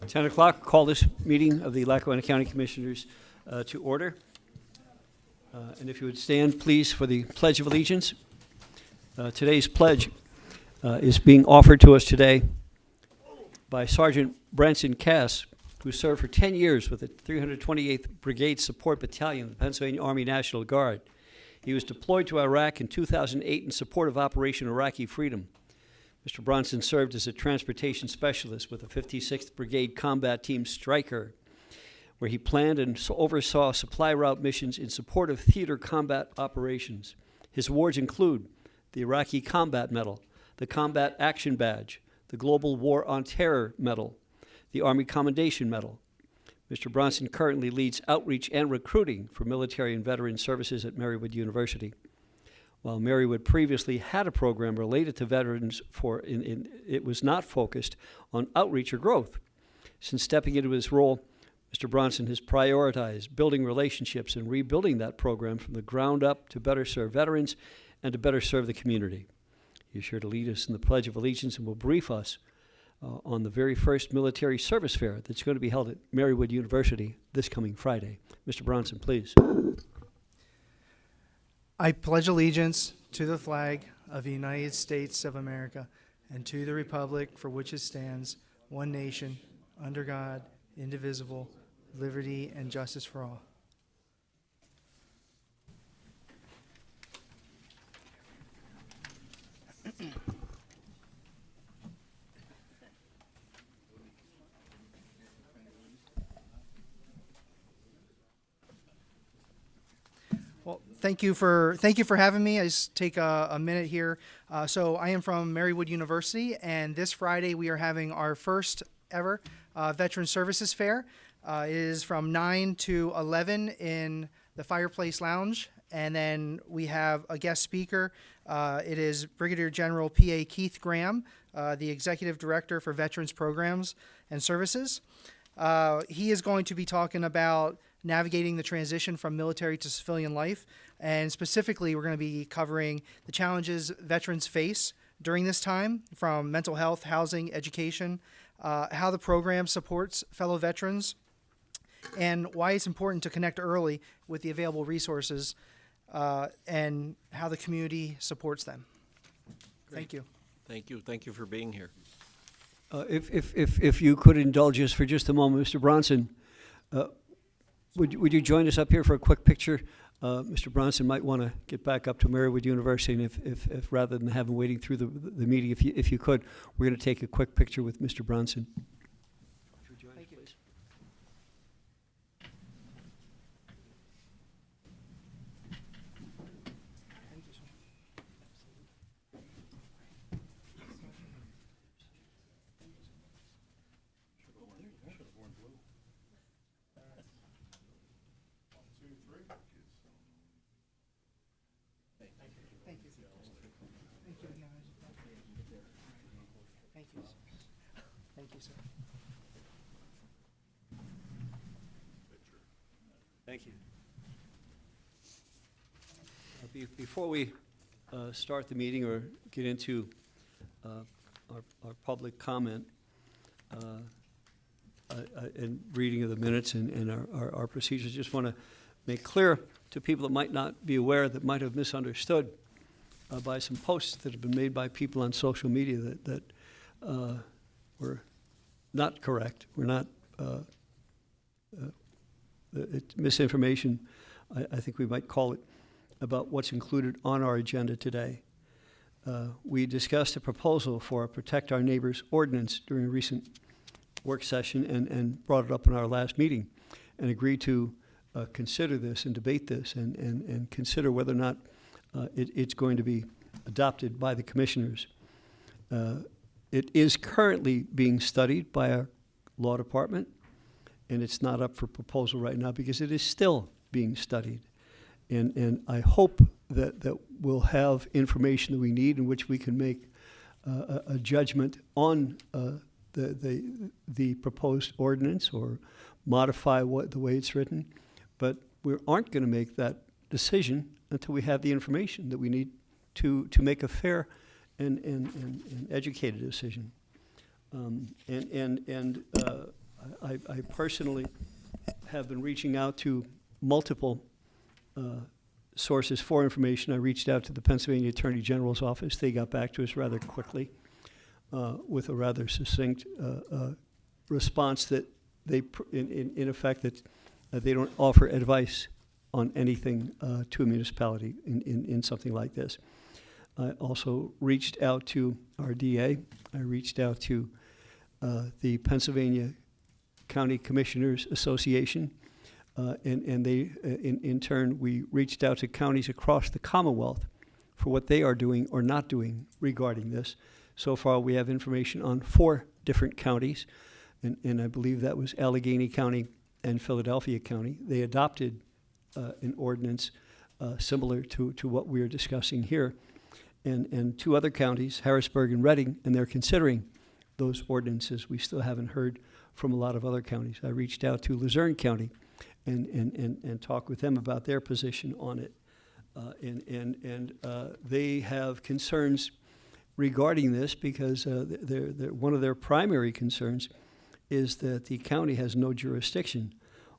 10 o'clock, call this meeting of the Lackawanna County Commissioners to order. And if you would stand, please, for the Pledge of Allegiance. Today's pledge is being offered to us today by Sergeant Branson Cass, who served for 10 years with the 328th Brigade Support Battalion of the Pennsylvania Army National Guard. He was deployed to Iraq in 2008 in support of Operation Iraqi Freedom. Mr. Bronson served as a transportation specialist with the 56th Brigade Combat Team Stryker, where he planned and oversaw supply route missions in support of theater combat operations. His awards include the Iraqi Combat Medal, the Combat Action Badge, the Global War on Terror Medal, the Army Commendation Medal. Mr. Bronson currently leads outreach and recruiting for military and veteran services at Marywood University. While Marywood previously had a program related to veterans, it was not focused on outreach or growth. Since stepping into his role, Mr. Bronson has prioritized building relationships and rebuilding that program from the ground up to better serve veterans and to better serve the community. He is sure to lead us in the Pledge of Allegiance and will brief us on the very first military service fair that's going to be held at Marywood University this coming Friday. Mr. Bronson, please. I pledge allegiance to the flag of the United States of America and to the republic for which it stands, one nation, under God, indivisible, liberty and justice for all. Well, thank you for having me. I just take a minute here. So I am from Marywood University, and this Friday we are having our first ever Veteran Services Fair. It is from 9 to 11 in the Fireplace Lounge, and then we have a guest speaker. It is Brigadier General P.A. Keith Graham, the Executive Director for Veterans Programs and Services. He is going to be talking about navigating the transition from military to civilian life, and specifically we're going to be covering the challenges veterans face during this time, from mental health, housing, education, how the program supports fellow veterans, and why it's important to connect early with the available resources, and how the community supports them. Great. Thank you. Thank you. Thank you for being here. If you could indulge us for just a moment, Mr. Bronson, would you join us up here for a quick picture? Mr. Bronson might want to get back up to Marywood University, and if rather than have him waiting through the meeting, if you could, we're going to take a quick picture with Mr. Bronson. Thank you. Thank you, sir. Thank you. Before we start the meeting or get into our public comment and reading of the minutes and our procedures, just want to make clear to people that might not be aware, that might have misunderstood by some posts that have been made by people on social media that were not correct. We're not misinformation, I think we might call it, about what's included on our agenda today. We discussed a proposal for a Protect Our Neighbors ordinance during a recent work session and brought it up in our last meeting and agreed to consider this and debate this and consider whether or not it's going to be adopted by the commissioners. It is currently being studied by our law department, and it's not up for proposal right now because it is still being studied. And I hope that we'll have information that we need in which we can make a judgment on the proposed ordinance or modify the way it's written. But we aren't going to make that decision until we have the information that we need to make a fair and educated decision. I personally have been reaching out to multiple sources for information. I reached out to the Pennsylvania Attorney General's office. They got back to us rather quickly with a rather succinct response that in effect, that they don't offer advice on anything to a municipality in something like this. I also reached out to our DA. I reached out to the Pennsylvania County Commissioners Association, and they, in turn, we reached out to counties across the Commonwealth for what they are doing or not doing regarding this. So far, we have information on 4 different counties, and I believe that was Allegheny County and Philadelphia County. They adopted an ordinance similar to what we are discussing here, and 2 other counties, Harrisburg and Reading, and they're considering those ordinances. We still haven't heard from a lot of other counties. I reached out to Luzerne County and talked with them about their position on it. They have concerns regarding this because one of their primary concerns is that the county has no jurisdiction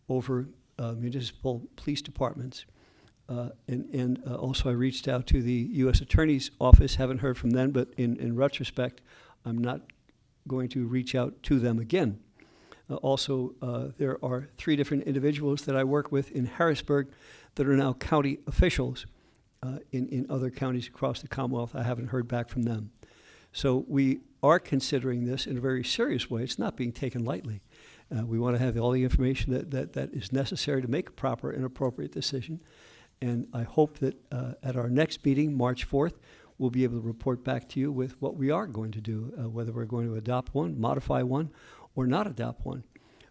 over municipal police departments. Also I reached out to the U.S. Attorney's Office, haven't heard from them, but in retrospect, I'm not going to reach out to them again. There are 3 different individuals that I work with in Harrisburg that are now county officials in other counties across the Commonwealth. I haven't heard back from them. So we are considering this in a very serious way. It's not being taken lightly. We want to have all the information that is necessary to make a proper and appropriate decision. And I hope that at our next meeting, March 4th, we'll be able to report back to you with what we are going to do, whether we're going to adopt one, modify one, or not adopt one.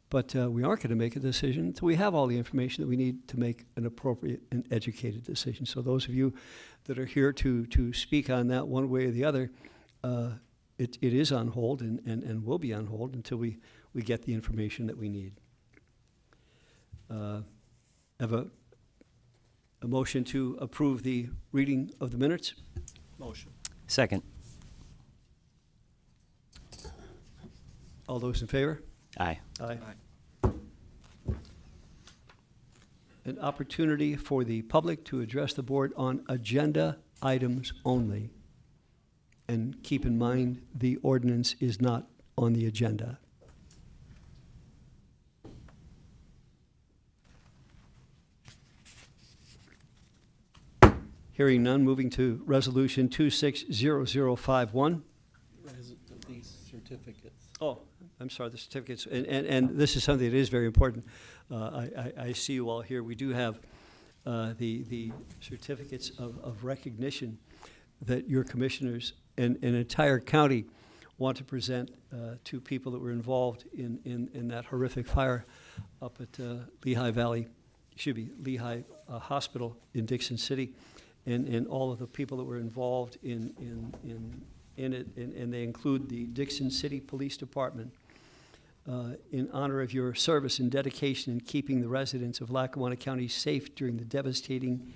But we aren't going to make a decision until we have all the information that we need to make an appropriate and educated decision. So those of you that are here to speak on that one way or the other, it is on hold and will be on hold until we get the information that we need. Have a motion to approve the reading of the minutes? Motion. Second. All those in favor? Aye. Aye. An opportunity for the public to address the board on agenda items only. And keep in mind, the ordinance is not on the agenda. Hearing none, moving to Resolution 260051. These certificates. Oh, I'm sorry, the certificates, and this is something that is very important. I see you all here. We do have the certificates of recognition that your commissioners and an entire county want to present to people that were involved in that horrific fire up at Lehigh Hospital in Dixon City, and all of the people that were involved in it, and they include the Dixon City Police Department. In honor of your service and dedication in keeping the residents of Lackawanna County safe during the devastating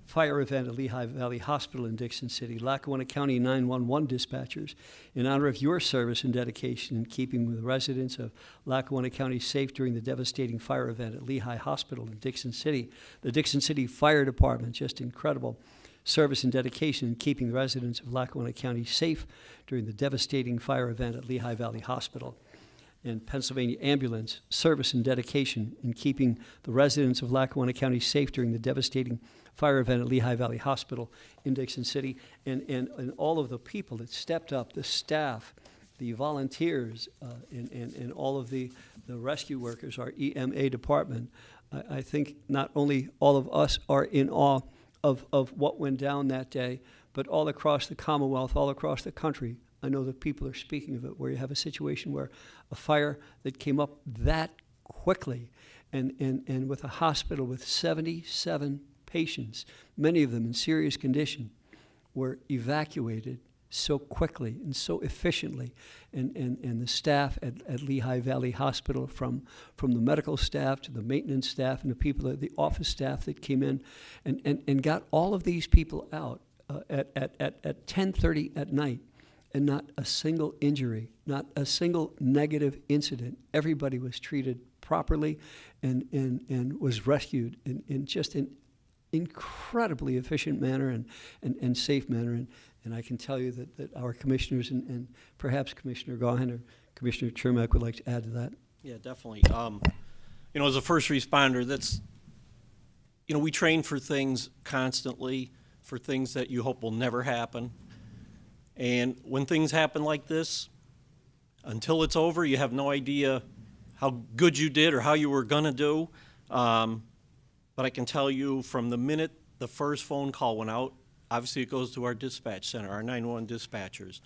fire event at Lehigh Valley Hospital in Dixon City, Lackawanna County 911 dispatchers, in honor of your service and dedication in keeping the residents of Lackawanna County safe during the devastating fire event at Lehigh Hospital in Dixon City, the Dixon City Fire Department, just incredible service and dedication in keeping the residents of Lackawanna County safe during the devastating fire event at Lehigh Valley Hospital. And Pennsylvania Ambulance, service and dedication in keeping the residents of Lackawanna County safe during the devastating fire event at Lehigh Valley Hospital in Dixon City, and all of the people that stepped up, the staff, the volunteers, and all of the rescue workers, our EMA department. I think not only all of us are in awe of what went down that day, but all across the Commonwealth, all across the country, I know that people are speaking of it, where you have a situation where a fire that came up that quickly, and with a hospital with 77 patients, many of them in serious condition, were evacuated so quickly and so efficiently, and the staff at Lehigh Valley Hospital, from the medical staff to the maintenance staff and the people at the office staff that came in and got all of these people out at 10:30 at night, and not a single injury, not a single negative incident. Everybody was treated properly and was rescued in just an incredibly efficient manner and safe manner. And I can tell you that our commissioners and perhaps Commissioner Gaughan or Commissioner Chermak would like to add to that. Yeah, definitely. You know, as a first responder, that's, you know, we train for things constantly, for things that you hope will never happen. And when things happen like this, until it's over, you have no idea how good you did or how you were gonna do. But I can tell you from the minute the first phone call went out, obviously it goes to our dispatch center, our 911 dispatchers.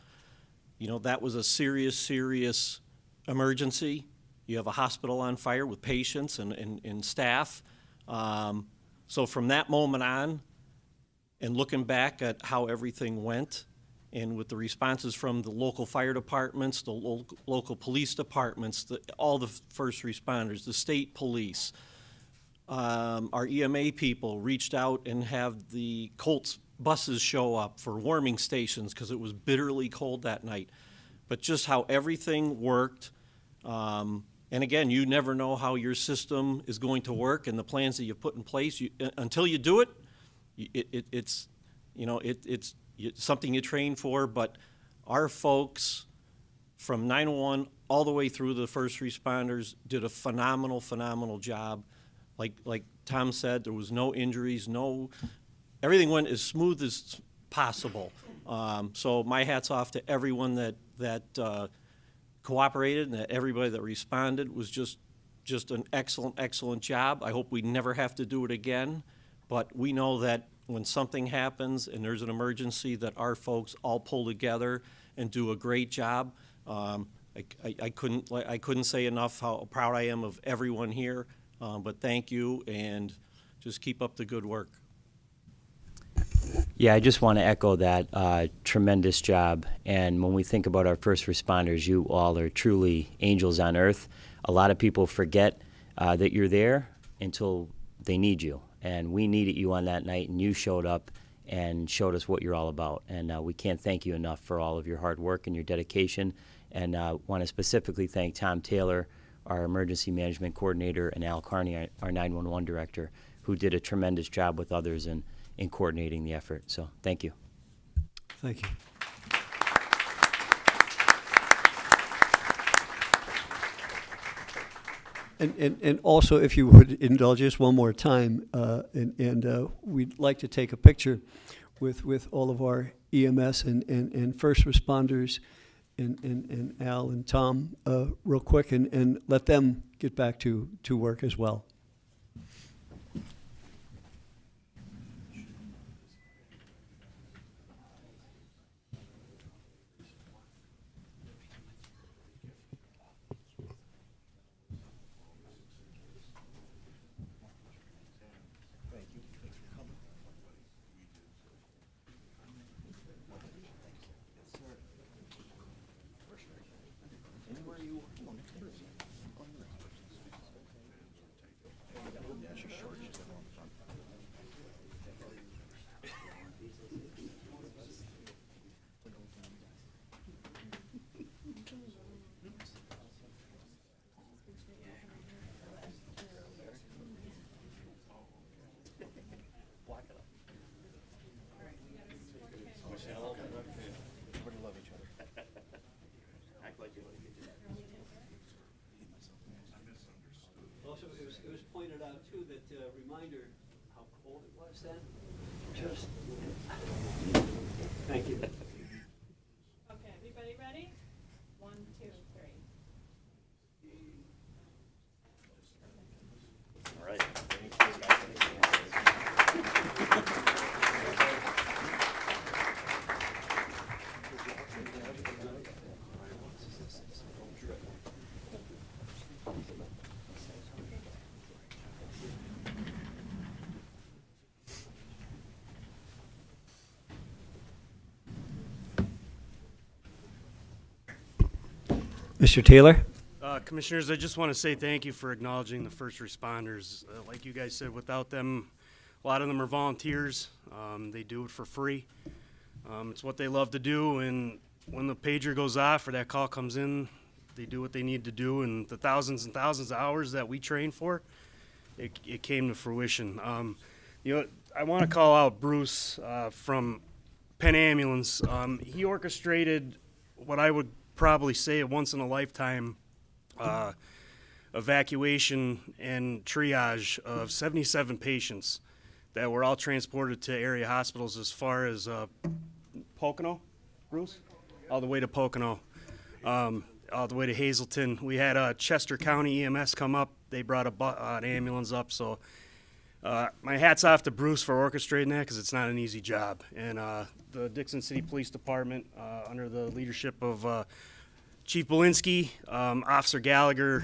You know, that was a serious, serious emergency. You have a hospital on fire with patients and staff. So from that moment on, and looking back at how everything went, and with the responses from the local fire departments, the local police departments, all the first responders, the state police, our EMA people reached out and have the Colts buses show up for warming stations because it was bitterly cold that night. But just how everything worked, and again, you never know how your system is going to work and the plans that you put in place. Until you do it, it's you know, it's something you train for. But our folks from 911 all the way through the first responders did a phenomenal job. Like Thom said, there was no injuries, everything went as smooth as possible. So my hat's off to everyone that cooperated and that everybody that responded was just an excellent job. I hope we never have to do it again, but we know that when something happens and there's an emergency, that our folks all pull together and do a great job. I couldn't say enough how proud I am of everyone here, but thank you, and just keep up the good work. Yeah, I just want to echo that tremendous job. And when we think about our first responders, you all are truly angels on earth. A lot of people forget that you're there until they need you. And we needed you on that night, and you showed up and showed us what you're all about. And we can't thank you enough for all of your hard work and your dedication. And want to specifically thank Thom Taylor, our emergency management coordinator, and Al Carney, our 911 director, who did a tremendous job with others in coordinating the effort. So thank you. Thank you. And also, if you would indulge us one more time, we'd like to take a picture with all of our EMS and first responders and Al and Thom real quick and let them get back to work as well. Also, it was pointed out too that reminder how cold it was then. Just thank you. Okay, everybody ready? 1, 2, 3. All right. Mr. Taylor? Commissioners, I just want to say thank you for acknowledging the first responders. Like you guys said, without them, a lot of them are volunteers. They do it for free. It's what they love to do, and when the pager goes off or that call comes in, they do what they need to do, and the thousands and thousands of hours that we train for, it came to fruition. You know, I want to call out Bruce from Penn Ambulance. He orchestrated what I would probably say a once-in-a-lifetime evacuation and triage of 77 patients that were all transported to area hospitals as far as Pocono, Bruce? All the way to Pocono, all the way to Hazleton. We had Chester County EMS come up. They brought an ambulance up. So my hat's off to Bruce for orchestrating that, because it's not an easy job. And the Dixon City Police Department, under the leadership of Chief Belinsky, Officer Gallagher,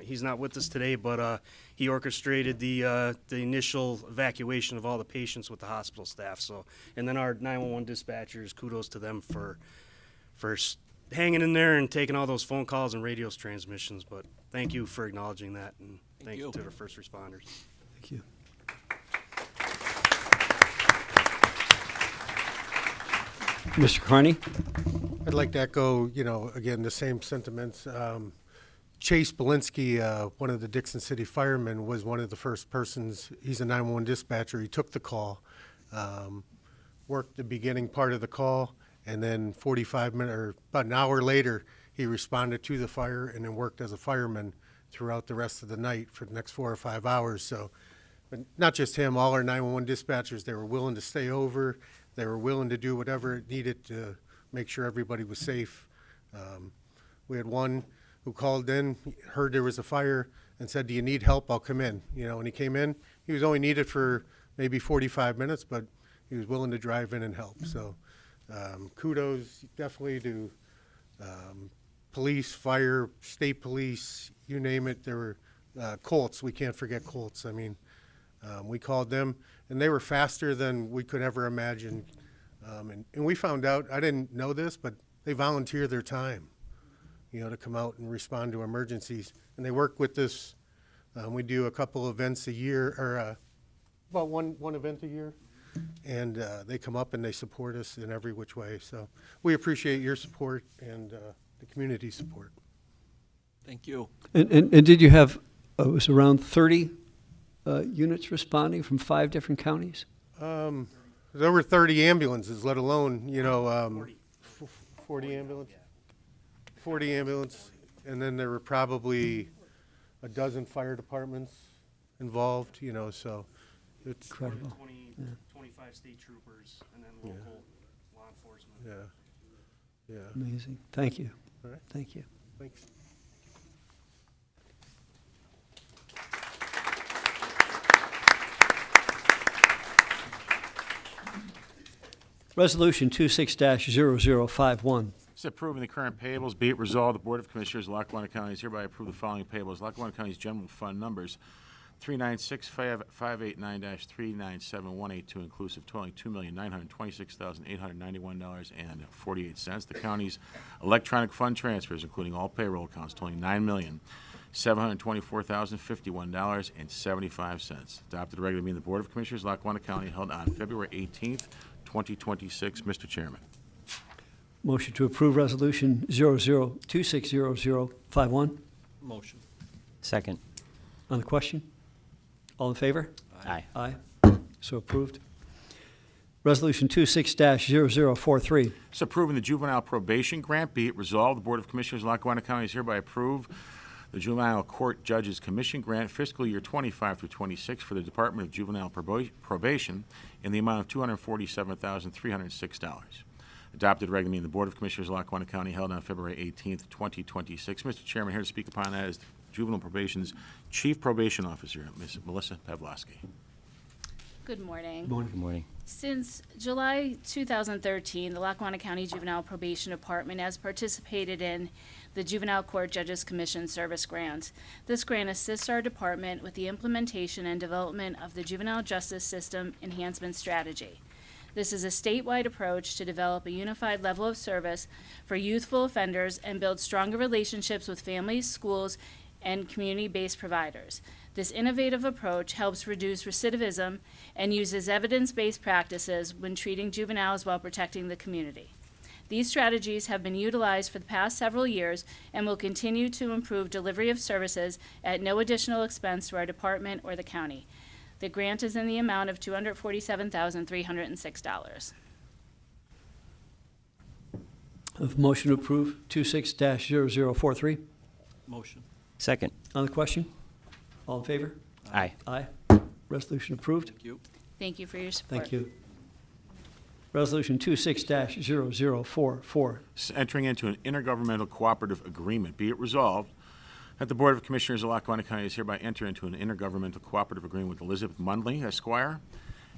he's not with us today, but he orchestrated the initial evacuation of all the patients with the hospital staff. So, and then our 911 dispatchers, kudos to them for hanging in there and taking all those phone calls and radio transmissions. But thank you for acknowledging that, and thank you to the first responders. Thank you. Mr. Carney? I'd like to echo, again, the same sentiments. Chase Belinsky, one of the Dixon City firemen, was one of the first persons. He's a 911 dispatcher. He took the call, worked the beginning part of the call, and then 45 minutes or about an hour later, he responded to the fire and then worked as a fireman throughout the rest of the night for the next 4 or 5 hours. So, but not just him, all our 911 dispatchers, they were willing to stay over. They were willing to do whatever it needed to make sure everybody was safe. We had one who called in, heard there was a fire, and said, "Do you need help? I'll come in." When he came in, he was only needed for maybe 45 minutes, but he was willing to drive in and help. So kudos definitely to police, fire, state police, you name it. There were Colts. We can't forget Colts. I mean, we called them, and they were faster than we could ever imagine. And we found out, I didn't know this, but they volunteer their time, to come out and respond to emergencies. And they work with this. We do a couple events a year, or about one event a year. And they come up and they support us in every which way. So we appreciate your support and the community's support. Thank you. And did you have, it was around 30 units responding from 5 different counties? There were 30 ambulances, let alone, 40 ambulance. 40 ambulance, and then there were probably a dozen fire departments involved, so it's Incredible. 25 state troopers, and then local law enforcement. Yeah. Amazing. Thank you. All right. Thank you. Thanks. Resolution 26-0051. It's approving the current payables. Be it resolved, the Board of Commissioners of Lackawanna County is hereby approve the following payables. Lackawanna County's general fund numbers 396-589-397-182 inclusive, totaling $2,926,891.48. The county's electronic fund transfers, including all payroll accounts, totaling $9,724,051.75. Adopted regular meeting of the Board of Commissioners of Lackawanna County held on February 18th, 2026. Mr. Chairman. Motion to approve Resolution 00260051. Motion. Second. On the question? All in favor? Aye. Aye. So approved. Resolution 26-0043. It's approving the juvenile probation grant. Be it resolved, the Board of Commissioners of Lackawanna County is hereby approve the Juvenile Court Judges Commission Grant fiscal year 25 through 26 for the Department of Juvenile Probation in the amount of $247,306. Adopted regular meeting of the Board of Commissioners of Lackawanna County held on February 18th, 2026. Mr. Chairman, here to speak upon that is Juvenile Probation's Chief Probation Officer, Ms. Melissa Pavlovsky. Good morning. Good morning. Since July 2013, the Lackawanna County Juvenile Probation Department has participated in the Juvenile Court Judges Commission Service Grant. This grant assists our department with the implementation and development of the Juvenile Justice System Enhancement Strategy. This is a statewide approach to develop a unified level of service for youthful offenders and build stronger relationships with families, schools, and community-based providers. This innovative approach helps reduce recidivism and uses evidence-based practices when treating juveniles while protecting the community. These strategies have been utilized for the past several years and will continue to improve delivery of services at no additional expense to our department or the county. The grant is in the amount of $247,306. Of motion to approve 26-0043. Motion. Second. On the question? All in favor? Aye. Aye. Resolution approved. Thank you. Thank you for your support. Thank you. Resolution 26-0044. Entering into an intergovernmental cooperative agreement. Be it resolved that the Board of Commissioners of Lackawanna County is hereby enter into an intergovernmental cooperative agreement with Elizabeth Mundley, Esquire,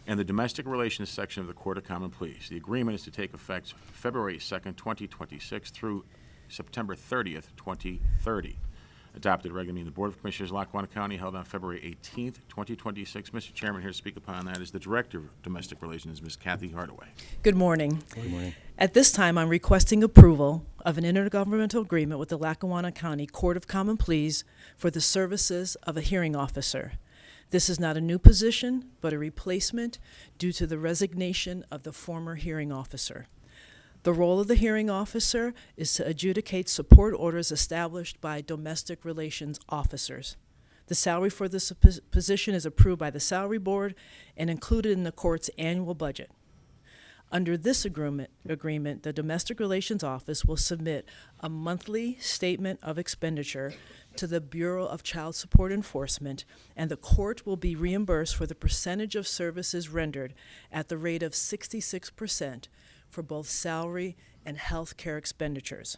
and the Domestic Relations Section of the Court of Common Pleas. The agreement is to take effect February 2nd, 2026 through September 30th, 2030. Adopted regular meeting of the Board of Commissioners of Lackawanna County held on February 18th, 2026. Mr. Chairman, here to speak upon that is the Director of Domestic Relations, Ms. Kathy Hardaway. Good morning. Good morning. At this time, I'm requesting approval of an intergovernmental agreement with the Lackawanna County Court of Common Pleas for the services of a hearing officer. This is not a new position, but a replacement due to the resignation of the former hearing officer. The role of the hearing officer is to adjudicate support orders established by domestic relations officers. The salary for this position is approved by the Salary Board and included in the court's annual budget. Under this agreement, the Domestic Relations Office will submit a monthly statement of expenditure to the Bureau of Child Support Enforcement, and the court will be reimbursed for the percentage of services rendered at the rate of 66% for both salary and health care expenditures.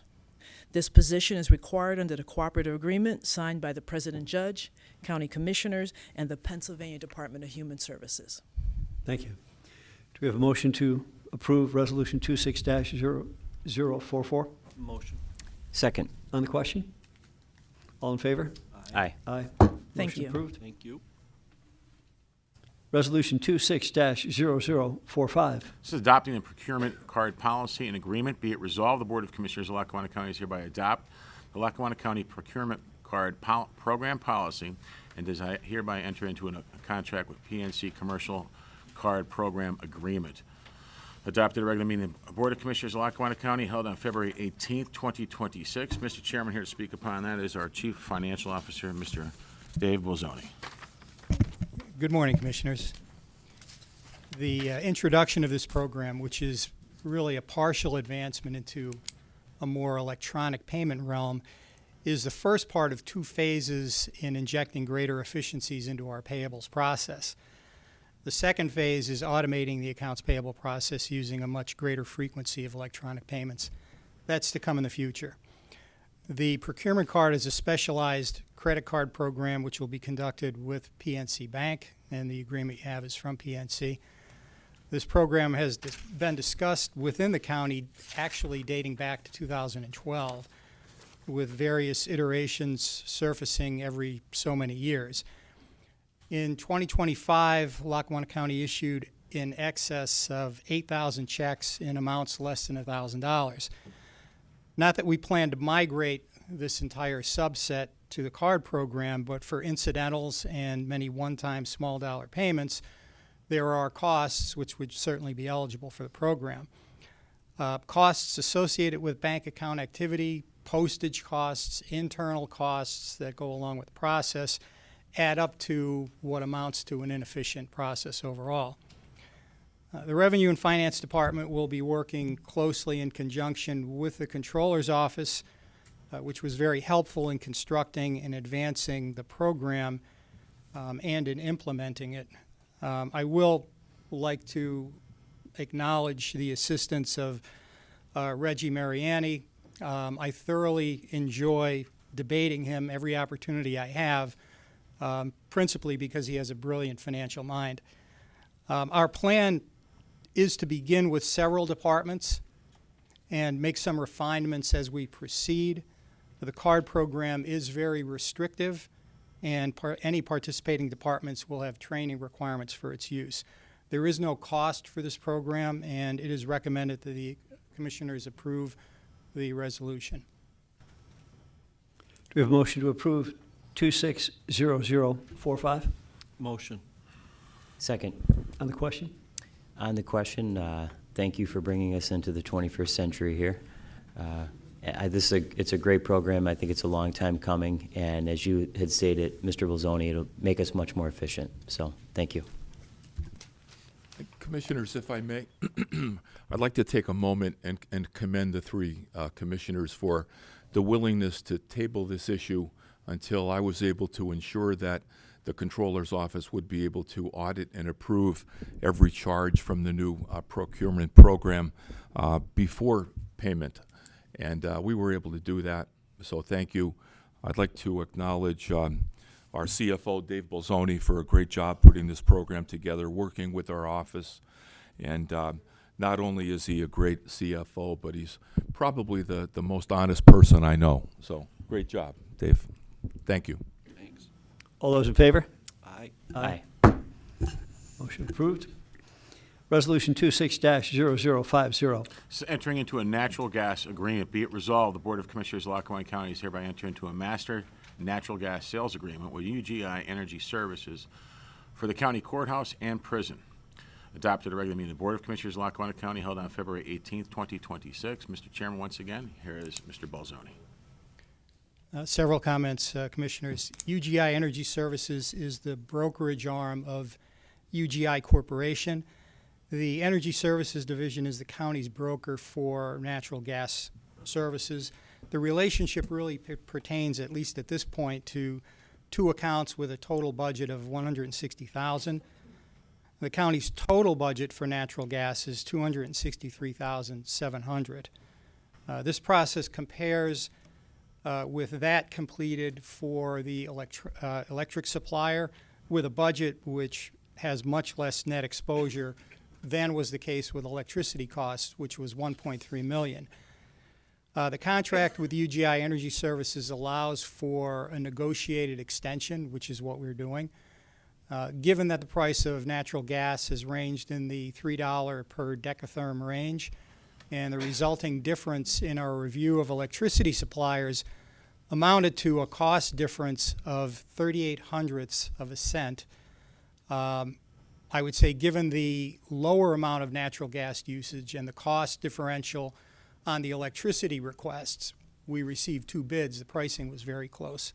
This position is required under the cooperative agreement signed by the President Judge, County Commissioners, and the Pennsylvania Department of Human Services. Thank you. Do we have a motion to approve Resolution 26-0044? Motion. Second. On the question? All in favor? Aye. Aye. Thank Motion you. approved. Thank you. Resolution 26-0045. This is adopting the procurement card policy and agreement. Be it resolved, the Board of Commissioners of Lackawanna County is hereby adopt the Lackawanna County procurement card program policy and does hereby enter into a contract with PNC Commercial Card Program Agreement. Adopted at a regular meeting of the Board of Commissioners of Lackawanna County held on February 18th, 2026. Mr. Chairman, here to speak upon that is our Chief Financial Officer, Mr. Dave Bolzoni. Good morning, Commissioners. The introduction of this program, which is really a partial advancement into a more electronic payment realm, is the first part of two phases in injecting greater efficiencies into our payables process. The second phase is automating the accounts payable process using a much greater frequency of electronic payments. That's to come in the future. The procurement card is a specialized credit card program which will be conducted with PNC Bank, and the agreement you have is from PNC. This program has been discussed within the county actually dating back to 2012, with various iterations surfacing every so many years. In 2025, Lackawanna County issued in excess of 8,000 checks in amounts less than $1,000. Not that we plan to migrate this entire subset to the card program, but for incidentals and many one-time small dollar payments, there are costs which would certainly be eligible for the program. Costs associated with bank account activity, postage costs, internal costs that go along with the process add up to what amounts to an inefficient process overall. The Revenue and Finance Department will be working closely in conjunction with the Controller's Office, which was very helpful in constructing and advancing the program and in implementing it. I will like to acknowledge the assistance of Reggie Mariani. I thoroughly enjoy debating him every opportunity I have, principally because he has a brilliant financial mind. Our plan is to begin with several departments and make some refinements as we proceed. The card program is very restrictive, and any participating departments will have training requirements for its use. There is no cost for this program, and it is recommended that the Commissioners approve the resolution. Do we have a motion to approve 26-0045? Motion. Second. On the question? On the question, thank you for bringing us into the 21st century here. It's a great program. I think it's a long time coming, and as you had stated, Mr. Bolzoni, it'll make us much more efficient. So, thank you. Commissioners, if I may, I'd like to take a moment and commend the three commissioners for the willingness to table this issue until I was able to ensure that the Controller's Office would be able to audit and approve every charge from the new procurement program before payment. And we were able to do that, so thank you. I'd like to acknowledge our CFO, Dave Bolzoni, for a great job putting this program together, working with our office. And not only is he a great CFO, but he's probably the most honest person I know. So great job, Dave. Thank you. Thanks. All those in favor? Aye. Aye. Motion approved. Resolution 26-0050. This is entering into a natural gas agreement. Be it resolved, the Board of Commissioners of Lackawanna County is hereby enter into a master natural gas sales agreement with UGI Energy Services for the county courthouse and prison. Adopted at a regular meeting of the Board of Commissioners of Lackawanna County held on February 18th, 2026. Mr. Chairman, once again, here is Mr. Bolzoni. Several comments, Commissioners. UGI Energy Services is the brokerage arm of UGI Corporation. The Energy Services Division is the county's broker for natural gas services. The relationship really pertains, at least at this point, to two accounts with a total budget of $160,000. The county's total budget for natural gas is $263,700. This process compares with that completed for the electric supplier with a budget which has much less net exposure than was the case with electricity costs, which was $1.3 million. The contract with UGI Energy Services allows for a negotiated extension, which is what we're doing. Given that the price of natural gas has ranged in the $3 per decatherm range, and the resulting difference in our review of electricity suppliers amounted to a cost difference of 0.38 of a cent, I would say given the lower amount of natural gas usage and the cost differential on the electricity requests, we received two bids. The pricing was very close.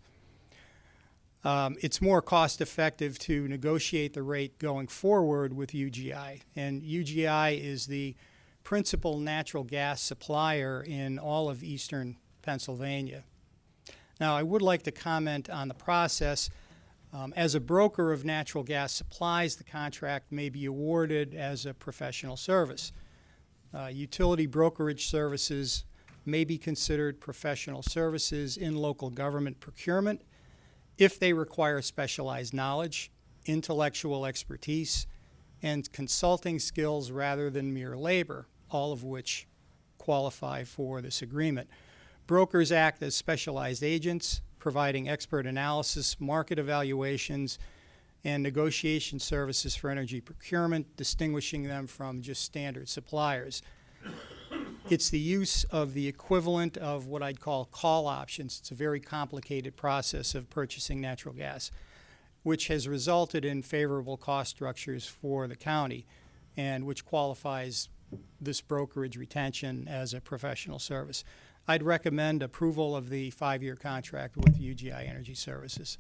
It's more cost effective to negotiate the rate going forward with UGI. And UGI is the principal natural gas supplier in all of eastern Pennsylvania. Now, I would like to comment on the process. As a broker of natural gas supplies, the contract may be awarded as a professional service. Utility brokerage services may be considered professional services in local government procurement if they require specialized knowledge, intellectual expertise, and consulting skills rather than mere labor, all of which qualify for this agreement. Brokers act as specialized agents, providing expert analysis, market evaluations, and negotiation services for energy procurement, distinguishing them from just standard suppliers. It's the use of the equivalent of what I'd call call options. It's a very complicated process of purchasing natural gas, which has resulted in favorable cost structures for the county and which qualifies this brokerage retention as a professional service. I'd recommend approval of the 5-year contract with UGI Energy Services.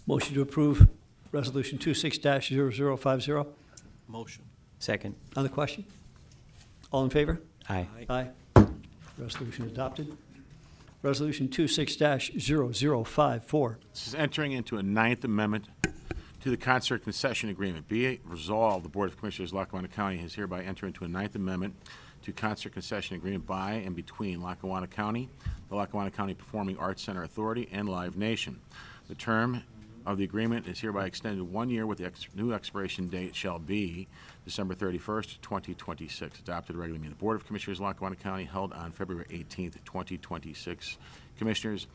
Motion to approve Resolution 26-0050. Motion. Second. On the question? All in favor? Aye. Aye. Resolution adopted. Resolution 26-0054. This is entering into a Ninth Amendment to the concert concession agreement. Be it resolved, the Board of Commissioners of Lackawanna County has hereby entered into a Ninth Amendment to concert concession agreement by and between Lackawanna County, the Lackawanna County Performing Arts Center Authority, and Live Nation. The term of the agreement is hereby extended 1 year with the new expiration date shall be December 31st, 2026. Adopted regularly meeting. The Board of Commissioners of Lackawanna County held on February 18th, 2026. Commissioners,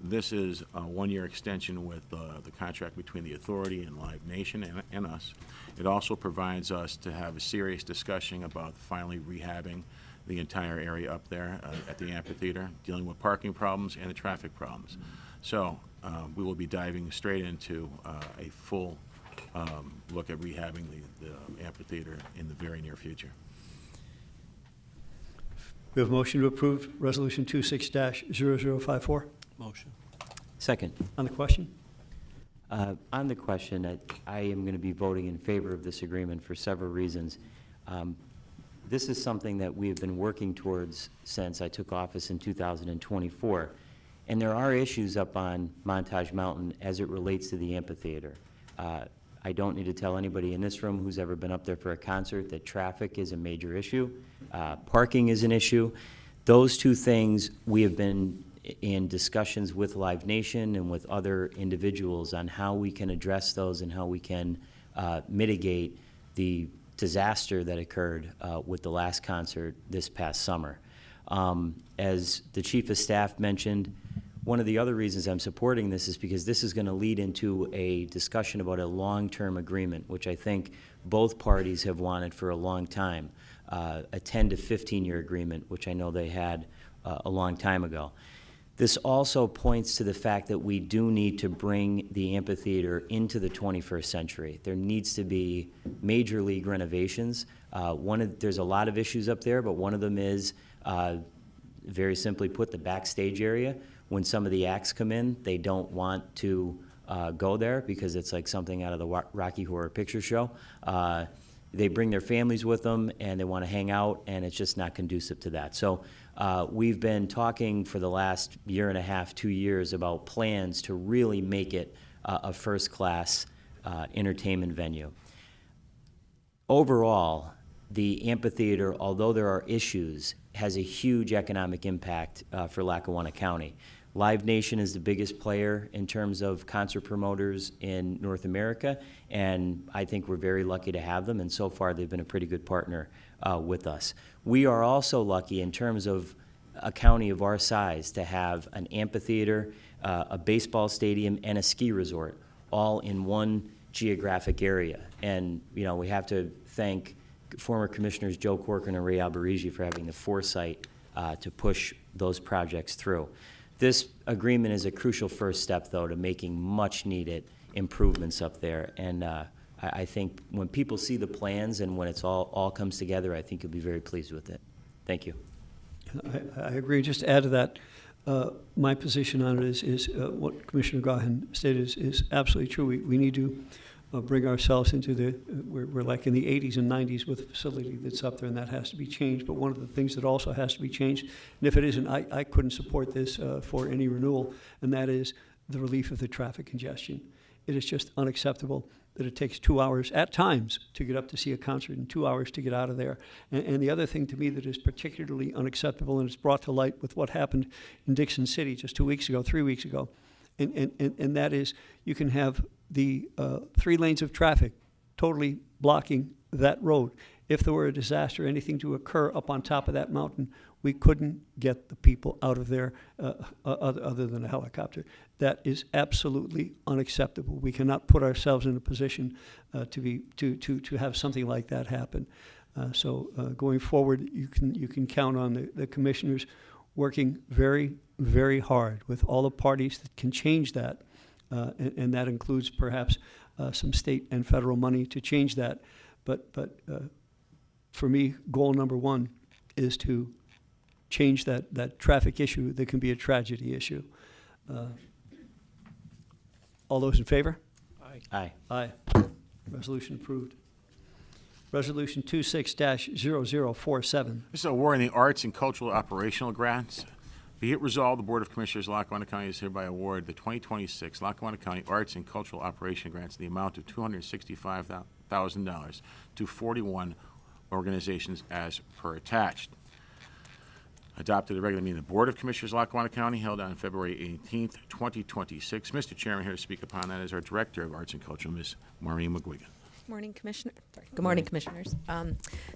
this is a 1-year extension with the contract between the authority and Live Nation and us. It also provides us to have a serious discussion about finally rehabbing the entire area up there at the amphitheater, dealing with parking problems and the traffic problems. So we will be diving straight into a full look at rehabbing the amphitheater in the very near future. We have a motion to approve Resolution 26-0054. Motion. Second. On the question? On the question, I am going to be voting in favor of this agreement for several reasons. This is something that we have been working towards since I took office in 2024. And there are issues up on Montage Mountain as it relates to the amphitheater. I don't need to tell anybody in this room who's ever been up there for a concert that traffic is a major issue. Parking is an issue. Those two things, we have been in discussions with Live Nation and with other individuals on how we can address those and how we can mitigate the disaster that occurred with the last concert this past summer. As the Chief of Staff mentioned, one of the other reasons I'm supporting this is because this is going to lead into a discussion about a long-term agreement, which I think both parties have wanted for a long time, a 10 to 15-year agreement, which I know they had a long time ago. This also points to the fact that we do need to bring the amphitheater into the 21st century. There needs to be major league renovations. There's a lot of issues up there, but one of them is, very simply put, the backstage area. When some of the acts come in, they don't want to go there because it's like something out of the Rocky Horror Picture Show. They bring their families with them and they want to hang out, and it's just not conducive to that. So we've been talking for the last year and a half, 2 years, about plans to really make it a first-class entertainment venue. Overall, the amphitheater, although there are issues, has a huge economic impact for Lackawanna County. Live Nation is the biggest player in terms of concert promoters in North America, and I think we're very lucky to have them, and so far they've been a pretty good partner with us. We are also lucky in terms of a county of our size to have an amphitheater, a baseball stadium, and a ski resort all in one geographic area. And we have to thank former Commissioners Joe Corcoran and Ray Alberici for having the foresight to push those projects through. This agreement is a crucial first step, though, to making much-needed improvements up there. And I think when people see the plans and when it's all comes together, I think you'll be very pleased with it. Thank you. I agree. Just to add to that, my position on it is what Commissioner Gaughan stated is absolutely true. We need to bring ourselves into we're like in the 80s and 90s with a facility that's up there, and that has to be changed. But one of the things that also has to be changed, and if it isn't, I couldn't support this for any renewal, and that is the relief of the traffic congestion. It is just unacceptable that it takes 2 hours at times to get up to see a concert and 2 hours to get out of there. And the other thing to me that is particularly unacceptable, and it's brought to light with what happened in Dixon City just 2 weeks ago, 3 weeks ago, and that is you can have the 3 lanes of traffic totally blocking that road. If there were a disaster, anything to occur up on top of that mountain, we couldn't get the people out of there other than a helicopter. That is absolutely unacceptable. We cannot put ourselves in a position to have something like that happen. So going forward, you can count on the commissioners working very, very hard with all the parties that can change that. And that includes perhaps some state and federal money to change that. But for me, goal number one is to change that traffic issue that can be a tragedy issue. All those in favor? Aye. Aye. Aye. Resolution approved. Resolution 26-0047. This is awarding the arts and cultural operational grants. Be it resolved, the Board of Commissioners of Lackawanna County is hereby award the 2026 Lackawanna County Arts and Cultural Operation Grants in the amount of $265,000 to 41 organizations as per attached. Adopted at a regular meeting of the Board of Commissioners of Lackawanna County held on February 18th, 2026. Mr. Chairman, here to speak upon that is our Director of Arts and Culture, Ms. Maureen McGuigan. Morning, Commissioner. Good morning, Commissioners.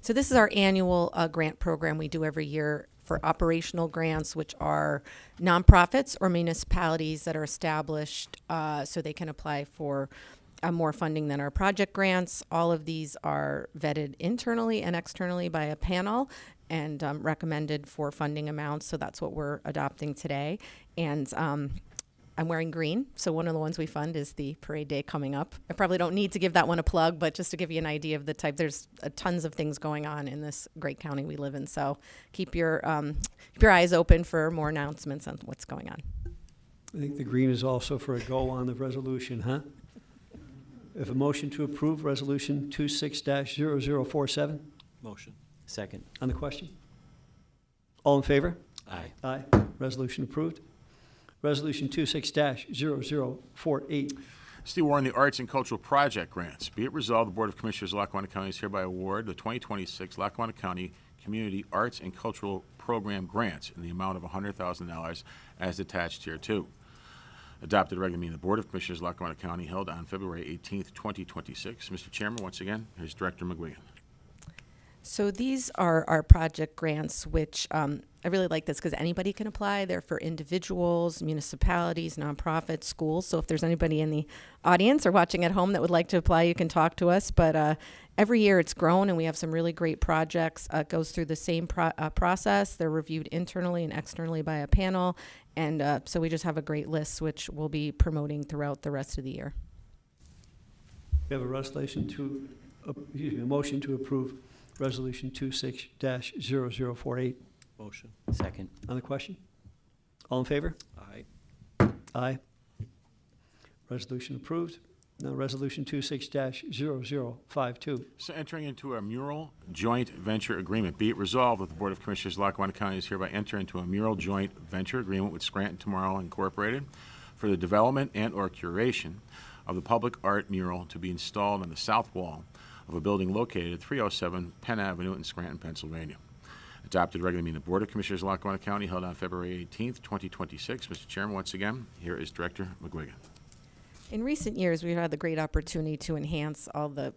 So this is our annual grant program we do every year for operational grants, which are nonprofits or municipalities that are established so they can apply for more funding than our project grants. All of these are vetted internally and externally by a panel and recommended for funding amounts. So that's what we're adopting today. And I'm wearing green, so one of the ones we fund is the parade day coming up. I probably don't need to give that one a plug, but just to give you an idea of the type, there's tons of things going on in this great county we live in. So keep your eyes open for more announcements on what's going on. I think the green is also for a go on the resolution, huh? If a motion to approve Resolution 26-0047 Motion. Second. on the question? All in favor? Aye. Aye. Resolution approved. Resolution 26-0048. It's the award in the Arts and Cultural Project Grants. Be it resolved, the Board of Commissioners of Lackawanna County is hereby award the 2026 Lackawanna County Community Arts and Cultural Program Grants in the amount of $100,000 as attached here too. Adopted regular meeting of the Board of Commissioners of Lackawanna County held on February 18th, 2026. Mr. Chairman, once again, here's Director McGuigan. So these are our project grants, which I really like this because anybody can apply. They're for individuals, municipalities, nonprofits, schools. So if there's anybody in the audience or watching at home that would like to apply, you can talk to us. But every year it's grown, and we have some really great projects. It goes through the same process. They're reviewed internally and externally by a panel. And so we just have a great list, which we'll be promoting throughout the rest of the year. We have a resolution to, a motion to approve Resolution 26-0048 Motion. Second. on the question. All in favor? Aye. Aye. Resolution approved. Now, Resolution 26-0052. So entering into a mural joint venture agreement. Be it resolved that the Board of Commissioners of Lackawanna County is hereby enter into a mural joint venture agreement with Scranton Tomorrow Incorporated for the development and or curation of the public art mural to be installed on the south wall of a building located at 307 Penn Avenue in Scranton, Pennsylvania. Adopted regular meeting of the Board of Commissioners of Lackawanna County held on February 18th, 2026. Mr. Chairman, once again, here is Director McGuigan. In recent years, we've had the great opportunity to enhance all the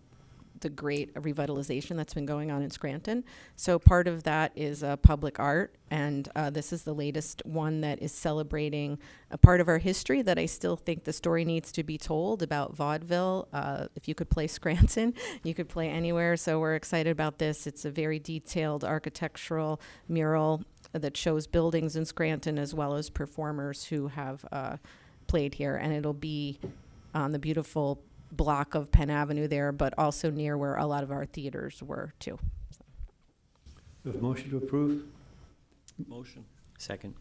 great revitalization that's been going on in Scranton. So part of that is public art, and this is the latest one that is celebrating a part of our history that I still think the story needs to be told about vaudeville. If you could play Scranton, you could play anywhere. So we're excited about this. It's a very detailed architectural mural that shows buildings in Scranton as well as performers who have played here, and it'll be on the beautiful block of Penn Avenue there, but also near where a lot of our theaters were too. We have a motion to approve Motion. Second.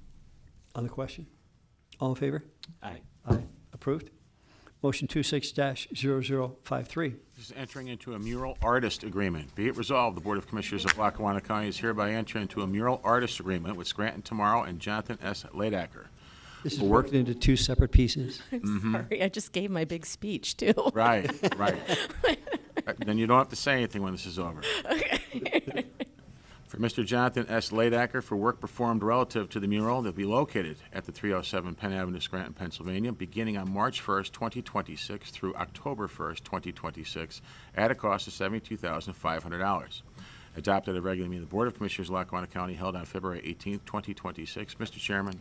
on the question. All in favor? Aye. Aye. Approved. Motion 26-0053. This is entering into a mural artist agreement. Be it resolved, the Board of Commissioners of Lackawanna County is hereby entering into a mural artist agreement with Scranton Tomorrow and Jonathan S. Ladacker. This is Work- broken into two separate pieces. I'm sorry, I just gave my big speech too. Right. Then you don't have to say anything when this is over. For Mr. Jonathan S. Ladacker for work performed relative to the mural that will be located at the 307 Penn Avenue, Scranton, Pennsylvania, beginning on March 1st, 2026 through October 1st, 2026, at a cost of $72,500. Adopted at a regular meeting of the Board of Commissioners of Lackawanna County held on February 18th, 2026. Mr. Chairman,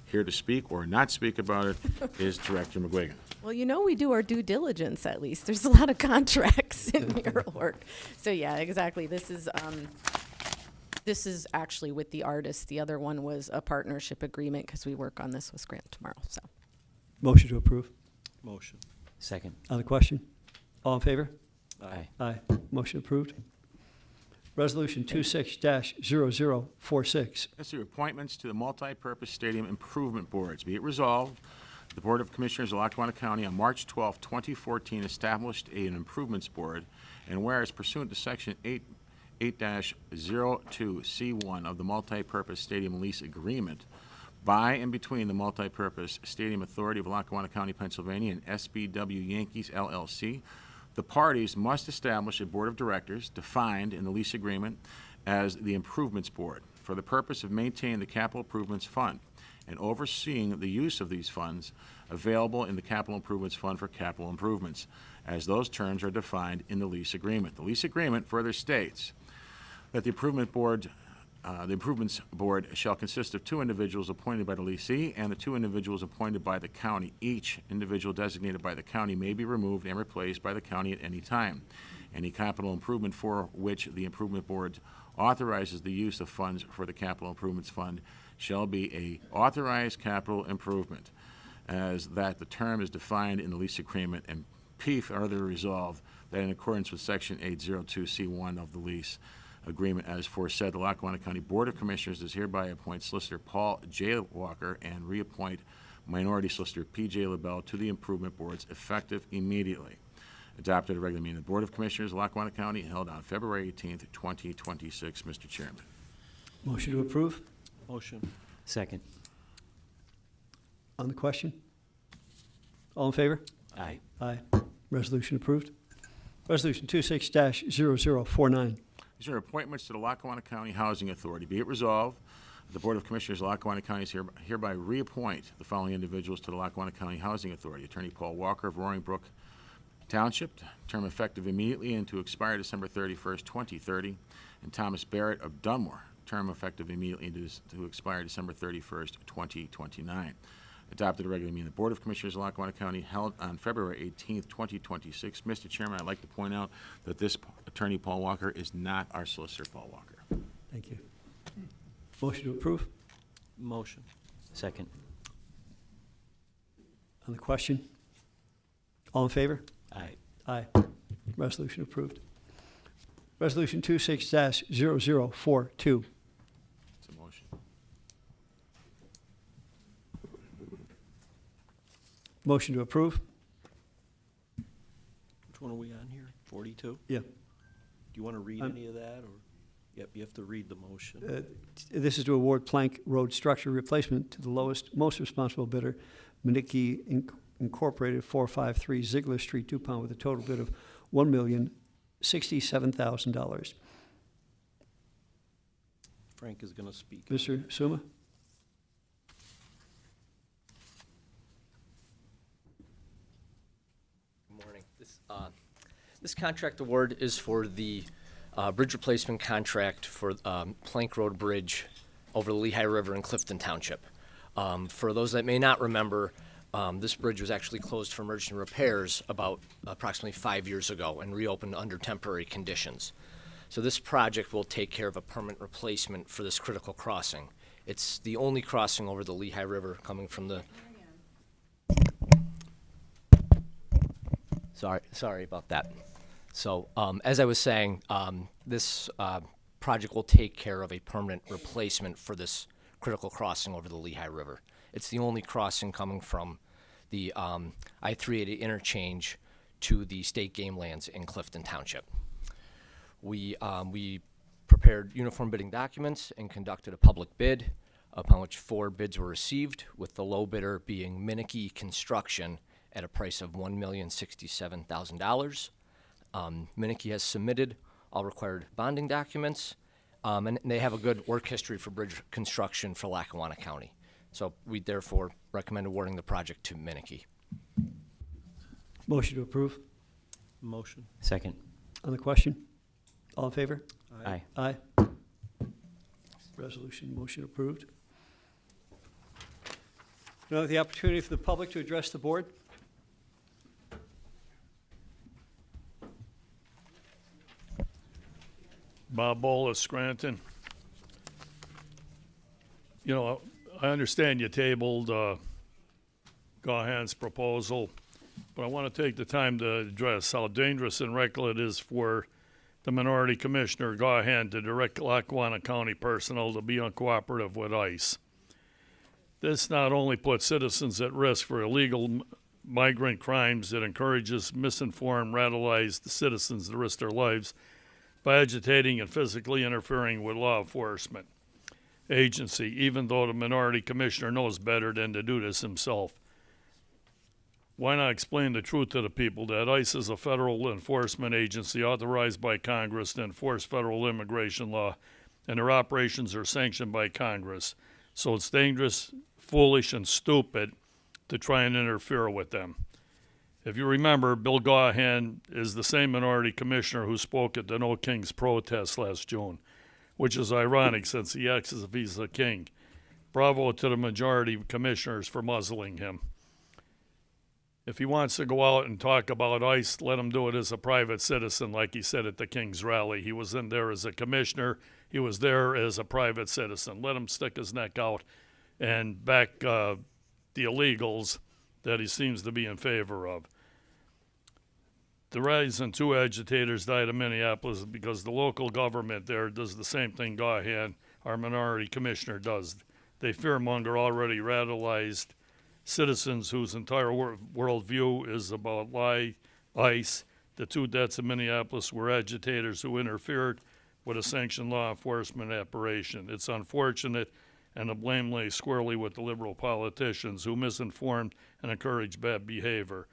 here to speak or not speak about it is Director McGuigan. Well, you know, we do our due diligence at least. There's a lot of contracts in mural work. So yeah, exactly. This is actually with the artist. The other one was a partnership agreement because we work on this with Scranton Tomorrow. So Motion to approve Motion. Second. on the question. All in favor? Aye. Aye. Motion approved. Resolution 26-0046. That's the appointments to the Multi-Purpose Stadium Improvement Boards. Be it resolved, the Board of Commissioners of Lackawanna County on March 12, 2014 established an improvements board, and whereas pursuant to Section 8-02C1 of the Multi-Purpose Stadium Lease Agreement by and between the Multi-Purpose Stadium Authority of Lackawanna County, Pennsylvania and SBW Yankees LLC, the parties must establish a board of directors defined in the lease agreement as the Improvements Board for the purpose of maintaining the Capital Improvements Fund and overseeing the use of these funds available in the Capital Improvements Fund for capital improvements, as those terms are defined in the lease agreement. The lease agreement further states that the Improvements Board shall consist of 2 individuals appointed by the leasee and the 2 individuals appointed by the county. Each individual designated by the county may be removed and replaced by the county at any time. Any capital improvement for which the Improvement Board authorizes the use of funds for the Capital Improvements Fund shall be a authorized capital improvement. as that the term is defined in the lease agreement, and P, further resolved that in accordance with Section 802C1 of the lease agreement as aforesaid, the Lackawanna County Board of Commissioners does hereby appoint Solicitor Paul J. Walker and reappoint Minority Solicitor P.J. LaBelle to the Improvement Boards effective immediately. Adopted at a regular meeting of the Board of Commissioners, Lackawanna County, held on February 18th, 2026. Mr. Chairman. Motion to approve. Motion. Second. On the question? All in favor? Aye. Aye. Resolution approved. Resolution 26-0049. These are appointments to the Lackawanna County Housing Authority. Be it resolved, the Board of Commissioners of Lackawanna County is hereby reappoint the following individuals to the Lackawanna County Housing Authority. Attorney Paul Walker of Roaring Brook Township, term effective immediately and to expire December 31st, 2030, and Thomas Barrett of Dunmore, term effective immediately and to expire December 31st, 2029. Adopted at a regular meeting of the Board of Commissioners of Lackawanna County held on February 18th, 2026. Mr. Chairman, I'd like to point out that this Attorney Paul Walker is not our Solicitor Paul Walker. Thank you. Motion to approve. Motion. Second. On the question? All in favor? Aye. Aye. Resolution approved. Resolution 26-0042. It's a motion. Motion to approve? Which one are we on here? 42? Yeah. Do you want to read Um, any of that, or? Yep, you have to read the motion. This is to award plank road structure replacement to the most responsible bidder, Minicki Incorporated, 453 Ziegler Street, DuPont, with a total bid of $1,067,000. Frank is going to speak. Mr. Suma? Good morning. This contract award is for the bridge replacement contract for Plank Road Bridge over the Lehigh River in Clifton Township. For those that may not remember, this bridge was actually closed for emergency repairs about approximately 5 years ago and reopened under temporary conditions. So this project will take care of a permanent replacement for this critical crossing. It's the only crossing over the Lehigh River coming from the... Sorry about that. So, as I was saying, this project will take care of a permanent replacement for this critical crossing over the Lehigh River. It's the only crossing coming from the I-380 interchange to the state game lands in Clifton Township. We prepared uniform bidding documents and conducted a public bid, upon which 4 bids were received, with the low bidder being Minicki Construction at a price of $1,067,000. Minicki has submitted all required bonding documents, and they have a good work history for bridge construction for Lackawanna County. So we therefore recommend awarding the project to Minicki. Motion to approve. Motion. Second. On the question? All in favor? Aye. Aye. Resolution, motion approved. Now the opportunity for the public to address the board. Bob Bola, Scranton. You know, I understand you tabled Gaughan's proposal, but I want to take the time to address how dangerous and reckless it is for the minority commissioner, Gaughan, to direct Lackawanna County personnel to be uncooperative with ICE. This not only puts citizens at risk for illegal migrant crimes, it encourages misinformed, radicalized citizens to risk their lives by agitating and physically interfering with law enforcement agency, even though the minority commissioner knows better than to do this himself. Why not explain the truth to the people that ICE is a federal enforcement agency authorized by Congress to enforce federal immigration law, and their operations are sanctioned by Congress. So it's dangerous, foolish, and stupid to try and interfere with them. If you remember, Bill Gaughan is the same minority commissioner who spoke at the No Kings protest last June, which is ironic since he acts as if he's a king. Bravo to the majority commissioners for muzzling him. If he wants to go out and talk about ICE, let him do it as a private citizen, like he said at the King's rally. He was in there as a commissioner. He was there as a private citizen. Let him stick his neck out and back the illegals that he seems to be in favor of. The reason two agitators died in Minneapolis is because the local government there does the same thing Gaughan, our minority commissioner, does. They fearmonger already radicalized citizens whose entire worldview is about ICE. The two deaths in Minneapolis were agitators who interfered with a sanctioned law enforcement operation. It's unfortunate, and the blame lay squarely with the liberal politicians who misinformed and encouraged bad behavior.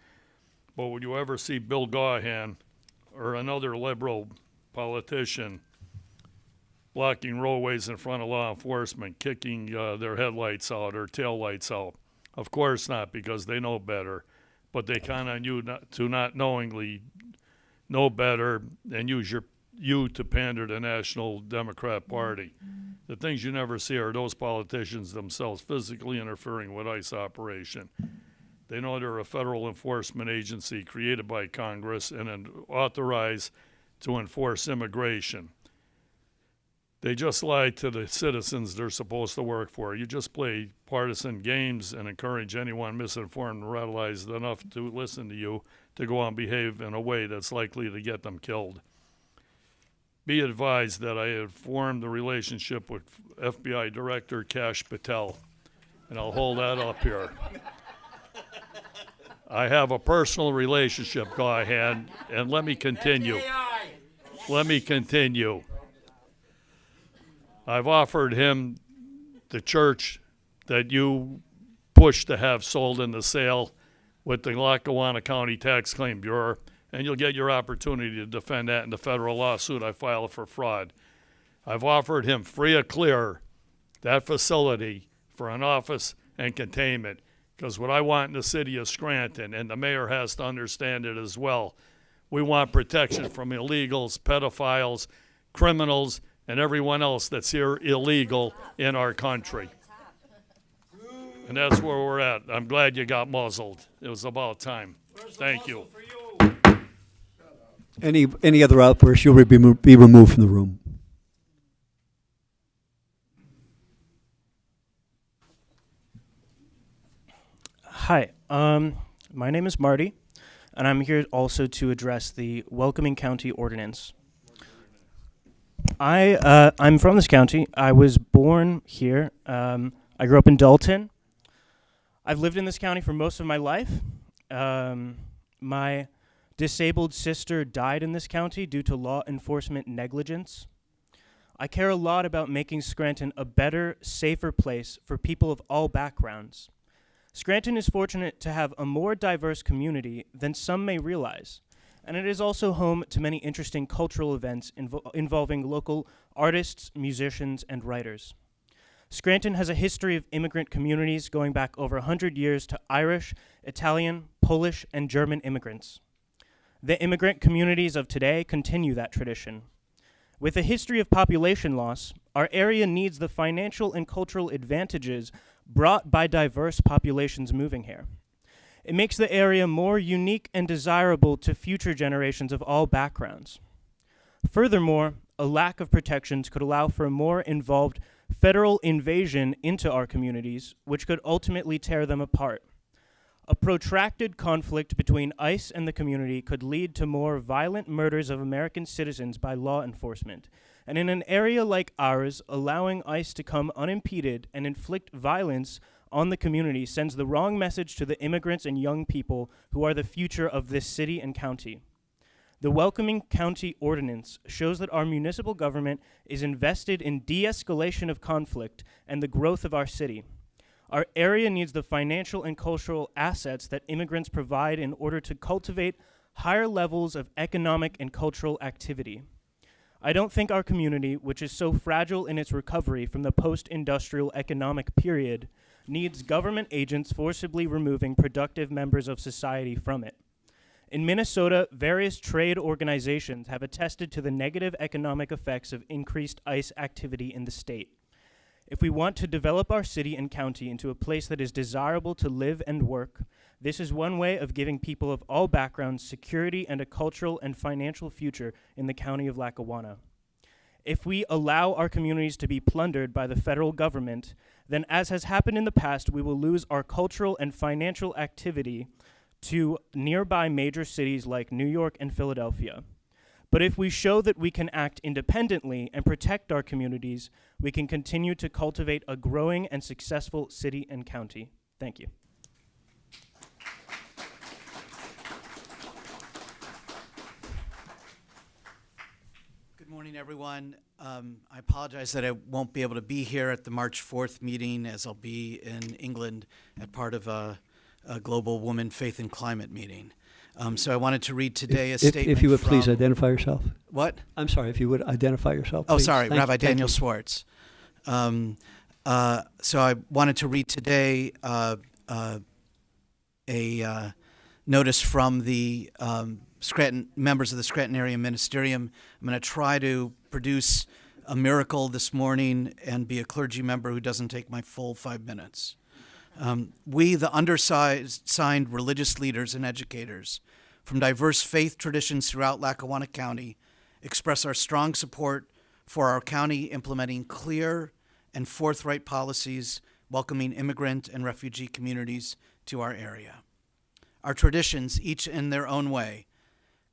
But would you ever see Bill Gaughan or another liberal politician blocking roadways in front of law enforcement, kicking their headlights out or taillights out? Of course not, because they know better. But they count on you to not knowingly know better and use you to pander to the National Democrat Party. The things you never see are those politicians themselves physically interfering with ICE operation. They know they're a federal enforcement agency created by Congress and authorized to enforce immigration. They just lie to the citizens they're supposed to work for. You just play partisan games and encourage anyone misinformed and radicalized enough to listen to you to go and behave in a way that's likely to get them killed. Be advised that I have formed a relationship with FBI Director Kash Patel, and I'll hold that up here. I have a personal relationship, Gaughan, and let me continue. Let me continue. I've offered him the church that you pushed to have sold in the sale with the Lackawanna County Tax Claim Bureau, and you'll get your opportunity to defend that in the federal lawsuit I filed for fraud. I've offered him free and clear that facility for an office and containment, because what I want in the city of Scranton, and the mayor has to understand it as well, we want protection from illegals, pedophiles, criminals, and everyone else that's here illegal in our country. And that's where we're at. I'm glad you got muzzled. It was about time. Thank you. Any other outbursts, you'll be removed from the room. Hi, my name is Marty, and I'm here also to address the Welcoming County Ordinance. I'm from this county. I was born here. I grew up in Dalton. I've lived in this county for most of my life. My disabled sister died in this county due to law enforcement negligence. I care a lot about making Scranton a better, safer place for people of all backgrounds. Scranton is fortunate to have a more diverse community than some may realize, and it is also home to many interesting cultural events involving local artists, musicians, and writers. Scranton has a history of immigrant communities going back over 100 years to Irish, Italian, Polish, and German immigrants. The immigrant communities of today continue that tradition. With a history of population loss, our area needs the financial and cultural advantages brought by diverse populations moving here. It makes the area more unique and desirable to future generations of all backgrounds. Furthermore, a lack of protections could allow for a more involved federal invasion into our communities, which could ultimately tear them apart. A protracted conflict between ICE and the community could lead to more violent murders of American citizens by law enforcement. And in an area like ours, allowing ICE to come unimpeded and inflict violence on the community sends the wrong message to the immigrants and young people who are the future of this city and county. The Welcoming County Ordinance shows that our municipal government is invested in de-escalation of conflict and the growth of our city. Our area needs the financial and cultural assets that immigrants provide in order to cultivate higher levels of economic and cultural activity. I don't think our community, which is so fragile in its recovery from the post-industrial economic period, needs government agents forcibly removing productive members of society from it. In Minnesota, various trade organizations have attested to the negative economic effects of increased ICE activity in the state. If we want to develop our city and county into a place that is desirable to live and work, this is one way of giving people of all backgrounds security and a cultural and financial future in the county of Lackawanna. If we allow our communities to be plundered by the federal government, then as has happened in the past, we will lose our cultural and financial activity to nearby major cities like New York and Philadelphia. But if we show that we can act independently and protect our communities, we can continue to cultivate a growing and successful city and county. Thank you. Good morning, everyone. I apologize that I won't be able to be here at the March 4th meeting, as I'll be in England at part of a Global Women, Faith, and Climate meeting. So I wanted to read today a statement If you would please from- identify yourself. What? I'm sorry, if you would identify yourself, Oh, please. sorry, Thank Rabbi you. Thank Daniel you. Swartz. So I wanted to read today a notice from the Scranton members of the Scranton area ministerium. I'm going to try to produce a miracle this morning and be a clergy member who doesn't take my full 5 minutes. We, the undersigned religious leaders and educators from diverse faith traditions throughout Lackawanna County, express our strong support for our county implementing clear and forthright policies welcoming immigrant and refugee communities to our area. Our traditions, each in their own way,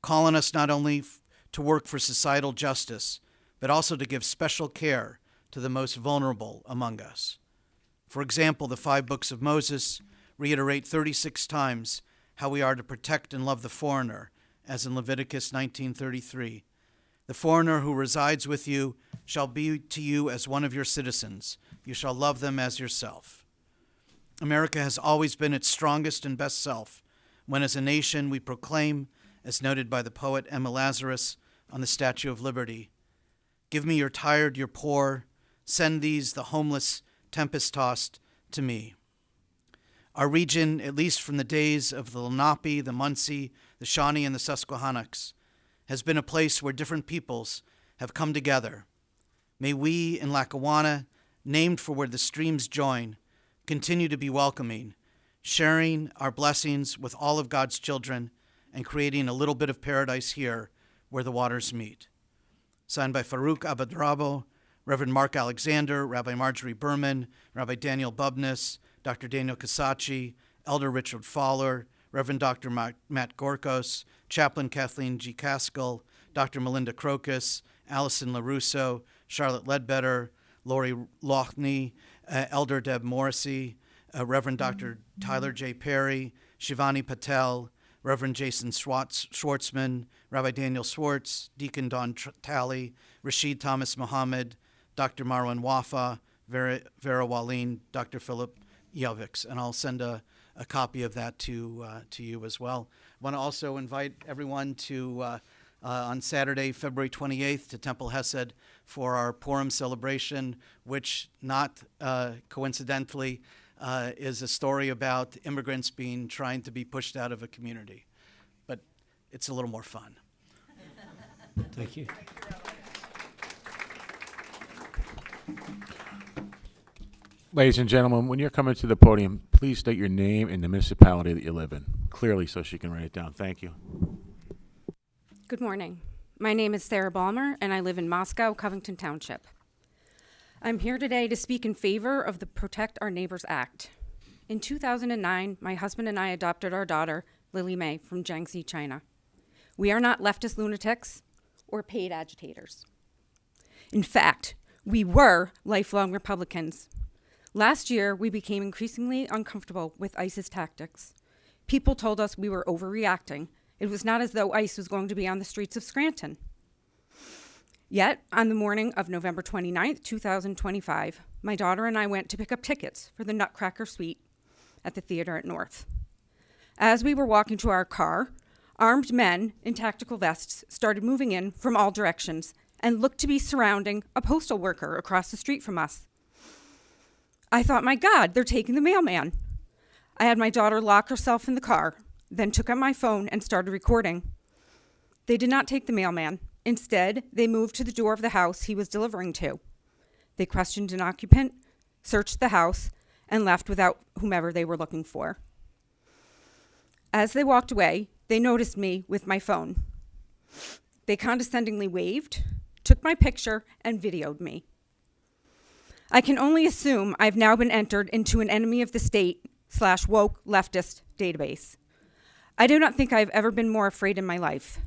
call on us not only to work for societal justice, but also to give special care to the most vulnerable among us. For example, the 5 books of Moses reiterate 36 times how we are to protect and love the foreigner, as in Leviticus 19:33. The foreigner who resides with you shall be to you as one of your citizens. You shall love them as yourself. America has always been its strongest and best self when, as a nation, we proclaim, as noted by the poet Emma Lazarus on the Statue of Liberty, "Give me your tired, your poor, send these, the homeless, tempest-tossed, to me." Our region, at least from the days of the Lenape, the Muncie, the Shawnee, and the Susquehannocks, has been a place where different peoples have come together. May we in Lackawanna, named for where the streams join, continue to be welcoming, sharing our blessings with all of God's children and creating a little bit of paradise here where the waters meet. Signed by Farouk Abadrabo, Reverend Mark Alexander, Rabbi Marjorie Berman, Rabbi Daniel Bubness, Dr. Daniel Casaci, Elder Richard Fowler, Reverend Dr. Matt Gorkos, Chaplain Kathleen G. Caskell, Dr. Melinda Crocus, Allison LaRusso, Charlotte Ledbetter, Lori Lochney, Elder Deb Morrissey, Reverend Dr. Tyler J. Perry, Shivani Patel, Reverend Jason Schwartzman, Rabbi Daniel Swartz, Deacon Don Talley, Rashid Thomas Muhammad, Dr. Marwan Wafa, Vera Walin, Dr. Philip Yovics, and I'll send a copy of that to you as well. I want to also invite everyone to on Saturday, February 28th, to Temple Hesed for our Purim celebration, which not coincidentally is a story about immigrants trying to be pushed out of a community, but it's a little more fun. Thank you. Ladies and gentlemen, when you're coming to the podium, please state your name and the municipality that you live in, clearly so she can write it down. Thank you. Good morning. My name is Sarah Balmer, and I live in Moscow, Covington Township. I'm here today to speak in favor of the Protect Our Neighbors Act. In 2009, my husband and I adopted our daughter, Lily May, from Jiangxi, China. We are not leftist lunatics or paid agitators. In fact, we were lifelong Republicans. Last year, we became increasingly uncomfortable with ICE's tactics. People told us we were overreacting. It was not as though ICE was going to be on the streets of Scranton. Yet, on the morning of November 29th, 2025, my daughter and I went to pick up tickets for the Nutcracker Suite at the theater at North. As we were walking to our car, armed men in tactical vests started moving in from all directions and looked to be surrounding a postal worker across the street from us. I thought, my God, they're taking the mailman. I had my daughter lock herself in the car, then took out my phone and started recording. They did not take the mailman. Instead, they moved to the door of the house he was delivering to. They questioned an occupant, searched the house, and left without whomever they were looking for. As they walked away, they noticed me with my phone. They condescendingly waved, took my picture, and videoed me. I can only assume I've now been entered into an enemy of the state / woke leftist database. I do not think I've ever been more afraid in my life.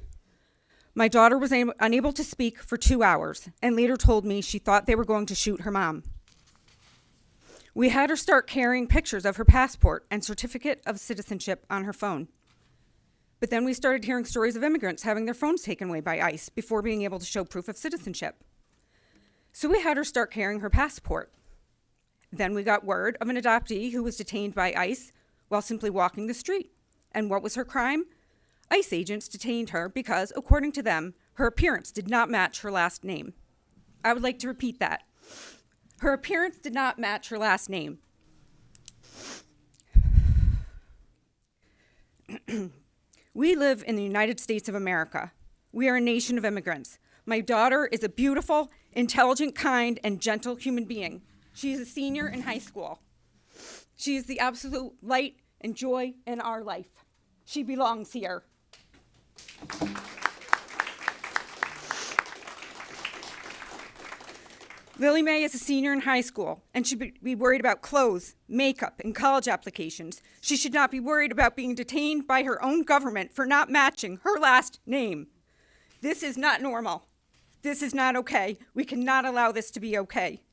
My daughter was unable to speak for 2 hours and later told me she thought they were going to shoot her mom. We had her start carrying pictures of her passport and certificate of citizenship on her phone. But then we started hearing stories of immigrants having their phones taken away by ICE before being able to show proof of citizenship. So we had her start carrying her passport. Then we got word of an adoptee who was detained by ICE while simply walking the street. And what was her crime? ICE agents detained her because, according to them, her appearance did not match her last name. I would like to repeat that. Her appearance did not match her last name. We live in the United States of America. We are a nation of immigrants. My daughter is a beautiful, intelligent, kind, and gentle human being. She is a senior in high school. She is the absolute light and joy in our life. She belongs here. Lily Mae is a senior in high school and should be worried about clothes, makeup, and college applications. She should not be worried about being detained by her own government for not matching her last name. This is not normal. This is not okay. We cannot allow this to be okay.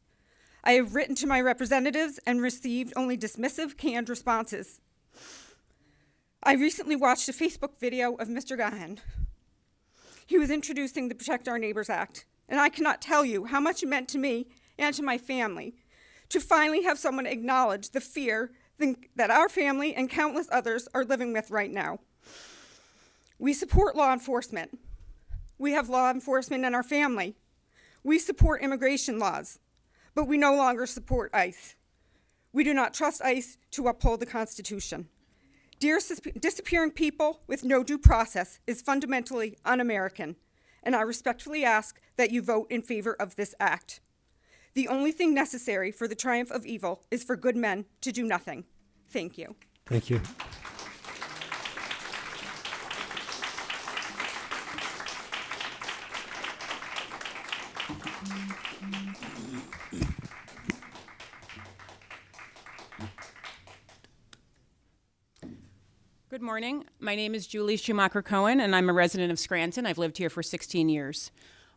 I have written to my representatives and received only dismissive, canned responses. I recently watched a Facebook video of Mr. Gaughan. He was introducing the Protect Our Neighbors Act, and I cannot tell you how much it meant to me and to my family to finally have someone acknowledge the fear that our family and countless others are living with right now. We support law enforcement. We have law enforcement in our family. We support immigration laws, but we no longer support ICE. We do not trust ICE to uphold the Constitution. Disappearing people with no due process is fundamentally un-American, and I respectfully ask that you vote in favor of this act. The only thing necessary for the triumph of evil is for good men to do nothing. Thank you. Thank you. Good morning. My name is Julie Schumacher-Cohen, and I'm a resident of Scranton. I've lived here for 16 years.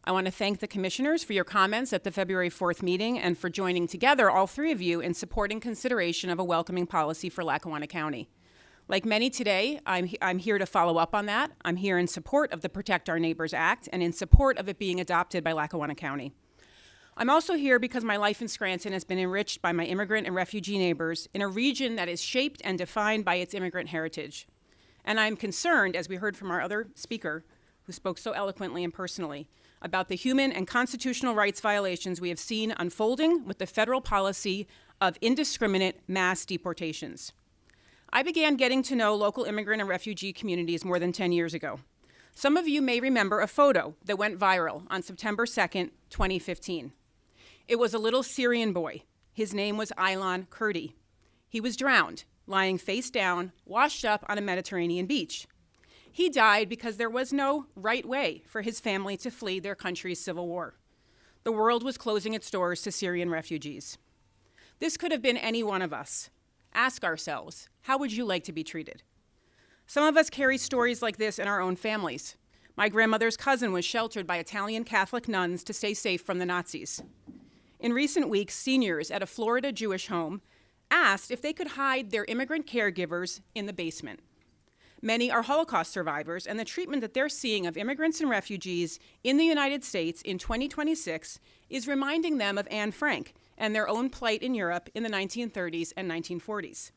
I want to thank the commissioners for your comments at the February 4th meeting and for joining together, all three of you, in supporting consideration of a welcoming policy for Lackawanna County. Like many today, I'm here to follow up on that. I'm here in support of the Protect Our Neighbors Act and in support of it being adopted by Lackawanna County. I'm also here because my life in Scranton has been enriched by my immigrant and refugee neighbors in a region that is shaped and defined by its immigrant heritage. And I'm concerned, as we heard from our other speaker, who spoke so eloquently and personally, about the human and constitutional rights violations we have seen unfolding with the federal policy of indiscriminate mass deportations. I began getting to know local immigrant and refugee communities more than 10 years ago. Some of you may remember a photo that went viral on September 2nd, 2015. It was a little Syrian boy. His name was Aylan Kurdi. He was drowned, lying face down, washed up on a Mediterranean beach. He died because there was no right way for his family to flee their country's civil war. The world was closing its doors to Syrian refugees. This could have been any one of us. Ask ourselves, how would you like to be treated? Some of us carry stories like this in our own families. My grandmother's cousin was sheltered by Italian Catholic nuns to stay safe from the Nazis. In recent weeks, seniors at a Florida Jewish home asked if they could hide their immigrant caregivers in the basement. Many are Holocaust survivors, and the treatment that they're seeing of immigrants and refugees in the United States in 2026 is reminding them of Anne Frank and their own plight in Europe in the 1930s and 1940s.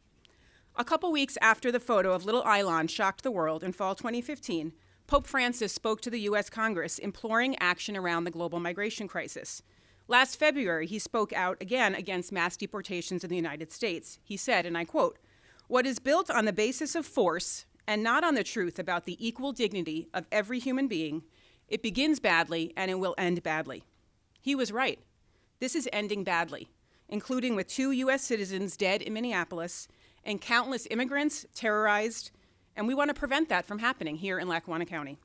A couple weeks after the photo of little Aylan shocked the world in fall 2015, Pope Francis spoke to the U.S. Congress imploring action around the global migration crisis. Last February, he spoke out again against mass deportations in the United States. He said, and I quote, "What is built on the basis of force and not on the truth about the equal dignity of every human being, it begins badly and it will end badly." He was right. This is ending badly, including with 2 U.S. citizens dead in Minneapolis and countless immigrants terrorized, and we want to prevent that from happening here in Lackawanna County.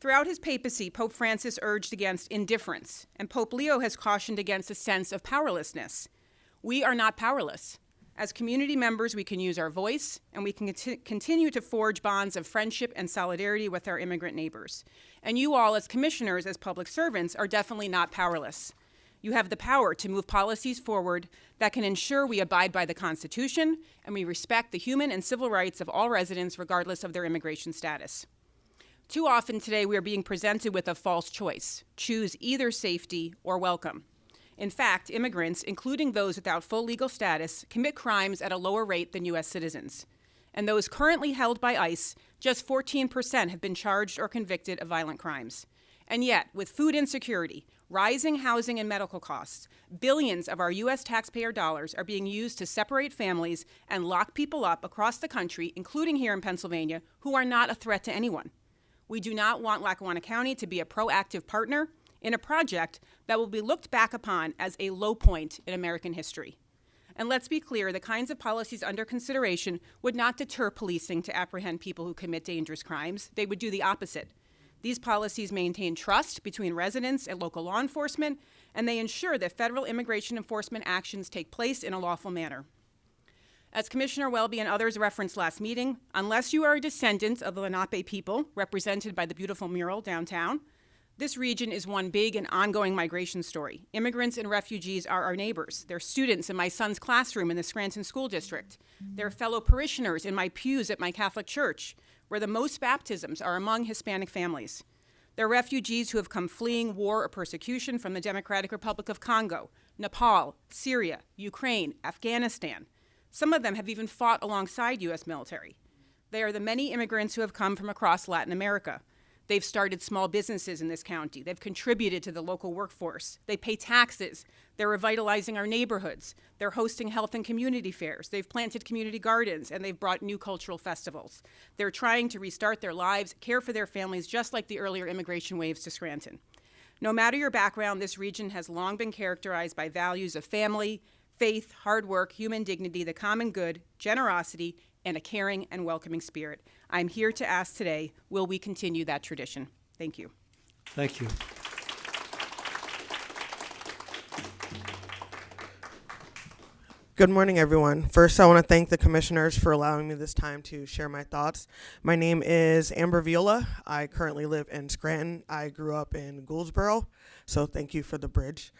Throughout his papacy, Pope Francis urged against indifference, and Pope Leo has cautioned against a sense of powerlessness. We are not powerless. As community members, we can use our voice, and we can continue to forge bonds of friendship and solidarity with our immigrant neighbors. And you all, as commissioners, as public servants, are definitely not powerless. You have the power to move policies forward that can ensure we abide by the Constitution and we respect the human and civil rights of all residents regardless of their immigration status. Too often today we are being presented with a false choice. Choose either safety or welcome. In fact, immigrants, including those without full legal status, commit crimes at a lower rate than U.S. citizens. And those currently held by ICE, just 14% have been charged or convicted of violent crimes. And yet, with food insecurity, rising housing and medical costs, billions of our U.S. taxpayer dollars are being used to separate families and lock people up across the country, including here in Pennsylvania, who are not a threat to anyone. We do not want Lackawanna County to be a proactive partner in a project that will be looked back upon as a low point in American history. And let's be clear, the kinds of policies under consideration would not deter policing to apprehend people who commit dangerous crimes. They would do the opposite. These policies maintain trust between residents and local law enforcement, and they ensure that federal immigration enforcement actions take place in a lawful manner. As Commissioner Welby and others referenced last meeting, unless you are a descendant of the Lenape people, represented by the beautiful mural downtown, this region is one big and ongoing migration story. Immigrants and refugees are our neighbors. They're students in my son's classroom in the Scranton School District. They're fellow parishioners in my pews at my Catholic church, where the most baptisms are among Hispanic families. They're refugees who have come fleeing war or persecution from the Democratic Republic of Congo, Nepal, Syria, Ukraine, Afghanistan. Some of them have even fought alongside U.S. military. They are the many immigrants who have come from across Latin America. They've started small businesses in this county. They've contributed to the local workforce. They pay taxes. They're revitalizing our neighborhoods. They're hosting health and community fairs. They've planted community gardens, and they've brought new cultural festivals. They're trying to restart their lives, care for their families, just like the earlier immigration waves to Scranton. No matter your background, this region has long been characterized by values of family, faith, hard work, human dignity, the common good, generosity, and a caring and welcoming spirit. I'm here to ask today, will we continue that tradition? Thank you. Thank you. Good morning, everyone. First, I want to thank the commissioners for allowing me this time to share my thoughts. My name is Amber Viola. I currently live in Scranton. I grew up in Gouldsboro, so thank you for the bridge.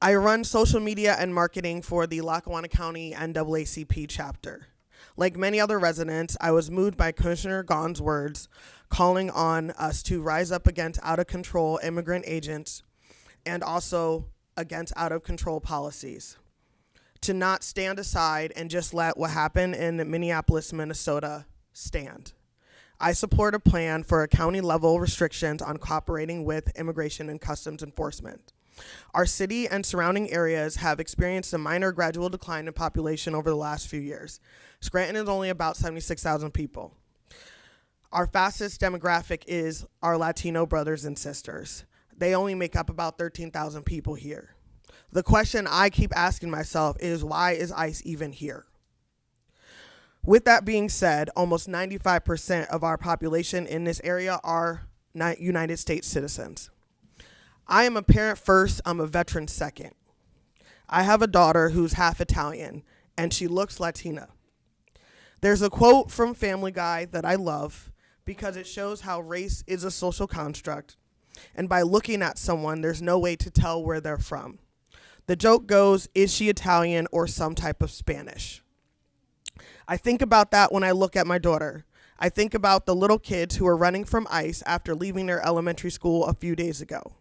I run social media and marketing for the Lackawanna County NAACP chapter. Like many other residents, I was moved by Commissioner Gaughan's words, calling on us to rise up against out-of-control immigrant agents and also against out-of-control policies, to not stand aside and just let what happened in Minneapolis, Minnesota stand. I support a plan for a county-level restrictions on cooperating with Immigration and Customs Enforcement. Our city and surrounding areas have experienced a minor gradual decline in population over the last few years. Scranton is only about 76,000 people. Our fastest demographic is our Latino brothers and sisters. They only make up about 13,000 people here. The question I keep asking myself is, why is ICE even here? With that being said, almost 95% of our population in this area are not United States citizens. I am a parent first, I'm a veteran second. I have a daughter who's half Italian, and she looks Latina. There's a quote from Family Guy that I love because it shows how race is a social construct, and by looking at someone, there's no way to tell where they're from. The joke goes, is she Italian or some type of Spanish? I think about that when I look at my daughter. I think about the little kids who are running from ICE after leaving their elementary school a few days ago.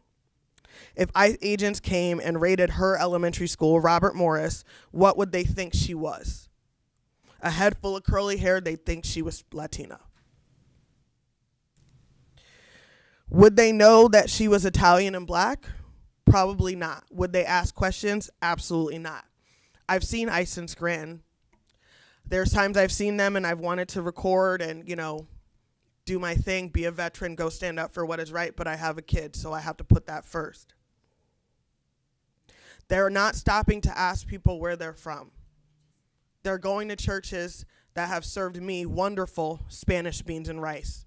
If ICE agents came and raided her elementary school, Robert Morris, what would they think she was? A head full of curly hair, they'd think she was Latina. Would they know that she was Italian and black? Probably not. Would they ask questions? Absolutely not. I've seen ICE in Scranton. There's times I've seen them and I've wanted to record and, do my thing, be a veteran, go stand up for what is right, but I have a kid, so I have to put that first. They're not stopping to ask people where they're from. They're going to churches that have served me wonderful Spanish beans and rice.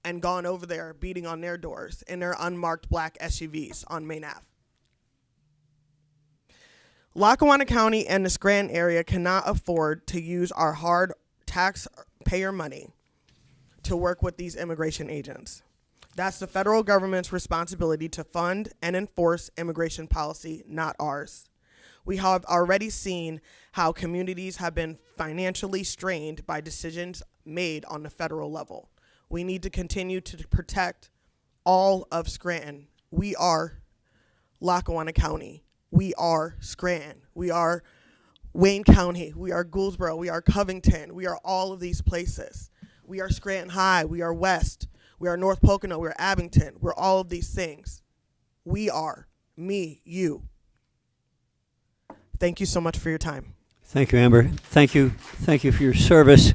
and gone over there beating on their doors in their unmarked black SUVs on Main Ave. Lackawanna County and the Scranton area cannot afford to use our hard taxpayer money to work with these immigration agents. That's the federal government's responsibility to fund and enforce immigration policy, not ours. We have already seen how communities have been financially strained by decisions made on the federal level. We need to continue to protect all of Scranton. We are Lackawanna County. We are Scranton. We are Wayne County. We are Gouldsboro. We are Covington. We are all of these places. We are Scranton High. We are West. We are North Pocono. We are Abington. We're all of these things. We are me, you. Thank you so much for your time. Thank you, Amber. Thank you for your service,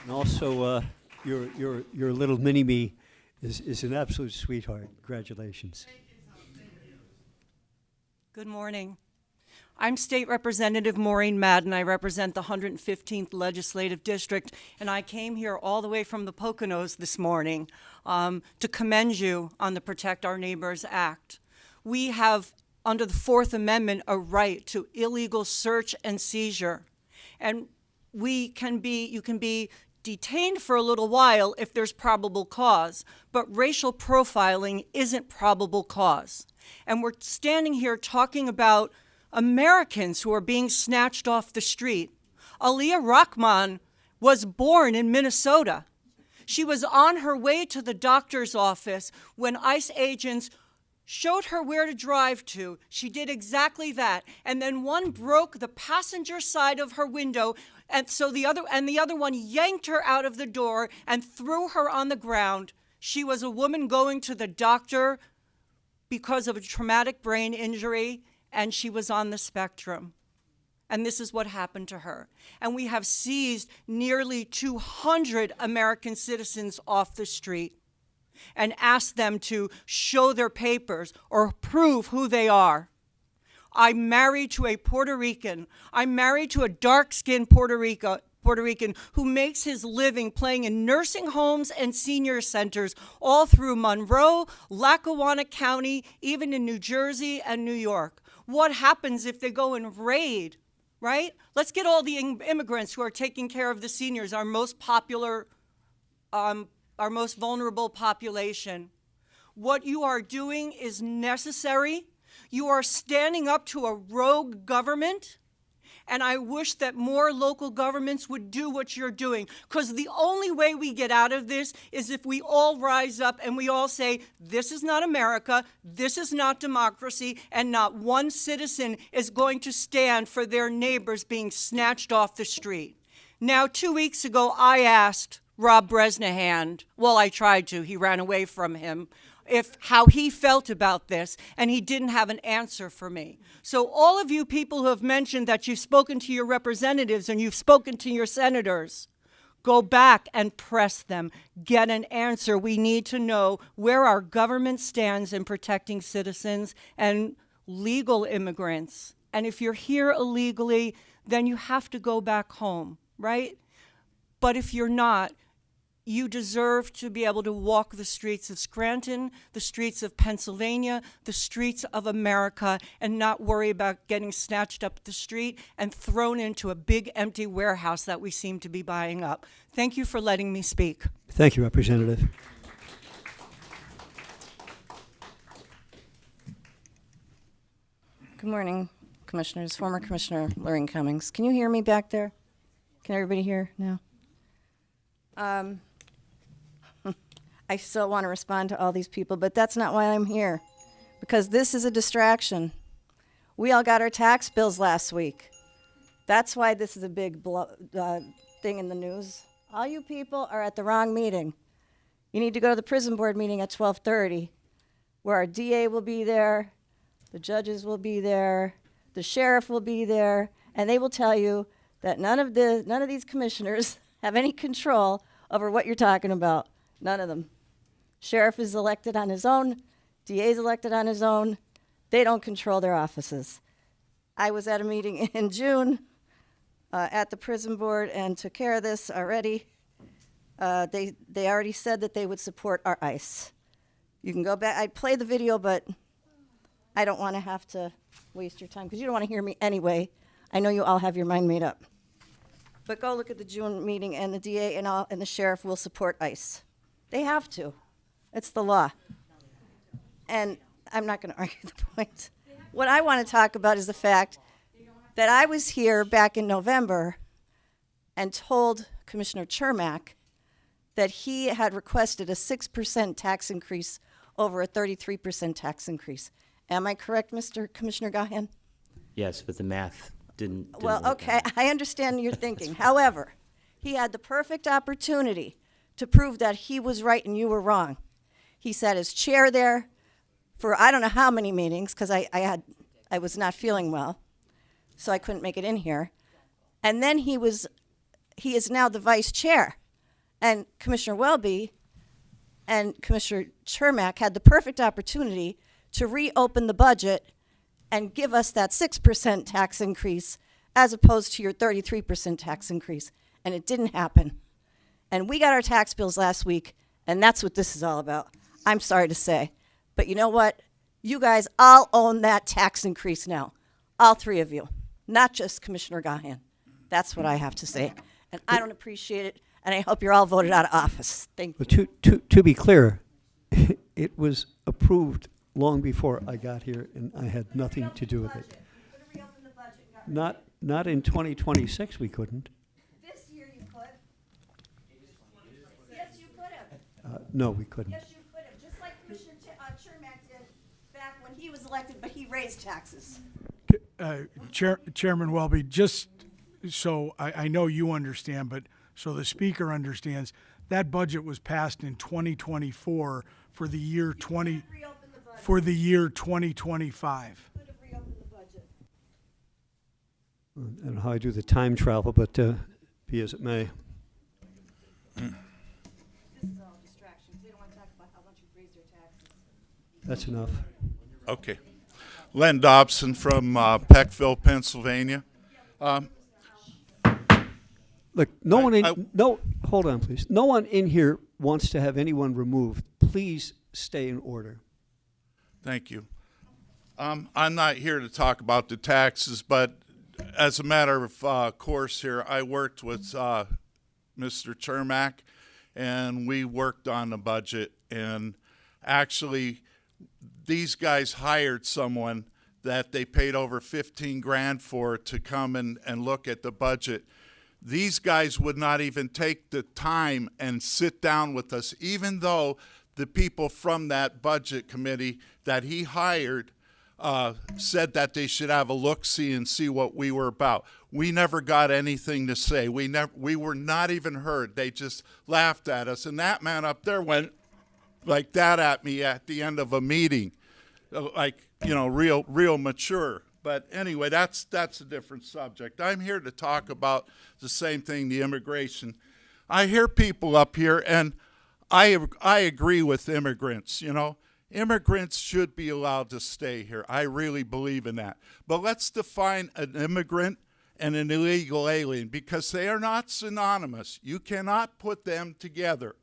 and also your little mini-me is an absolute sweetheart. Congratulations. Good morning. I'm State Representative Maureen Madden. I represent the 115th Legislative District, and I came here all the way from the Poconos this morning to commend you on the Protect Our Neighbors Act. We have, under the Fourth Amendment, a right to illegal search and seizure, and you can be detained for a little while if there's probable cause, but racial profiling isn't probable cause. And we're standing here talking about Americans who are being snatched off the street. Aliyah Rahman was born in Minnesota. She was on her way to the doctor's office when ICE agents showed her where to drive to. She did exactly that. And then one broke the passenger side of her window, and so the other one yanked her out of the door and threw her on the ground. She was a woman going to the doctor because of a traumatic brain injury, and she was on the spectrum. And this is what happened to her. And we have seized nearly 200 American citizens off the street and asked them to show their papers or prove who they are. I'm married to a Puerto Rican. I'm married to a dark-skinned Puerto Rican who makes his living playing in nursing homes and senior centers all through Monroe, Lackawanna County, even in New Jersey and New York. What happens if they go and raid, right? Let's get all the immigrants who are taking care of the seniors, our most popular, our most vulnerable population. What you are doing is necessary. You are standing up to a rogue government, and I wish that more local governments would do what you're doing, because the only way we get out of this is if we all rise up and we all say, this is not America, this is not democracy, and not one citizen is going to stand for their neighbors being snatched off the street. Now, 2 weeks ago, I asked Rob Bresnahan, well, I tried to, he ran away from him, how he felt about this, and he didn't have an answer for me. So all of you people who have mentioned that you've spoken to your representatives and you've spoken to your senators, go back and press them. Get an answer. We need to know where our government stands in protecting citizens and legal immigrants. And if you're here illegally, then you have to go back home, right? But if you're not, you deserve to be able to walk the streets of Scranton, the streets of Pennsylvania, the streets of America, and not worry about getting snatched up the street and thrown into a big empty warehouse that we seem to be buying up. Thank you for letting me speak. Thank you, Representative. Good morning, Commissioners. Former Commissioner Lorraine Cummings. Can you hear me back there? Can everybody hear now? I still want to respond to all these people, but that's not why I'm here, because this is a distraction. We all got our tax bills last week. That's why this is a big thing in the news. All you people are at the wrong meeting. You need to go to the prison board meeting at 12:30, where our DA will be there, the judges will be there, the sheriff will be there, and they will tell you that none of these commissioners have any control over what you're talking about. None of them. Sheriff is elected on his own. DA is elected on his own. They don't control their offices. I was at a meeting in June at the prison board and took care of this already. They already said that they would support our ICE. You can go back. I'd play the video, but I don't want to have to waste your time because you don't want to hear me anyway. I know you all have your mind made up. But go look at the June meeting, and the DA and the sheriff will support ICE. They have to. It's the law. And I'm not going to argue the point. What I want to talk about is the fact that I was here back in November and told Commissioner Chermak that he had requested a 6% tax increase over a 33% tax increase. Am I correct, Mr. Commissioner Gaughan? Yes, but the math didn't Well, work okay, out. I understand your thinking. However, he had the perfect opportunity to prove that he was right and you were wrong. He sat his chair there for I don't know how many meetings because I was not feeling well, so I couldn't make it in here. And then he is now the vice chair. And Commissioner Welby and Commissioner Chermak had the perfect opportunity to reopen the budget and give us that 6% tax increase as opposed to your 33% tax increase. And it didn't happen. And we got our tax bills last week, and that's what this is all about. I'm sorry to say. But you know what? You guys all own that tax increase now. All three of you. Not just Commissioner Gaughan. That's what I have to say. And I don't appreciate it, and I hope you're all voted out of office. Thank you. But to be clear, it was approved long before I got here, and I had nothing to do with it. Not in 2026, we couldn't. This year you could. Yes, you could have. No, we couldn't. Yes, you could have. Just like Commissioner Chermak did back when he was elected, but he raised taxes. Chairman Welby, just so I know you understand, but so the speaker understands, that budget was passed in 2024 for the year 2025. I don't know how I do the time travel, but be as it may. This is all distractions. They don't want to talk about how much you've raised their taxes. That's enough. Okay. Len Dobson from Peckville, Pennsylvania. Look, hold on, please. No one in here wants to have anyone removed. Please stay in order. Thank you. I'm not here to talk about the taxes, but as a matter of course here, I worked with Mr. Chermak, and we worked on the budget. And actually, these guys hired someone that they paid over $15,000 for to come and look at the budget. These guys would not even take the time and sit down with us, even though the people from that budget committee that he hired said that they should have a look-see and see what we were about. We never got anything to say. We were not even heard. They just laughed at us. And that man up there went like that at me at the end of a meeting, like, you know, real mature. But anyway, that's a different subject. I'm here to talk about the same thing, the immigration. I hear people up here, and I agree with immigrants, you know. Immigrants should be allowed to stay here. I really believe in that. But let's define an immigrant and an illegal alien, because they are not synonymous. You cannot put them together.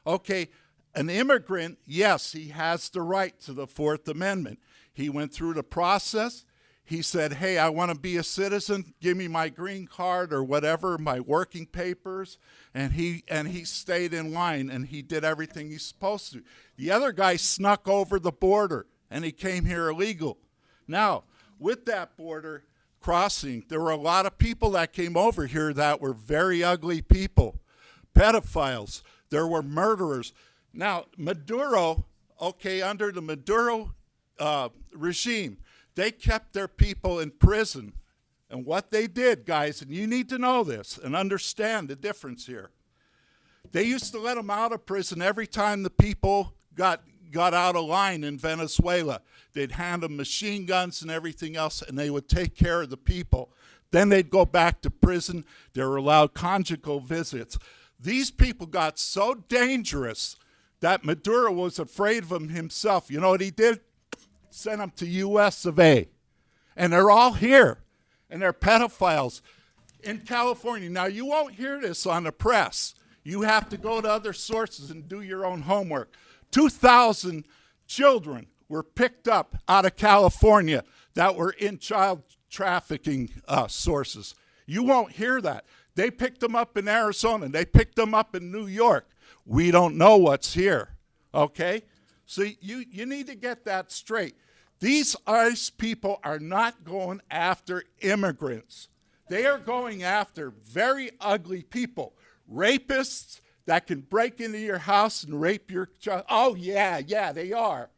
Okay, an immigrant, yes, he has the right to the Fourth Amendment. He went through the process. He said, hey, I want to be a citizen. Give me my green card or whatever, my working papers. And he stayed in line, and he did everything he's supposed to. The other guy snuck over the border, and he came here illegal. Now, with that border crossing, there were a lot of people that came over here that were very ugly people, pedophiles. There were murderers. Now, Maduro, okay, under the Maduro regime, they kept their people in prison. And what they did, guys, and you need to know this and understand the difference here. They used to let them out of prison every time the people got out of line in Venezuela. They'd hand them machine guns and everything else, and they would take care of the people. Then they'd go back to prison. They were allowed conjugal visits. These people got so dangerous that Maduro was afraid of them himself. You know what he did? Sent them to U.S. of A. And they're all here. And they're pedophiles in California. Now, you won't hear this on the press. You have to go to other sources and do your own homework. 2,000 children were picked up out of California that were in child trafficking sources. You won't hear that. They picked them up in Arizona. They picked them up in New York. We don't know what's here, okay? So you need to get that straight. These ICE people are not going after immigrants. They are going after very ugly people, rapists that can break into your house and rape your child. Oh, yeah, they are.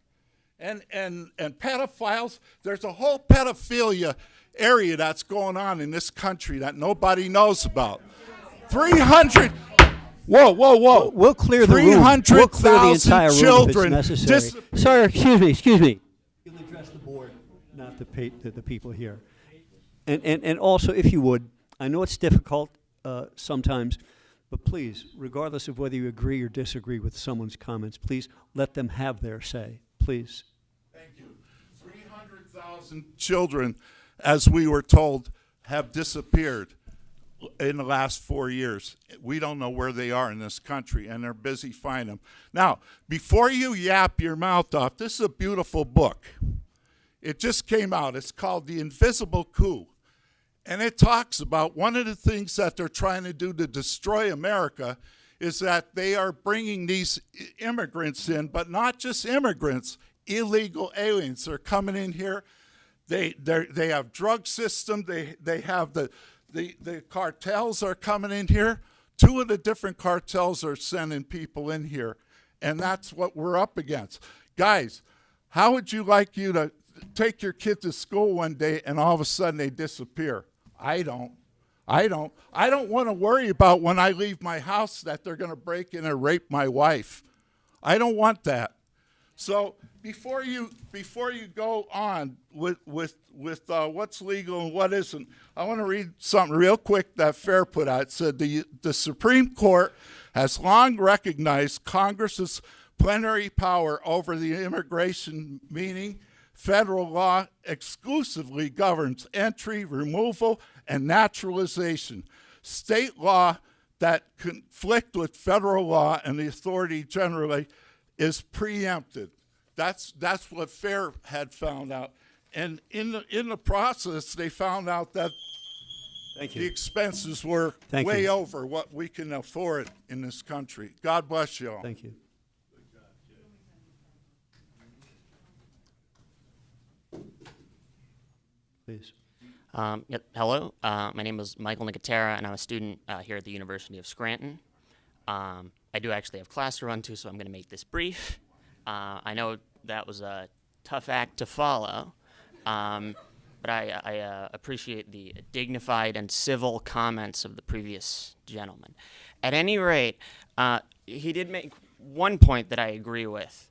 And pedophiles. There's a whole pedophilia area that's going on in this country that nobody knows about. 300. Whoa. We'll clear the room. We'll clear the entire room children. if it's necessary. Sir, excuse me. You'll address the board, not the people here. And also, if you would, I know it's difficult sometimes, but please, regardless of whether you agree or disagree with someone's comments, please let them have their say. Please. Thank you. 300,000 children, as we were told, have disappeared in the last 4 years. We don't know where they are in this country, and they're busy finding them. Now, before you yap your mouth off, this is a beautiful book. It just came out. It's called The Invisible Coup. And it talks about one of the things that they're trying to do to destroy America is that they are bringing these immigrants in, but not just immigrants, illegal aliens. They're coming in here. They have drug system. They have the cartels are coming in here. 2 of the different cartels are sending people in here, and that's what we're up against. Guys, how would you like you to take your kid to school one day and all of a sudden they disappear? I don't want to worry about when I leave my house that they're going to break in and rape my wife. I don't want that. So before you go on with what's legal and what isn't, I want to read something real quick that FAIR put out. It said the Supreme Court has long recognized Congress's plenary power over the immigration, meaning federal law exclusively governs entry, removal, and naturalization. State law that conflict with federal law and the authority generally is preempted. That's what FAIR had found out. And in the process, they found out that the expenses were way over what we can afford in this country. God bless you all. Thank you. Please. Hello, my name is Michael Nicotera, and I'm a student here at the University of Scranton. I do actually have class to run to, so I'm going to make this brief. I know that was a tough act to follow, but I appreciate the dignified and civil comments of the previous gentleman. At any rate, he did make one point that I agree with,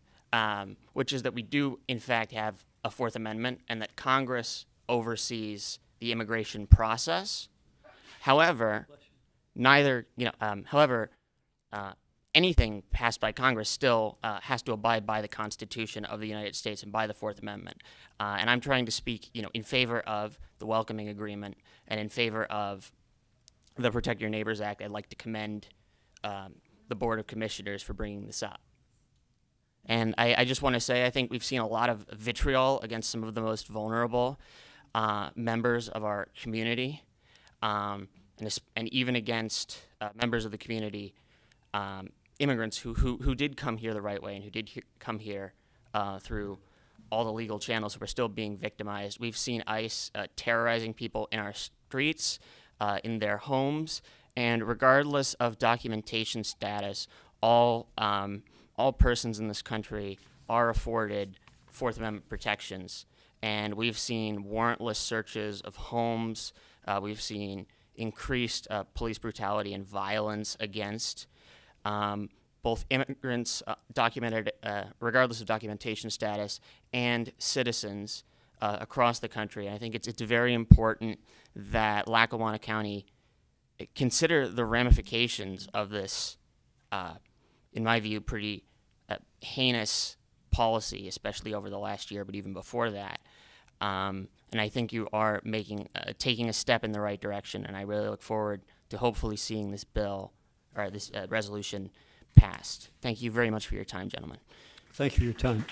which is that we do, in fact, have a Fourth Amendment, and that Congress oversees the immigration process. However, anything passed by Congress still has to abide by the Constitution of the United States and by the Fourth Amendment. And I'm trying to speak, in favor of the Welcoming Agreement and in favor of the Protect Your Neighbors Act. I'd like to commend the Board of Commissioners for bringing this up. And I just want to say, I think we've seen a lot of vitriol against some of the most vulnerable members of our community, and even against members of the community, immigrants who did come here the right way and who did come here through all the legal channels who are still being victimized. We've seen ICE terrorizing people in our streets, in their homes, and regardless of documentation status, all persons in this country are afforded Fourth Amendment protections. And we've seen warrantless searches of homes. We've seen increased police brutality and violence against both immigrants, documented regardless of documentation status, and citizens across the country. And I think it's very important that Lackawanna County consider the ramifications of this, in my view, pretty heinous policy, especially over the last year, but even before that. And I think you are taking a step in the right direction, and I really look forward to hopefully seeing this bill this resolution passed. Thank you very much for your time, gentlemen. Thank you for your time.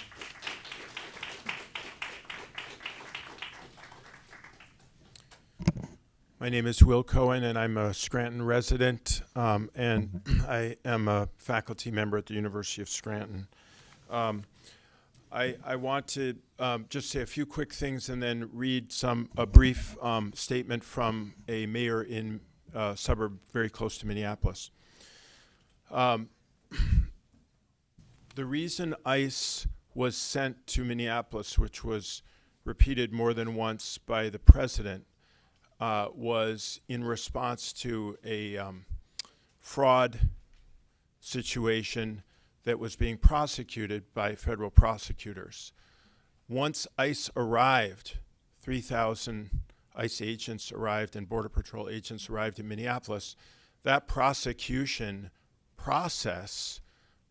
My name is Will Cohen, and I'm a Scranton resident, and I am a faculty member at the University of Scranton. I want to just say a few quick things and then read a brief statement from a mayor in a suburb very close to Minneapolis. The reason ICE was sent to Minneapolis, which was repeated more than once by the president, was in response to a fraud situation that was being prosecuted by federal prosecutors. Once ICE arrived, 3,000 ICE agents arrived and Border Patrol agents arrived in Minneapolis, that prosecution process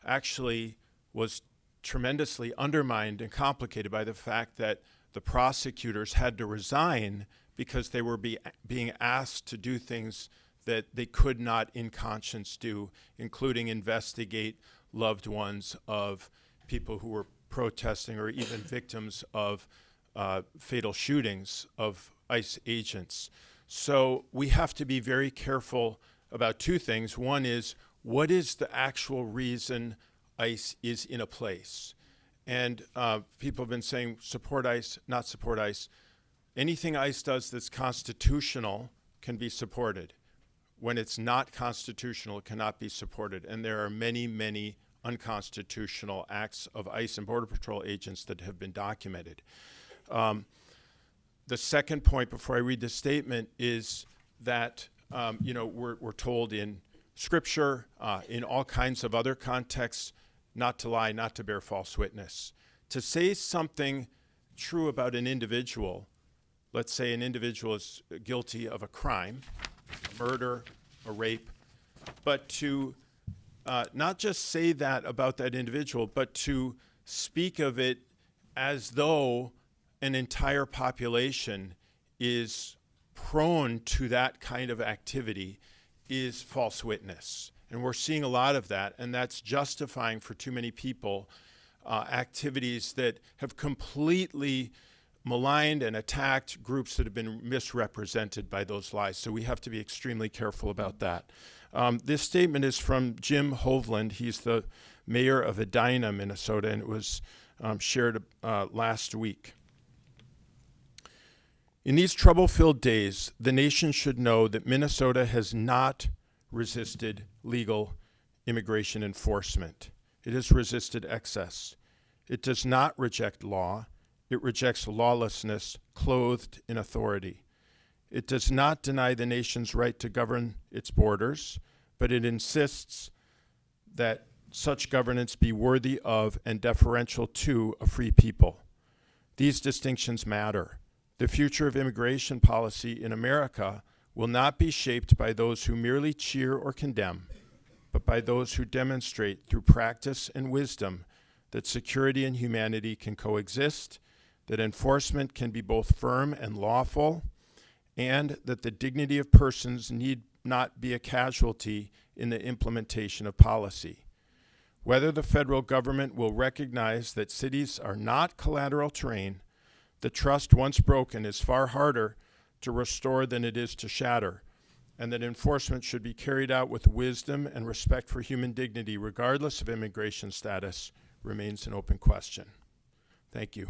actually was tremendously undermined and complicated by the fact that the prosecutors had to resign because they were being asked to do things that they could not in conscience do, including investigate loved ones of people who were protesting or even victims of fatal shootings of ICE agents. So we have to be very careful about two things. One is, what is the actual reason ICE is in a place? And people have been saying support ICE, not support ICE. Anything ICE does that's constitutional can be supported. When it's not constitutional, it cannot be supported. And there are many, many unconstitutional acts of ICE and Border Patrol agents that have been documented. The second point before I read the statement is that we're told in Scripture, in all kinds of other contexts, not to lie, not to bear false witness. To say something true about an individual, let's say an individual is guilty of a crime, a murder, a rape, but to not just say that about that individual, but to speak of it as though an entire population is prone to that kind of activity is false witness. And we're seeing a lot of that, and that's justifying for too many people activities that have completely maligned and attacked groups that have been misrepresented by those lies. So we have to be extremely careful about that. This statement is from Jim Hovland. He's the mayor of Edina, Minnesota, and it was shared last week. In these trouble-filled days, the nation should know that Minnesota has not resisted legal immigration enforcement. It has resisted excess. It does not reject law. It rejects lawlessness clothed in authority. It does not deny the nation's right to govern its borders, but it insists that such governance be worthy of and deferential to a free people. These distinctions matter. The future of immigration policy in America will not be shaped by those who merely cheer or condemn, but by those who demonstrate through practice and wisdom that security and humanity can coexist, that enforcement can be both firm and lawful, and that the dignity of persons need not be a casualty in the implementation of policy. Whether the federal government will recognize that cities are not collateral terrain, the trust once broken is far harder to restore than it is to shatter, and that enforcement should be carried out with wisdom and respect for human dignity, regardless of immigration status, remains an open question. Thank you.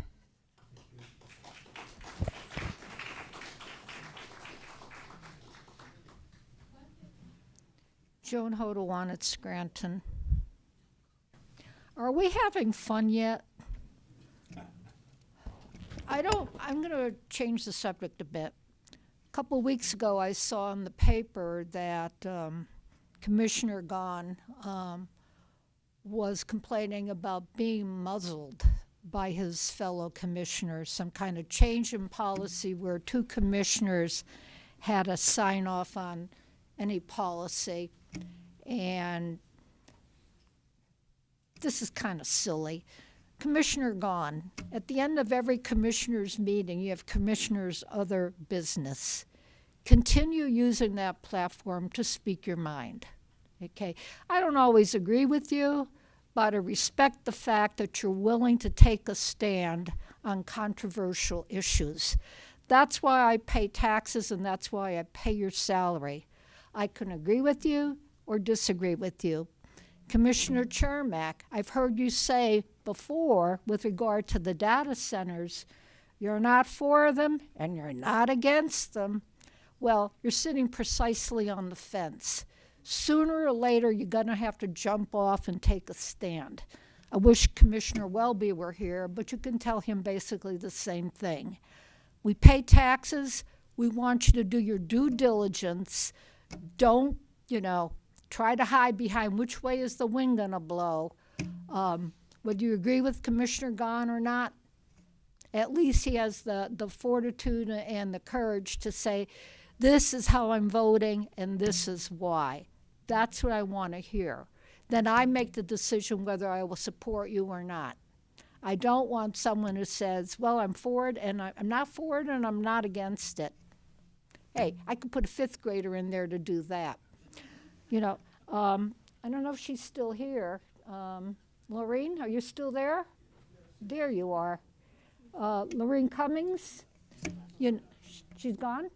Joan Hodawan at Scranton. Are we having fun yet? I'm going to change the subject a bit. A couple weeks ago, I saw in the paper that Commissioner Gaughan was complaining about being muzzled by his fellow commissioners, some kind of change in policy where two commissioners had to sign off on any policy. And this is kind of silly. Commissioner Gaughan, at the end of every commissioner's meeting, you have commissioners' other business. Continue using that platform to speak your mind. Okay, I don't always agree with you, but I respect the fact that you're willing to take a stand on controversial issues. That's why I pay taxes and that's why I pay your salary. I can agree with you or disagree with you. Commissioner Chermak, I've heard you say before with regard to the data centers, you're not for them and you're not against them. Well, you're sitting precisely on the fence. Sooner or later, you're going to have to jump off and take a stand. I wish Commissioner Welby were here, but you can tell him basically the same thing. We pay taxes. We want you to do your due diligence. Don't, try to hide behind which way is the wind going to blow. Whether you agree with Commissioner Gaughan or not, at least he has the fortitude and the courage to say, this is how I'm voting and this is why. That's what I want to hear. Then I make the decision whether I will support you or not. I don't want someone who says, well, I'm for it and I'm not for it and I'm not against it. Hey, I could put a fifth grader in there to do that. I don't know if she's still here. Lorene, are you still there? There you are. Lorene Cummings, she's gone?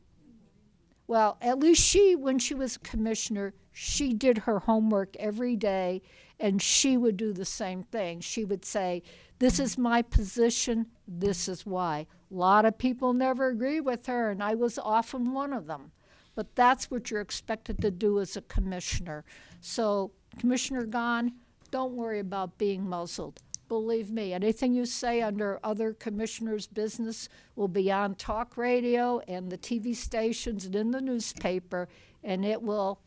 Well, at least when she was commissioner, she did her homework every day, and she would do the same thing. She would say, this is my position, this is why. A lot of people never agree with her, and I was often one of them. But that's what you're expected to do as a commissioner. So, Commissioner Gaughan, don't worry about being muzzled. Believe me, anything you say under other commissioners' business will be on talk radio and the TV stations and in the newspaper, and it will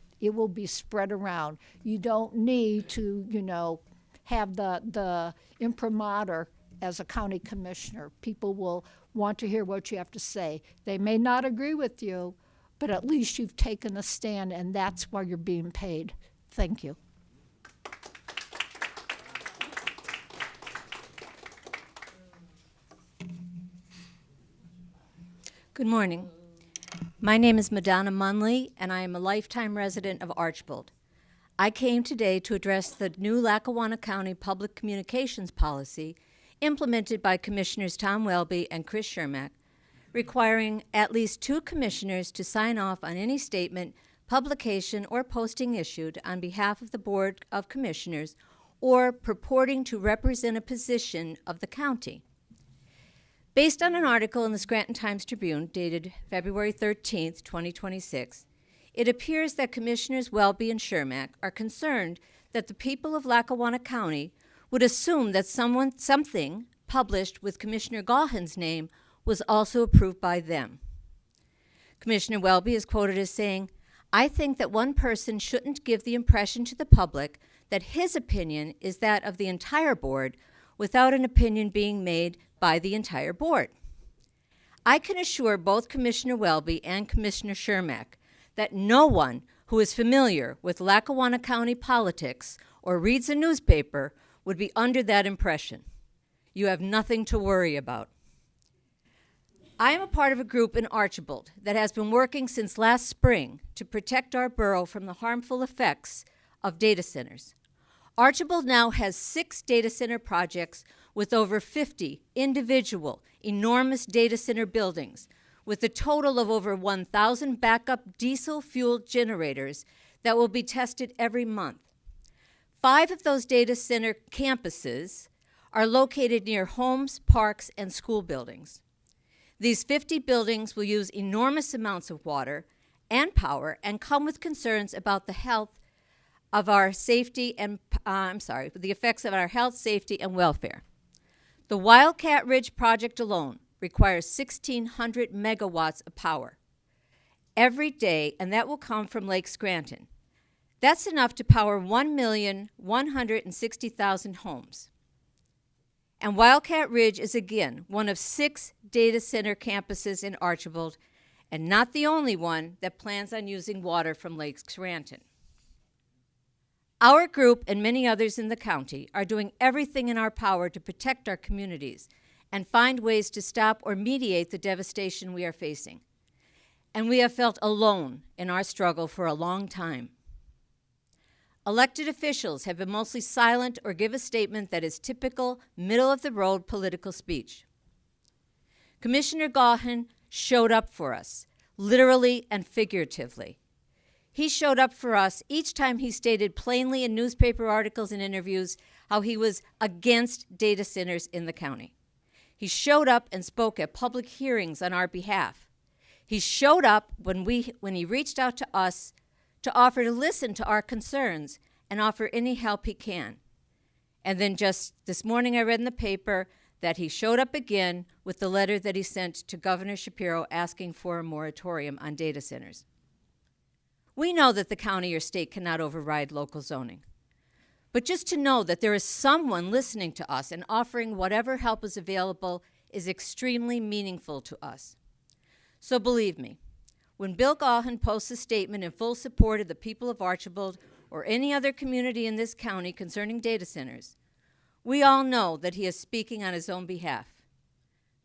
be spread around. You don't need to, have the imprimatur as a county commissioner. People will want to hear what you have to say. They may not agree with you, but at least you've taken a stand, and that's why you're being paid. Thank you. Good morning. My name is Madonna Munley, and I am a lifetime resident of Archbold. I came today to address the new Lackawanna County Public Communications Policy implemented by Commissioners Thom Welby and Chris Chermak, requiring at least 2 commissioners to sign off on any statement, publication, or posting issued on behalf of the Board of Commissioners or purporting to represent a position of the county. Based on an article in the Scranton Times-Tribune dated February 13th, 2026, it appears that Commissioners Welby and Chermak are concerned that the people of Lackawanna County would assume that something published with Commissioner Gaughan's name was also approved by them. Commissioner Welby is quoted as saying, "I think that one person shouldn't give the impression to the public that his opinion is that of the entire board without an opinion being made by the entire board." I can assure both Commissioner Welby and Commissioner Chermak that no one who is familiar with Lackawanna County politics or reads a newspaper would be under that impression. You have nothing to worry about. I am a part of a group in Archbold that has been working since last spring to protect our borough from the harmful effects of data centers. Archbold now has 6 data center projects with over 50 individual, enormous data center buildings, with a total of over 1,000 backup diesel-fueled generators that will be tested every month. 5 of those data center campuses are located near homes, parks, and school buildings. These 50 buildings will use enormous amounts of water and power and come with concerns about the health of our safety and, the effects of our health, safety, and welfare. The Wildcat Ridge project alone requires 1,600 megawatts of power every day, and that will come from Lake Scranton. That's enough to power 1,160,000 homes. And Wildcat Ridge is again one of 6 data center campuses in Archbold, and not the only one that plans on using water from Lake Scranton. Our group and many others in the county are doing everything in our power to protect our communities and find ways to stop or mediate the devastation we are facing. And we have felt alone in our struggle for a long time. Elected officials have been mostly silent or give a statement that is typical middle-of-the-road political speech. Commissioner Gaughan showed up for us, literally and figuratively. He showed up for us each time he stated plainly in newspaper articles and interviews how he was against data centers in the county. He showed up and spoke at public hearings on our behalf. He showed up when he reached out to us to offer to listen to our concerns and offer any help he can. And then just this morning I read in the paper that he showed up again with the letter that he sent to Governor Shapiro asking for a moratorium on data centers. We know that the county or state cannot override local zoning. But just to know that there is someone listening to us and offering whatever help is available is extremely meaningful to us. So believe me, when Bill Gaughan posts a statement in full support of the people of Archibald or any other community in this county concerning data centers, we all know that he is speaking on his own behalf.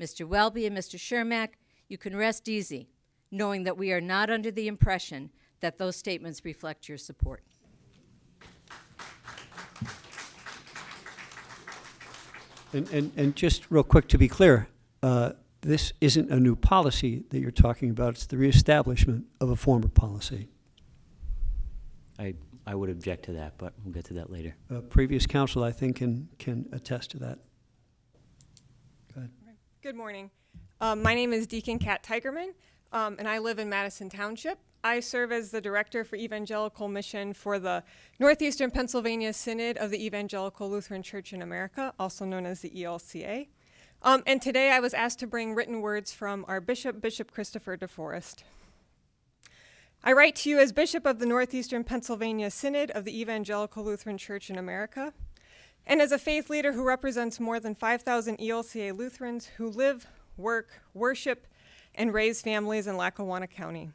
Mr. Welby and Mr. Chermak, you can rest easy, knowing that we are not under the impression that those statements reflect your support. And just real quick to be clear, this isn't a new policy that you're talking about. It's the reestablishment of a former policy. I would object to that, but we'll get to that later. Previous council, I think, can attest to that. Go ahead. Good morning. My name is Deacon Kat Tigerman, and I live in Madison Township. I serve as the Director for Evangelical Mission for the Northeastern Pennsylvania Synod of the Evangelical Lutheran Church in America, also known as the ELCA. And today I was asked to bring written words from our Bishop, Bishop Christopher DeForest. I write to you as Bishop of the Northeastern Pennsylvania Synod of the Evangelical Lutheran Church in America, and as a faith leader who represents more than 5,000 ELCA Lutherans who live, work, worship, and raise families in Lackawanna County.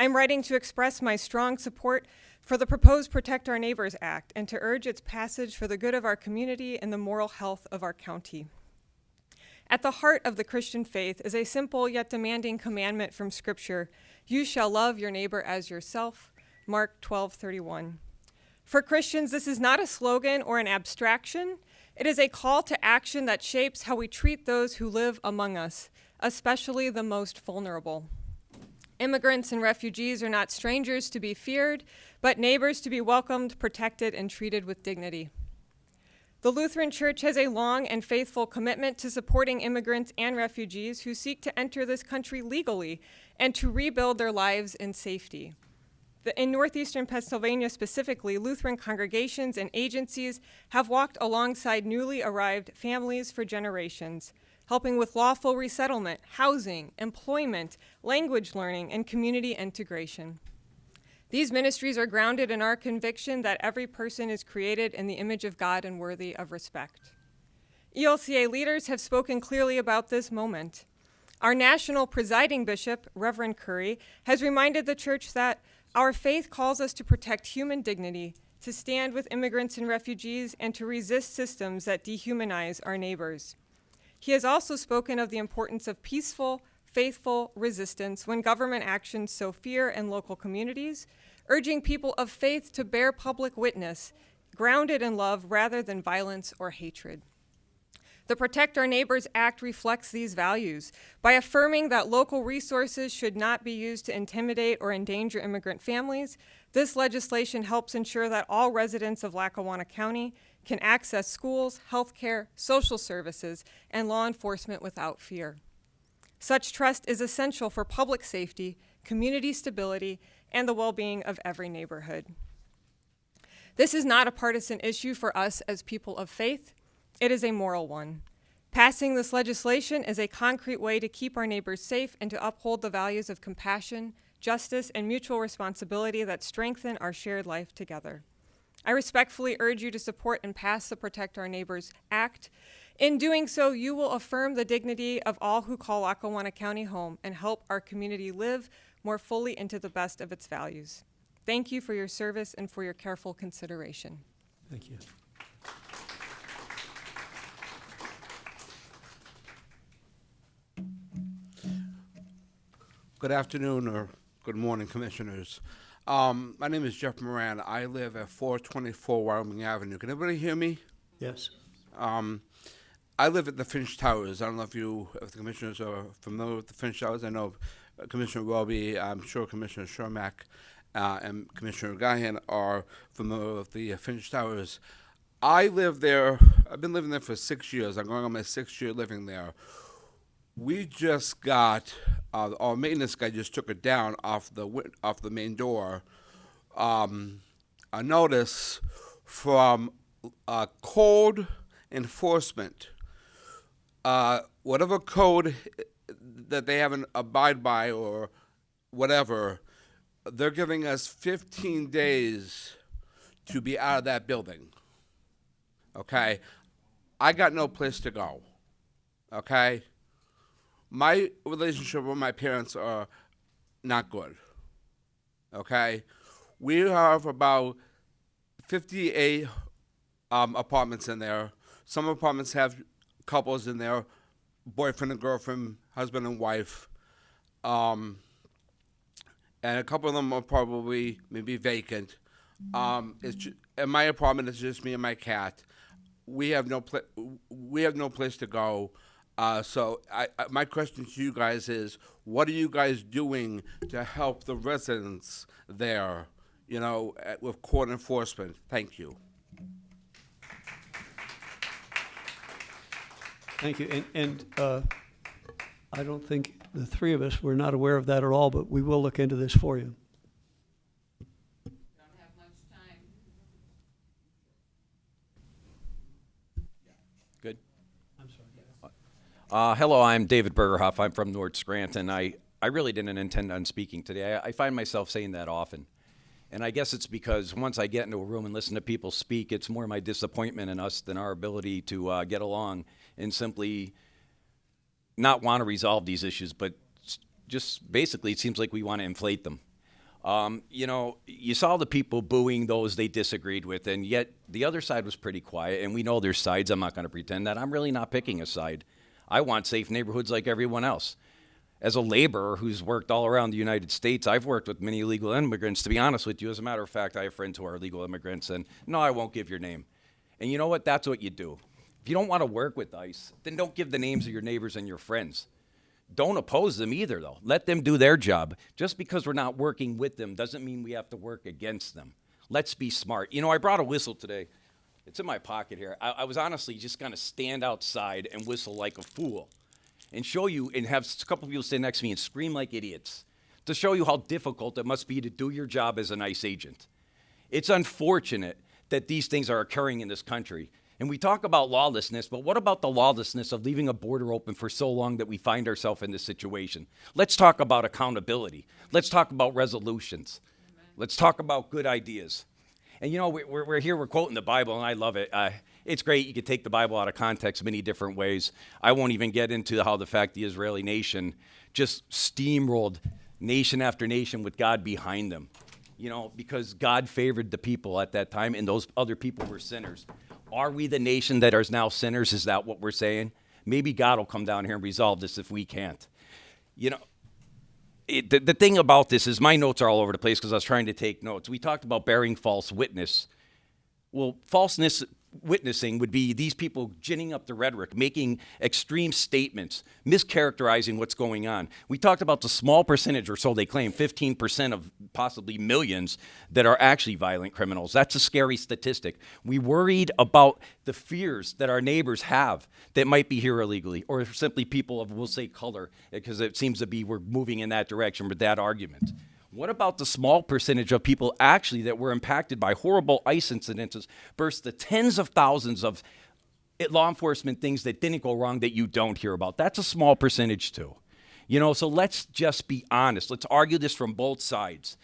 I'm writing to express my strong support for the proposed Protect Our Neighbors Act and to urge its passage for the good of our community and the moral health of our county. At the heart of the Christian faith is a simple yet demanding commandment from Scripture: you shall love your neighbor as yourself, Mark 12:31. For Christians, this is not a slogan or an abstraction. It is a call to action that shapes how we treat those who live among us, especially the most vulnerable. Immigrants and refugees are not strangers to be feared, but neighbors to be welcomed, protected, and treated with dignity. The Lutheran Church has a long and faithful commitment to supporting immigrants and refugees who seek to enter this country legally and to rebuild their lives in safety. In Northeastern Pennsylvania specifically, Lutheran congregations and agencies have walked alongside newly arrived families for generations, helping with lawful resettlement, housing, employment, language learning, and community integration. These ministries are grounded in our conviction that every person is created in the image of God and worthy of respect. ELCA leaders have spoken clearly about this moment. Our national presiding bishop, Reverend Curry, has reminded the church that our faith calls us to protect human dignity, to stand with immigrants and refugees, and to resist systems that dehumanize our neighbors. He has also spoken of the importance of peaceful, faithful resistance when government actions sow fear in local communities, urging people of faith to bear public witness, grounded in love rather than violence or hatred. The Protect Our Neighbors Act reflects these values by affirming that local resources should not be used to intimidate or endanger immigrant families. This legislation helps ensure that all residents of Lackawanna County can access schools, healthcare, social services, and law enforcement without fear. Such trust is essential for public safety, community stability, and the well-being of every neighborhood. This is not a partisan issue for us as people of faith. It is a moral one. Passing this legislation is a concrete way to keep our neighbors safe and to uphold the values of compassion, justice, and mutual responsibility that strengthen our shared life together. I respectfully urge you to support and pass the Protect Our Neighbors Act. In doing so, you will affirm the dignity of all who call Lackawanna County home and help our community live more fully into the best of its values. Thank you for your service and for your careful consideration. Thank you. Good afternoon or good morning, Commissioners. My name is Jeff Moran. I live at 424 Wyoming Avenue. Can everybody hear me? Yes. I live at the Finch Towers. I don't know if the commissioners are familiar with the Finch Towers. I know Commissioner Welby, I'm sure Commissioner Chermak, and Commissioner Gaughan are familiar with the Finch Towers. I live there. I've been living there for 6 years. I'm going on my 6th year living there. We just got our maintenance guy just took it down off the main door. A notice from code enforcement. Whatever code that they haven't abide by or whatever, they're giving us 15 days to be out of that building. Okay? I got no place to go. Okay? My relationship with my parents are not good. Okay? We have about 58 apartments in there. Some apartments have couples in there, boyfriend and girlfriend, husband and wife. And a couple of them are probably maybe vacant. In my apartment, it's just me and my cat. We have no place to go. So my question to you guys is, what are you guys doing to help the residents there, with court enforcement? Thank you. Thank you. And I don't think the three of us were not aware of that at all, but we will look into this for you. Good. I'm sorry. Hello, I'm David Bergerhoff. I'm from North Scranton. I really didn't intend on speaking today. I find myself saying that often. And I guess it's because once I get into a room and listen to people speak, it's more my disappointment in us than our ability to get along and simply not want to resolve these issues, but just basically it seems like we want to inflate them. You saw the people booing those they disagreed with, and yet the other side was pretty quiet, and we know their sides. I'm not going to pretend that. I'm really not picking a side. I want safe neighborhoods like everyone else. As a laborer who's worked all around the United States, I've worked with many illegal immigrants. To be honest with you, as a matter of fact, I have friends who are illegal immigrants, and no, I won't give your name. And you know what? That's what you do. If you don't want to work with ICE, then don't give the names of your neighbors and your friends. Don't oppose them either, though. Let them do their job. Just because we're not working with them doesn't mean we have to work against them. Let's be smart. I brought a whistle today. It's in my pocket here. I was honestly just going to stand outside and whistle like a fool and show you and have a couple people stand next to me and scream like idiots to show you how difficult it must be to do your job as an ICE agent. It's unfortunate that these things are occurring in this country. And we talk about lawlessness, but what about the lawlessness of leaving a border open for so long that we find ourselves in this situation? Let's talk about accountability. Let's talk about resolutions. Let's talk about good ideas. And we're here, we're quoting the Bible, and I love it. It's great. You could take the Bible out of context many different ways. I won't even get into how the fact the Israeli nation just steamrolled nation after nation with God behind them, because God favored the people at that time, and those other people were sinners. Are we the nation that are now sinners? Is that what we're saying? Maybe God will come down here and resolve this if we can't. The thing about this is my notes are all over the place because I was trying to take notes. We talked about bearing false witness. Well, falseness witnessing would be these people ginning up the rhetoric, making extreme statements, mischaracterizing what's going on. We talked about the small percentage, or so they claim, 15% of possibly millions that are actually violent criminals. That's a scary statistic. We worried about the fears that our neighbors have that might be here illegally, or simply people of, we'll say, color, because it seems to be we're moving in that direction with that argument. What about the small percentage of people actually that were impacted by horrible ICE incidences versus the tens of thousands of law enforcement things that didn't go wrong that you don't hear about? That's a small percentage too. So let's just be honest. Let's argue this from both sides.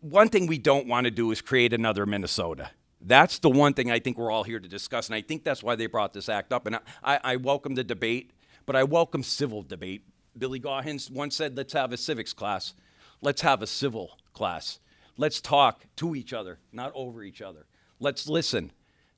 One thing we don't want to do is create another Minnesota. That's the one thing I think we're all here to discuss, and I think that's why they brought this act up. And I welcome the debate, but I welcome civil debate. Billy Gaughan once said, let's have a civics class. Let's have a civil class. Let's talk to each other, not over each other. Let's listen.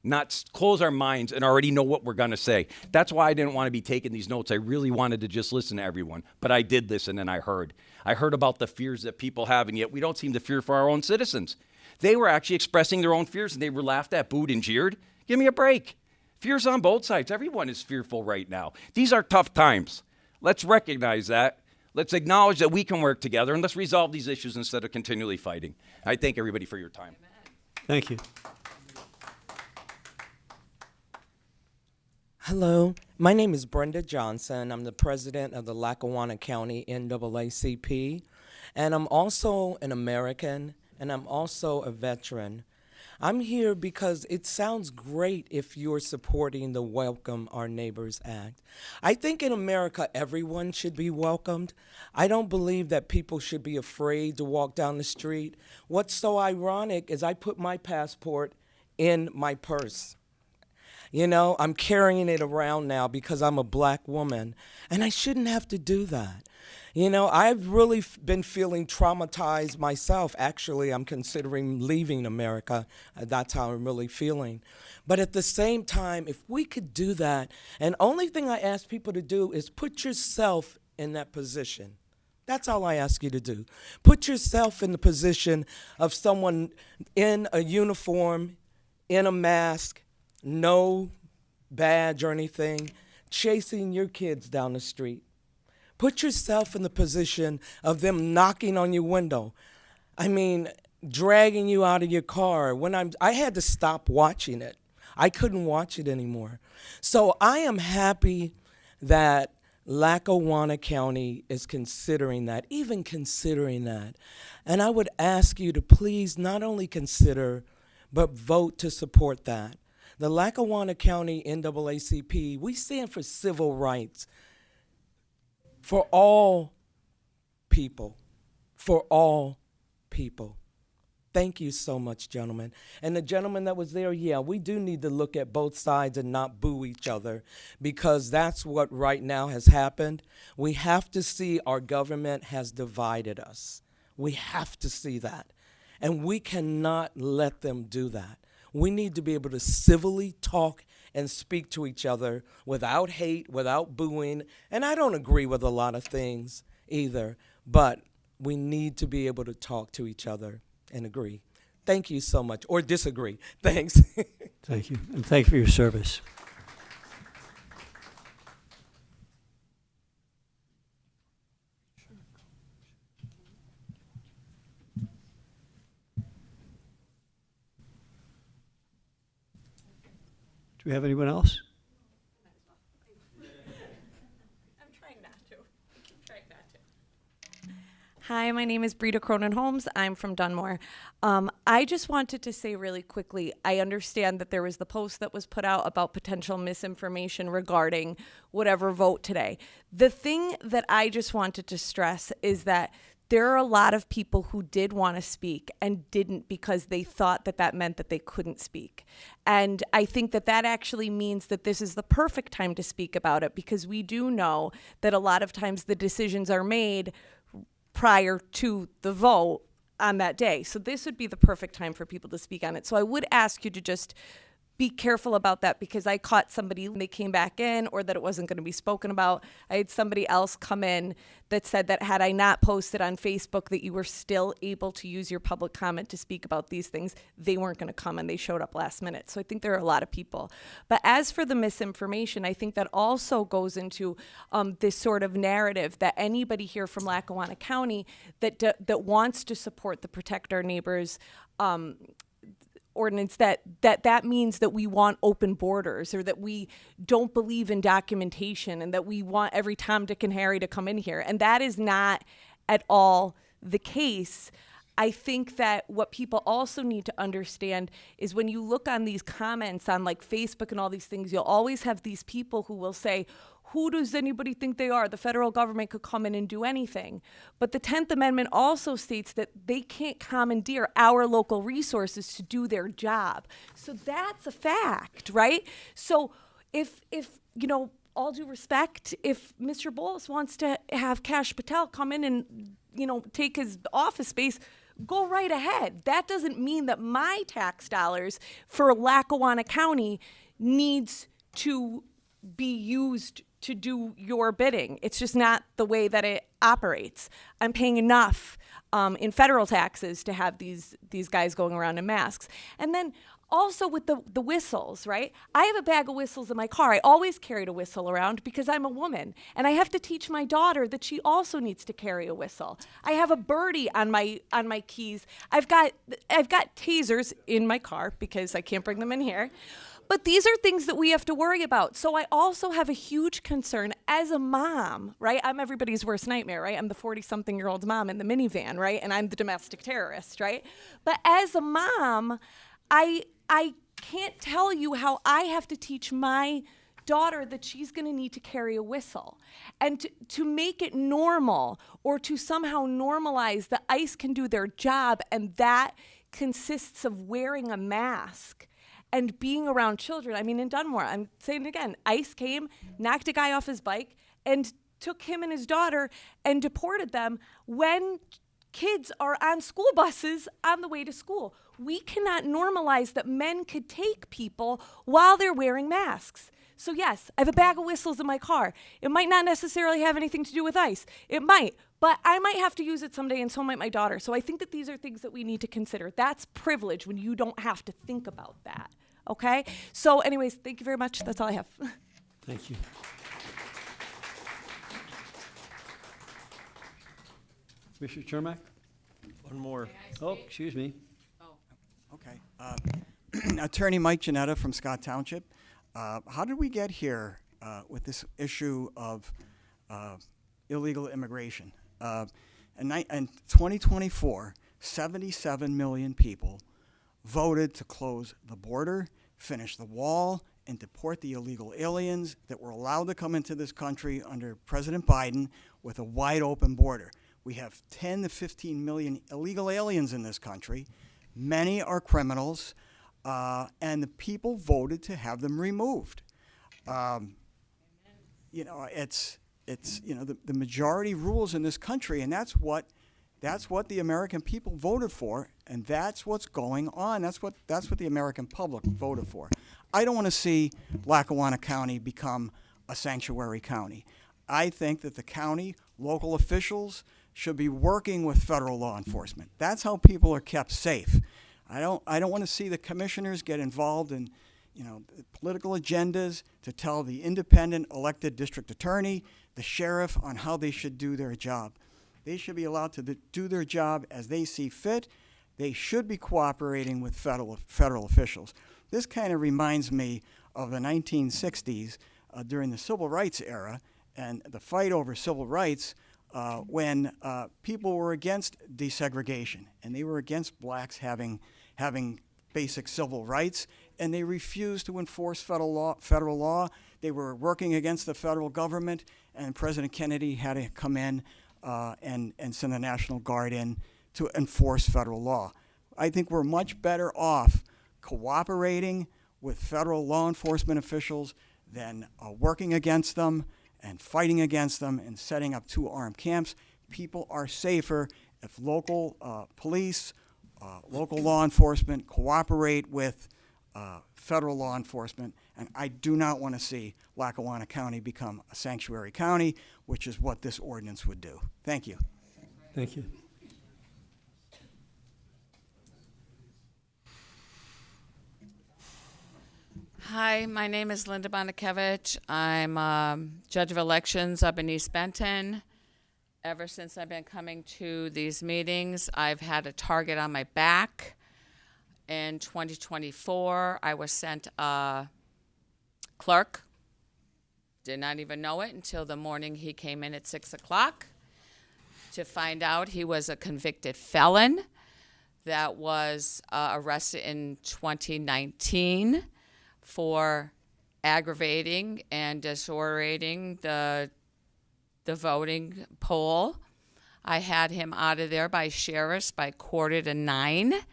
not close our minds and already know what we're going to say. That's why I didn't want to be taking these notes. I really wanted to just listen to everyone. But I did listen and I heard. I heard about the fears that people have, and yet we don't seem to fear for our own citizens. They were actually expressing their own fears, and they were laughed at, booed, and jeered. Give me a break. Fears on both sides. Everyone is fearful right now. These are tough times. Let's recognize that. Let's acknowledge that we can work together, and let's resolve these issues instead of continually fighting. I thank everybody for your time. Thank you. Hello, my name is Brenda Johnson. I'm the president of the Lackawanna County NAACP, and I'm also an American, and I'm also a veteran. I'm here because it sounds great if you're supporting the Welcome Our Neighbors Act. I think in America, everyone should be welcomed. I don't believe that people should be afraid to walk down the street. What's so ironic is I put my passport in my purse. You know, I'm carrying it around now because I'm a black woman, and I shouldn't have to do that. You know, I've really been feeling traumatized myself. Actually, I'm considering leaving America. That's how I'm really feeling. But at the same time, if we could do that, and only thing I ask people to do is put yourself in that position. That's all I ask you to do. Put yourself in the position of someone in a uniform, in a mask, no badge or anything, chasing your kids down the street. Put yourself in the position of them knocking on your window. I mean, dragging you out of your car. I had to stop watching it. I couldn't watch it anymore. So I am happy that Lackawanna County is considering that, even considering that. And I would ask you to please not only consider, but vote to support that. The Lackawanna County NAACP, we stand for civil rights for all people, for all people. Thank you so much, gentlemen. And the gentleman that was there, yeah, we do need to look at both sides and not boo each other, because that's what right now has happened. We have to see our government has divided us. We have to see that. And we cannot let them do that. We need to be able to civilly talk and speak to each other without hate, without booing. And I don't agree with a lot of things either, but we need to be able to talk to each other and agree. Thank you so much, or disagree. Thanks. Thank you, and thank you for your service. Do we have anyone else? I'm trying not to. Hi, my name is Brita Cronin-Holmes. I'm from Dunmore. I just wanted to say really quickly, I understand that there was the post that was put out about potential misinformation regarding whatever vote today. The thing that I just wanted to stress is that there are a lot of people who did want to speak and didn't because they thought that that meant that they couldn't speak. And I think that that actually means that this is the perfect time to speak about it, because we do know that a lot of times the decisions are made prior to the vote on that day. So this would be the perfect time for people to speak on it. So I would ask you to just be careful about that, because I caught somebody when they came back in, or that it wasn't going to be spoken about. I had somebody else come in that said that had I not posted on Facebook that you were still able to use your public comment to speak about these things, they weren't going to come, and they showed up last minute. So I think there are a lot of people. But as for the misinformation, I think that also goes into this sort of narrative that anybody here from Lackawanna County that wants to support the Protect Our Neighbors ordinance, that means that we want open borders, or that we don't believe in documentation, and that we want every Tom, Dick, and Harry to come in here. And that is not at all the case. I think that what people also need to understand is when you look on these comments on like Facebook and all these things, you'll always have these people who will say, who does anybody think they are? The federal government could come in and do anything. But the 10th Amendment also states that they can't commandeer our local resources to do their job. So that's a fact, right? So if you know, all due respect, if Mr. Bowles wants to have Kash Patel come in and, you know, take his office space, go right ahead. That doesn't mean that my tax dollars for Lackawanna County needs to be used to do your bidding. It's just not the way that it operates. I'm paying enough in federal taxes to have these guys going around in masks. And then also with the whistles, right? I have a bag of whistles in my car. I always carried a whistle around because I'm a woman, and I have to teach my daughter that she also needs to carry a whistle. I have a birdie on my keys. I've got tasers in my car because I can't bring them in here. But these are things that we have to worry about. So I also have a huge concern as a mom, right? I'm everybody's worst nightmare, right? I'm the 40-something-year-old mom in the minivan, right? And I'm the domestic terrorist, right? But as a mom, I can't tell you how I have to teach my daughter that she's going to need to carry a whistle. And to make it normal, or to somehow normalize that ICE can do their job, and that consists of wearing a mask and being around children. I mean, in Dunmore, I'm saying it again, ICE came, knocked a guy off his bike, and took him and his daughter and deported them when kids are on school buses on the way to school. We cannot normalize that men could take people while they're wearing masks. So yes, I have a bag of whistles in my car. It might not necessarily have anything to do with ICE. It might, but I might have to use it someday, and so might my daughter. So I think that these are things that we need to consider. That's privilege when you don't have to think about that. Okay? So anyways, thank you very much. That's all I have. Thank you. Commissioner Chermak? One more. Oh, excuse me. Okay. Attorney Mike Janetta from Scott Township. How did we get here with this issue of illegal immigration? In 2024, 77 million people voted to close the border, finish the wall, and deport the illegal aliens that were allowed to come into this country under President Biden with a wide open border. We have 10 to 15 million illegal aliens in this country. Many are criminals, and the people voted to have them removed. You know, it's you know, the majority rules in this country, and that's what the American people voted for, and that's what's going on. That's what the American public voted for. I don't want to see Lackawanna County become a sanctuary county. I think that the county, local officials should be working with federal law enforcement. That's how people are kept safe. I don't want to see the commissioners get involved in, you know, political agendas to tell the independent elected district attorney, the sheriff, on how they should do their job. They should be allowed to do their job as they see fit. They should be cooperating with federal officials. This kind of reminds me of the 1960s during the civil rights era and the fight over civil rights when people were against desegregation and they were against blacks having basic civil rights, and they refused to enforce federal law. They were working against the federal government, and President Kennedy had to come in and send the National Guard in to enforce federal law. I think we're much better off cooperating with federal law enforcement officials than working against them and fighting against them and setting up 2 armed camps. People are safer if local police, local law enforcement cooperate with federal law enforcement, and I do not want to see Lackawanna County become a sanctuary county, which is what this ordinance would do. Thank you. Thank you. Hi, my name is Linda Bonakevich. I'm judge of elections up in East Benton. Ever since I've been coming to these meetings, I've had a target on my back. In 2024, I was sent a clerk. Did not even know it until the morning he came in at 6 o'clock to find out he was a convicted felon that was arrested in 2019 for aggravating and disordering the voting poll. I had him out of there by sheriffs by 8:45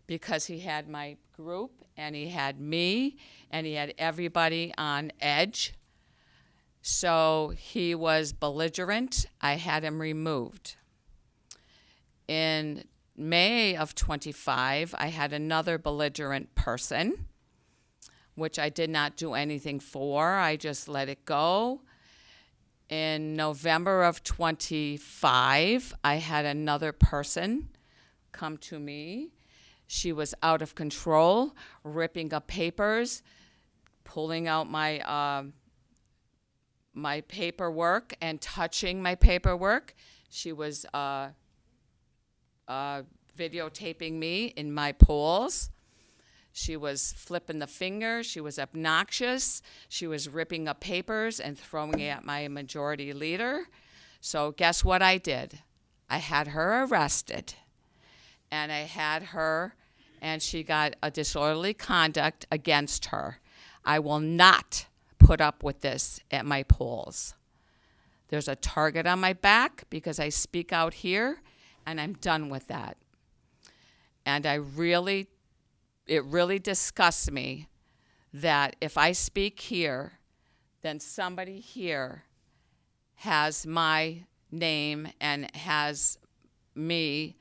because he had my group and he had me and he had everybody on edge. So he was belligerent. I had him removed. In May of 25, I had another belligerent person, which I did not do anything for. I just let it go. In November of 25, I had another person come to me. She was out of control, ripping up papers, pulling out my my paperwork and touching my paperwork. She was videotaping me in my polls. She was flipping the finger. She was obnoxious. She was ripping up papers and throwing it at my majority leader. So guess what I did? I had her arrested. And I had her, and she got a disorderly conduct against her. I will not put up with this at my polls. There's a target on my back because I speak out here, and I'm done with that. And it really disgusts me that if I speak here, then somebody here has my name and has me,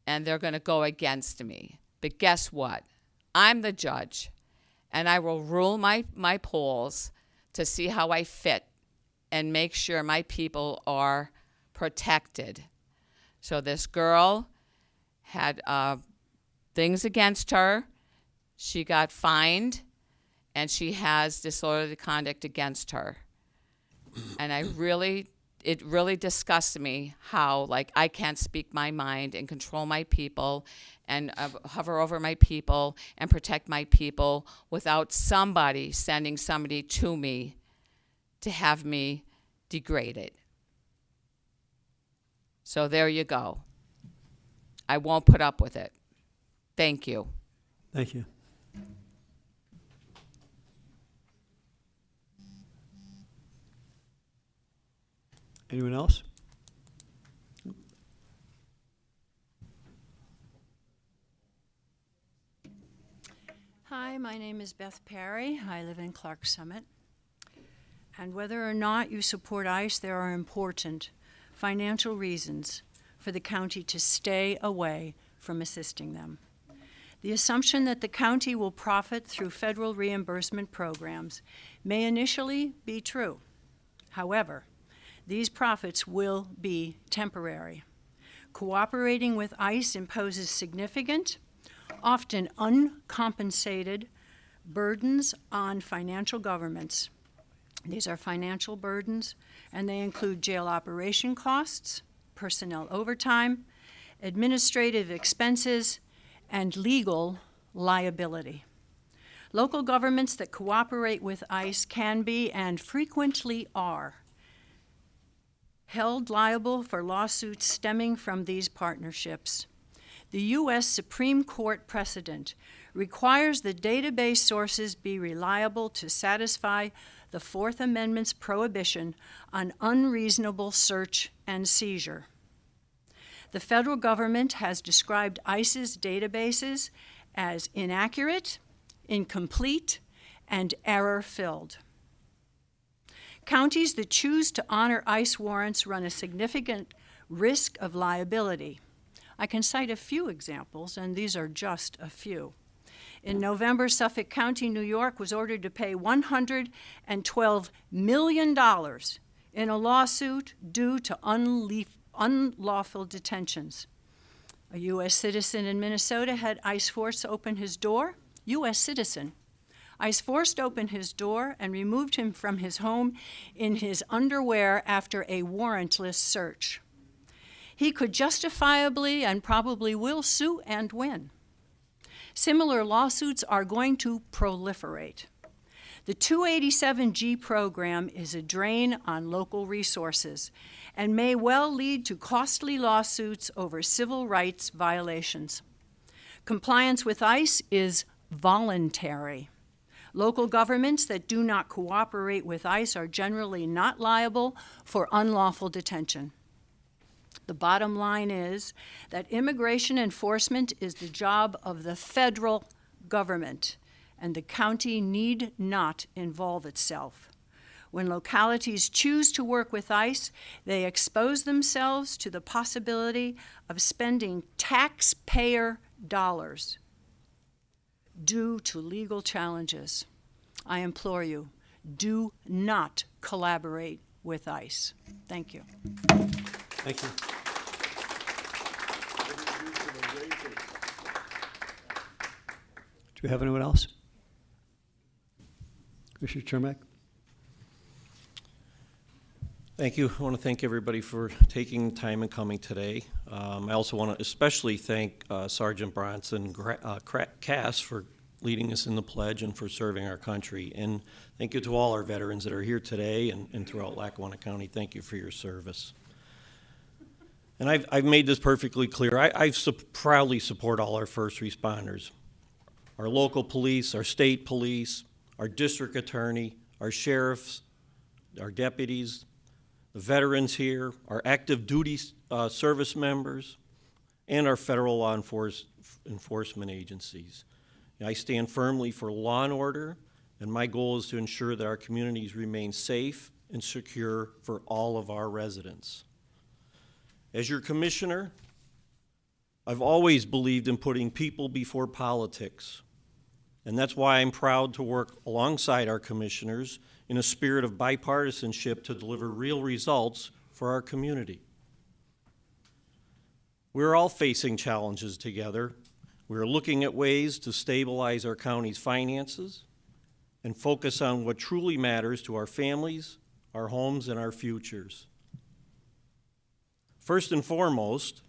and they're going to go against me. But guess what? I'm the judge, and I will rule my polls to see how I fit and make sure my people are protected. So this girl had things against her. She got fined, and she has disorderly conduct against her. And it really disgusts me how, like, I can't speak my mind and control my people and hover over my people and protect my people without somebody sending somebody to me to have me degraded. So there you go. I won't put up with it. Thank you. Thank you. Anyone else? Hi, my name is Beth Perry. I live in Clark Summit. And whether or not you support ICE, there are important financial reasons for the county to stay away from assisting them. The assumption that the county will profit through federal reimbursement programs may initially be true. However, these profits will be temporary. Cooperating with ICE imposes significant, often uncompensated, burdens on financial governments. These are financial burdens, and they include jail operation costs, personnel overtime, administrative expenses, and legal liability. Local governments that cooperate with ICE can be, and frequently are, held liable for lawsuits stemming from these partnerships. The U.S. Supreme Court precedent requires the database sources be reliable to satisfy the Fourth Amendment's prohibition on unreasonable search and seizure. The federal government has described ICE's databases as inaccurate, incomplete, and error-filled. Counties that choose to honor ICE warrants run a significant risk of liability. I can cite a few examples, and these are just a few. In November, Suffolk County, New York, was ordered to pay $112 million in a lawsuit due to unlawful detentions. A U.S. citizen in Minnesota had ICE force open his door. U.S. citizen. ICE forced open his door and removed him from his home in his underwear after a warrantless search. He could justifiably and probably will sue and win. Similar lawsuits are going to proliferate. The 287G program is a drain on local resources and may well lead to costly lawsuits over civil rights violations. Compliance with ICE is voluntary. Local governments that do not cooperate with ICE are generally not liable for unlawful detention. The bottom line is that immigration enforcement is the job of the federal government, and the county need not involve itself. When localities choose to work with ICE, they expose themselves to the possibility of spending taxpayer dollars due to legal challenges. I implore you, do not collaborate with ICE. Thank you. Thank you. Do we have anyone else? Commissioner Chermak? Thank you. I want to thank everybody for taking time and coming today. I also want to especially thank Sergeant Bronson Cass for leading us in the pledge and for serving our country. And thank you to all our veterans that are here today and throughout Lackawanna County. Thank you for your service. And I've made this perfectly clear. I proudly support all our first responders, our local police, our state police, our district attorney, our sheriffs, our deputies, the veterans here, our active duty service members, and our federal law enforcement agencies. I stand firmly for law and order, and my goal is to ensure that our communities remain safe and secure for all of our residents. As your commissioner, I've always believed in putting people before politics, and that's why I'm proud to work alongside our commissioners in a spirit of bipartisanship to deliver real results for our community. We're all facing challenges together. We're looking at ways to stabilize our county's finances and focus on what truly matters to our families, our homes, and our futures. First and foremost,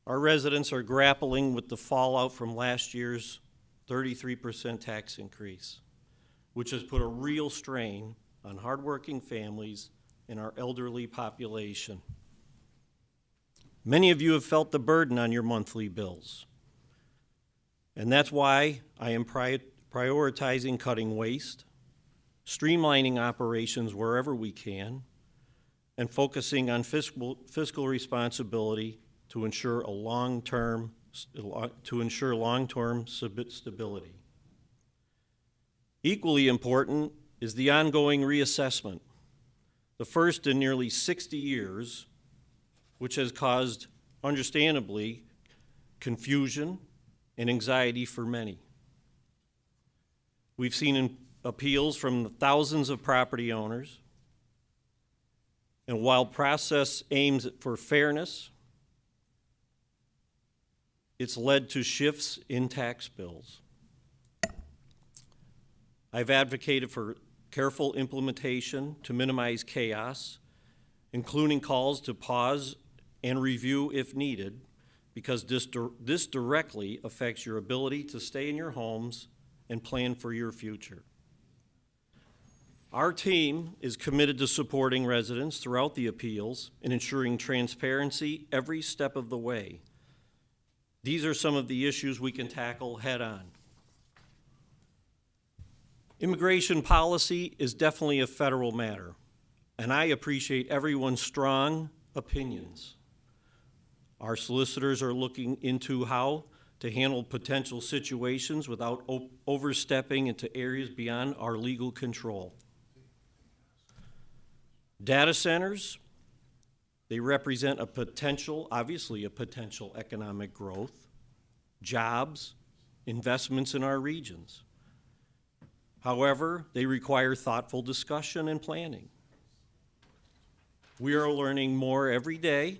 our residents are grappling with the fallout from last year's 33% tax increase, which has put a real strain on hardworking families and our elderly population. Many of you have felt the burden on your monthly bills. And that's why I am prioritizing cutting waste, streamlining operations wherever we can, and focusing on fiscal responsibility to ensure long-term stability. Equally important is the ongoing reassessment, the first in nearly 60 years, which has caused, understandably, confusion and anxiety for many. We've seen appeals from thousands of property owners, and while process aims for fairness, it's led to shifts in tax bills. I've advocated for careful implementation to minimize chaos, including calls to pause and review if needed, because this directly affects your ability to stay in your homes and plan for your future. Our team is committed to supporting residents throughout the appeals and ensuring transparency every step of the way. These are some of the issues we can tackle head-on. Immigration policy is definitely a federal matter, and I appreciate everyone's strong opinions. Our solicitors are looking into how to handle potential situations without overstepping into areas beyond our legal control. Data centers, they represent obviously a potential economic growth, jobs, investments in our regions. However, they require thoughtful discussion and planning. We are learning more every day,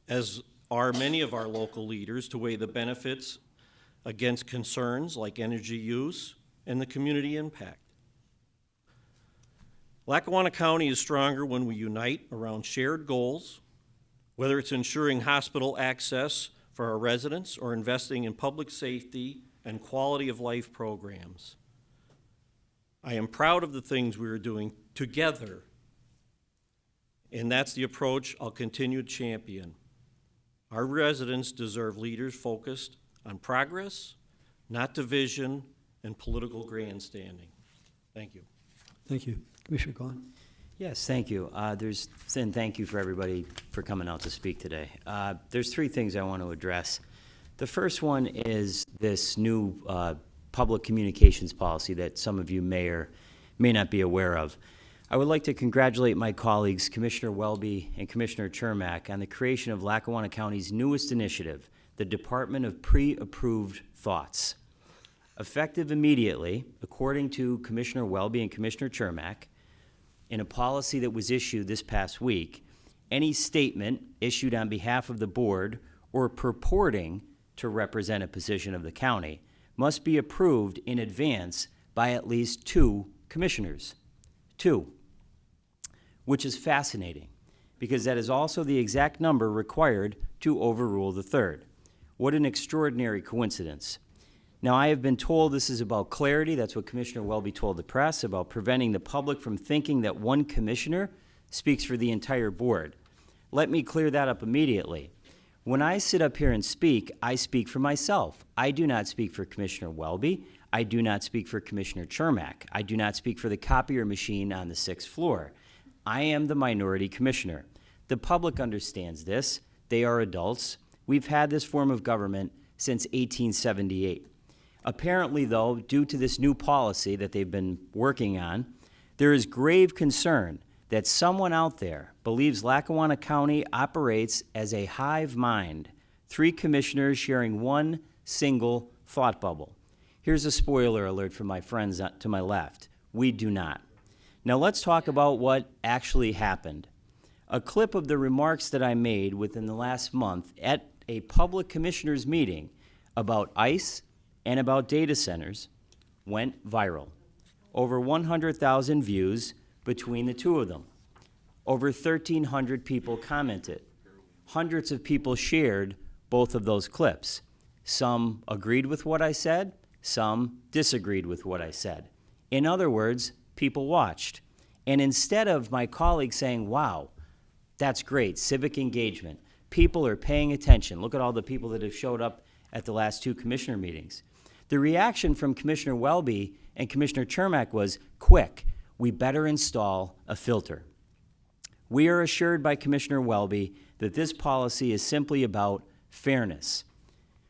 as are many of our local leaders, to weigh the benefits against concerns like energy use and the community impact. Lackawanna County is stronger when we unite around shared goals, whether it's ensuring hospital access for our residents or investing in public safety and quality of life programs. I am proud of the things we are doing together, and that's the approach I'll continue to champion. Our residents deserve leaders focused on progress, not division and political grandstanding. Thank you. Thank you. Commissioner Gaughan? Yes, thank you. And thank you for everybody for coming out to speak today. There's three things I want to address. The first one is this new public communications policy that some of you may or may not be aware of. I would like to congratulate my colleagues, Commissioner Welby and Commissioner Chermak, on the creation of Lackawanna County's newest initiative, the Department of Pre-Approved Thoughts. Effective immediately, according to Commissioner Welby and Commissioner Chermak, in a policy that was issued this past week, any statement issued on behalf of the board or purporting to represent a position of the county must be approved in advance by at least 2 commissioners. 2, which is fascinating because that is also the exact number required to overrule the third. What an extraordinary coincidence. Now, I have been told this is about clarity. That's what Commissioner Welby told the press, about preventing the public from thinking that one commissioner speaks for the entire board. Let me clear that up immediately. When I sit up here and speak, I speak for myself. I do not speak for Commissioner Welby. I do not speak for Commissioner Chermak. I do not speak for the copier machine on the 6th floor. I am the minority commissioner. The public understands this. They are adults. We've had this form of government since 1878. Apparently, though, due to this new policy that they've been working on, there is grave concern that someone out there believes Lackawanna County operates as a hive mind, 3 commissioners sharing one single thought bubble. Here's a spoiler alert for my friends to my left. We do not. Now let's talk about what actually happened. A clip of the remarks that I made within the last month at a public commissioners meeting about ICE and about data centers went viral. Over 100,000 views between the 2 of them. Over 1,300 people commented. Hundreds of people shared both of those clips. Some agreed with what I said, some disagreed with what I said. In other words, people watched. And instead of my colleagues saying, wow, that's great, civic engagement, people are paying attention, look at all the people that have showed up at the last 2 commissioner meetings. The reaction from Commissioner Welby and Commissioner Chermak was, quick, we better install a filter. We are assured by Commissioner Welby that this policy is simply about fairness,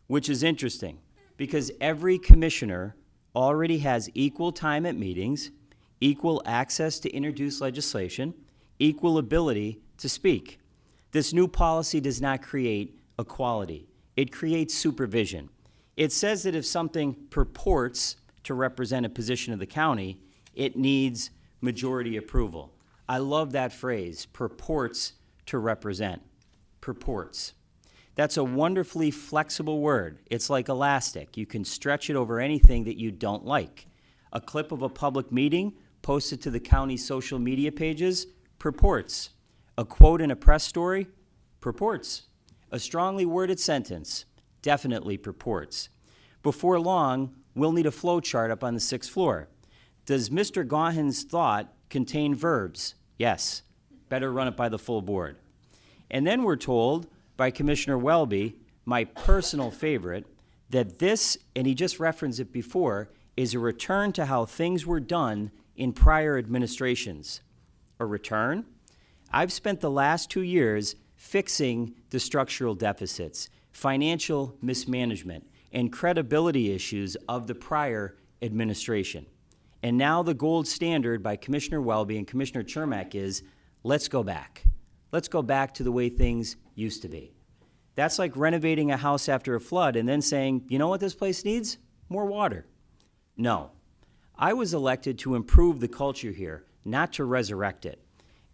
which is interesting because every commissioner already has equal time at meetings, equal access to introduce legislation, equal ability to speak. This new policy does not create equality. It creates supervision. It says that if something purports to represent a position of the county, it needs majority approval. I love that phrase, purports to represent. Purports. That's a wonderfully flexible word. It's like elastic. You can stretch it over anything that you don't like. A clip of a public meeting posted to the county's social media pages, purports. A quote in a press story, purports. A strongly worded sentence, definitely purports. Before long, we'll need a flow chart up on the 6th floor. Does Mr. Gaughan's thought contain verbs? Yes. Better run it by the full board. And then we're told by Commissioner Welby, my personal favorite, that this, and he just referenced it before, is a return to how things were done in prior administrations. A return? I've spent the last 2 years fixing the structural deficits, financial mismanagement, and credibility issues of the prior administration. And now the gold standard by Commissioner Welby and Commissioner Chermak is, let's go back. Let's go back to the way things used to be. That's like renovating a house after a flood and then saying, you know what this place needs? More water. No. I was elected to improve the culture here, not to resurrect it.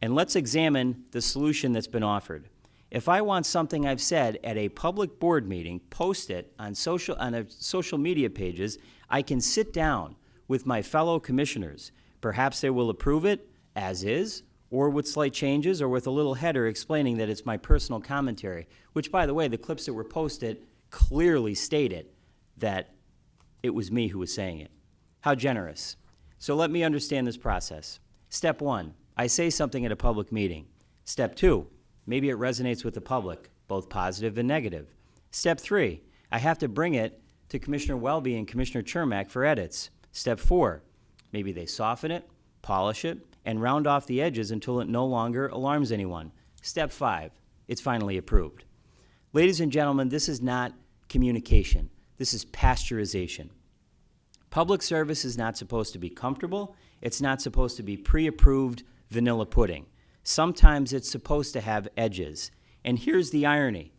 And let's examine the solution that's been offered. If I want something I've said at a public board meeting, post it on social media pages, I can sit down with my fellow commissioners. Perhaps they will approve it as is, or with slight changes, or with a little header explaining that it's my personal commentary, which, by the way, the clips that were posted clearly stated that it was me who was saying it. How generous. So let me understand this process. Step 1, I say something at a public meeting. Step 2, maybe it resonates with the public, both positive and negative. Step 3, I have to bring it to Commissioner Welby and Commissioner Chermak for edits. Step 4, maybe they soften it, polish it, and round off the edges until it no longer alarms anyone. Step 5, it's finally approved. Ladies and gentlemen, this is not communication. This is pasteurization. Public service is not supposed to be comfortable. It's not supposed to be pre-approved vanilla pudding. Sometimes it's supposed to have edges. And here's the irony.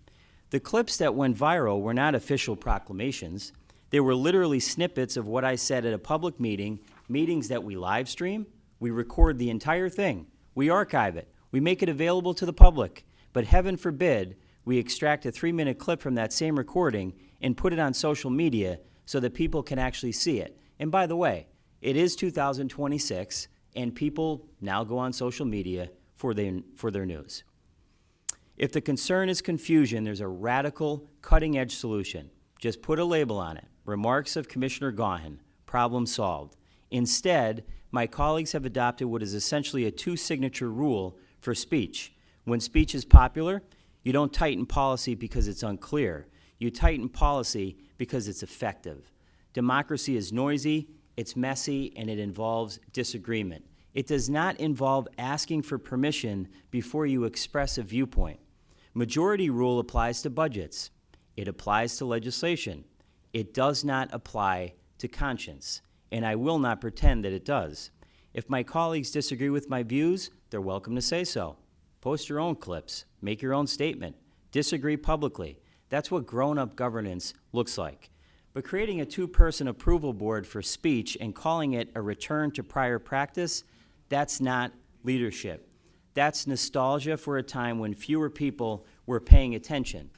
The clips that went viral were not official proclamations. They were literally snippets of what I said at a public meeting, meetings that we live stream, we record the entire thing, we archive it, we make it available to the public. But heaven forbid we extract a 3-minute clip from that same recording and put it on social media so that people can actually see it. And by the way, it is 2026, and people now go on social media for their news. If the concern is confusion, there's a radical, cutting-edge solution. Just put a label on it. Remarks of Commissioner Gaughan. Problem solved. Instead, my colleagues have adopted what is essentially a 2-signature rule for speech. When speech is popular, you don't tighten policy because it's unclear. You tighten policy because it's effective. Democracy is noisy, it's messy, and it involves disagreement. It does not involve asking for permission before you express a viewpoint. Majority rule applies to budgets. It applies to legislation. It does not apply to conscience, and I will not pretend that it does. If my colleagues disagree with my views, they're welcome to say so. Post your own clips, make your own statement, disagree publicly. That's what grown-up governance looks like. But creating a 2-person approval board for speech and calling it a return to prior practice, that's not leadership. That's nostalgia for a time when fewer people were paying attention.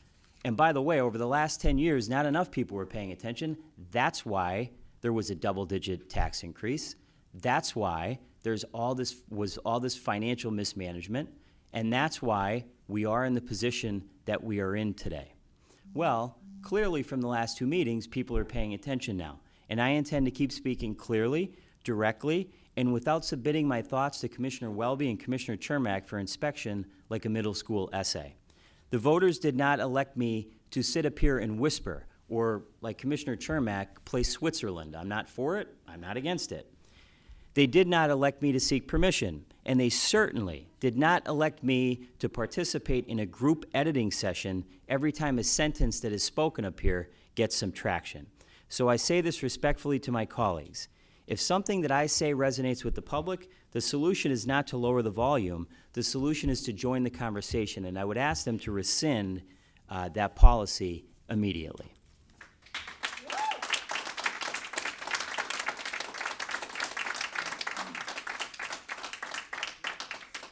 And by the way, over the last 10 years, not enough people were paying attention. That's why there was a double-digit tax increase. That's why there's all this financial mismanagement. And that's why we are in the position that we are in today. Well, clearly from the last 2 meetings, people are paying attention now. And I intend to keep speaking clearly, directly, and without submitting my thoughts to Commissioner Welby and Commissioner Chermak for inspection like a middle school essay. The voters did not elect me to sit up here and whisper, or like Commissioner Chermak, play Switzerland. I'm not for it, I'm not against it. They did not elect me to seek permission, and they certainly did not elect me to participate in a group editing session every time a sentence that is spoken up here gets some traction. So I say this respectfully to my colleagues. If something that I say resonates with the public, the solution is not to lower the volume, the solution is to join the conversation, and I would ask them to rescind that policy immediately.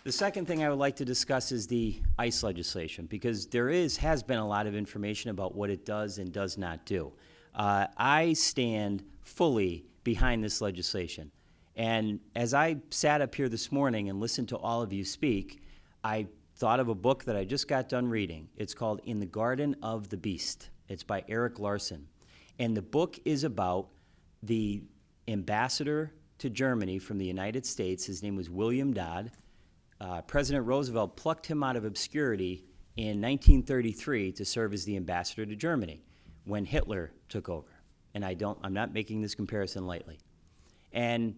The second thing I would like to discuss is the ICE legislation, because there has been a lot of information about what it does and does not do. I stand fully behind this legislation. And as I sat up here this morning and listened to all of you speak, I thought of a book that I just got done reading. It's called In the Garden of the Beast. It's by Eric Larson. And the book is about the ambassador to Germany from the United States. His name was William Dodd. President Roosevelt plucked him out of obscurity in 1933 to serve as the ambassador to Germany when Hitler took over. And I'm not making this comparison lightly. And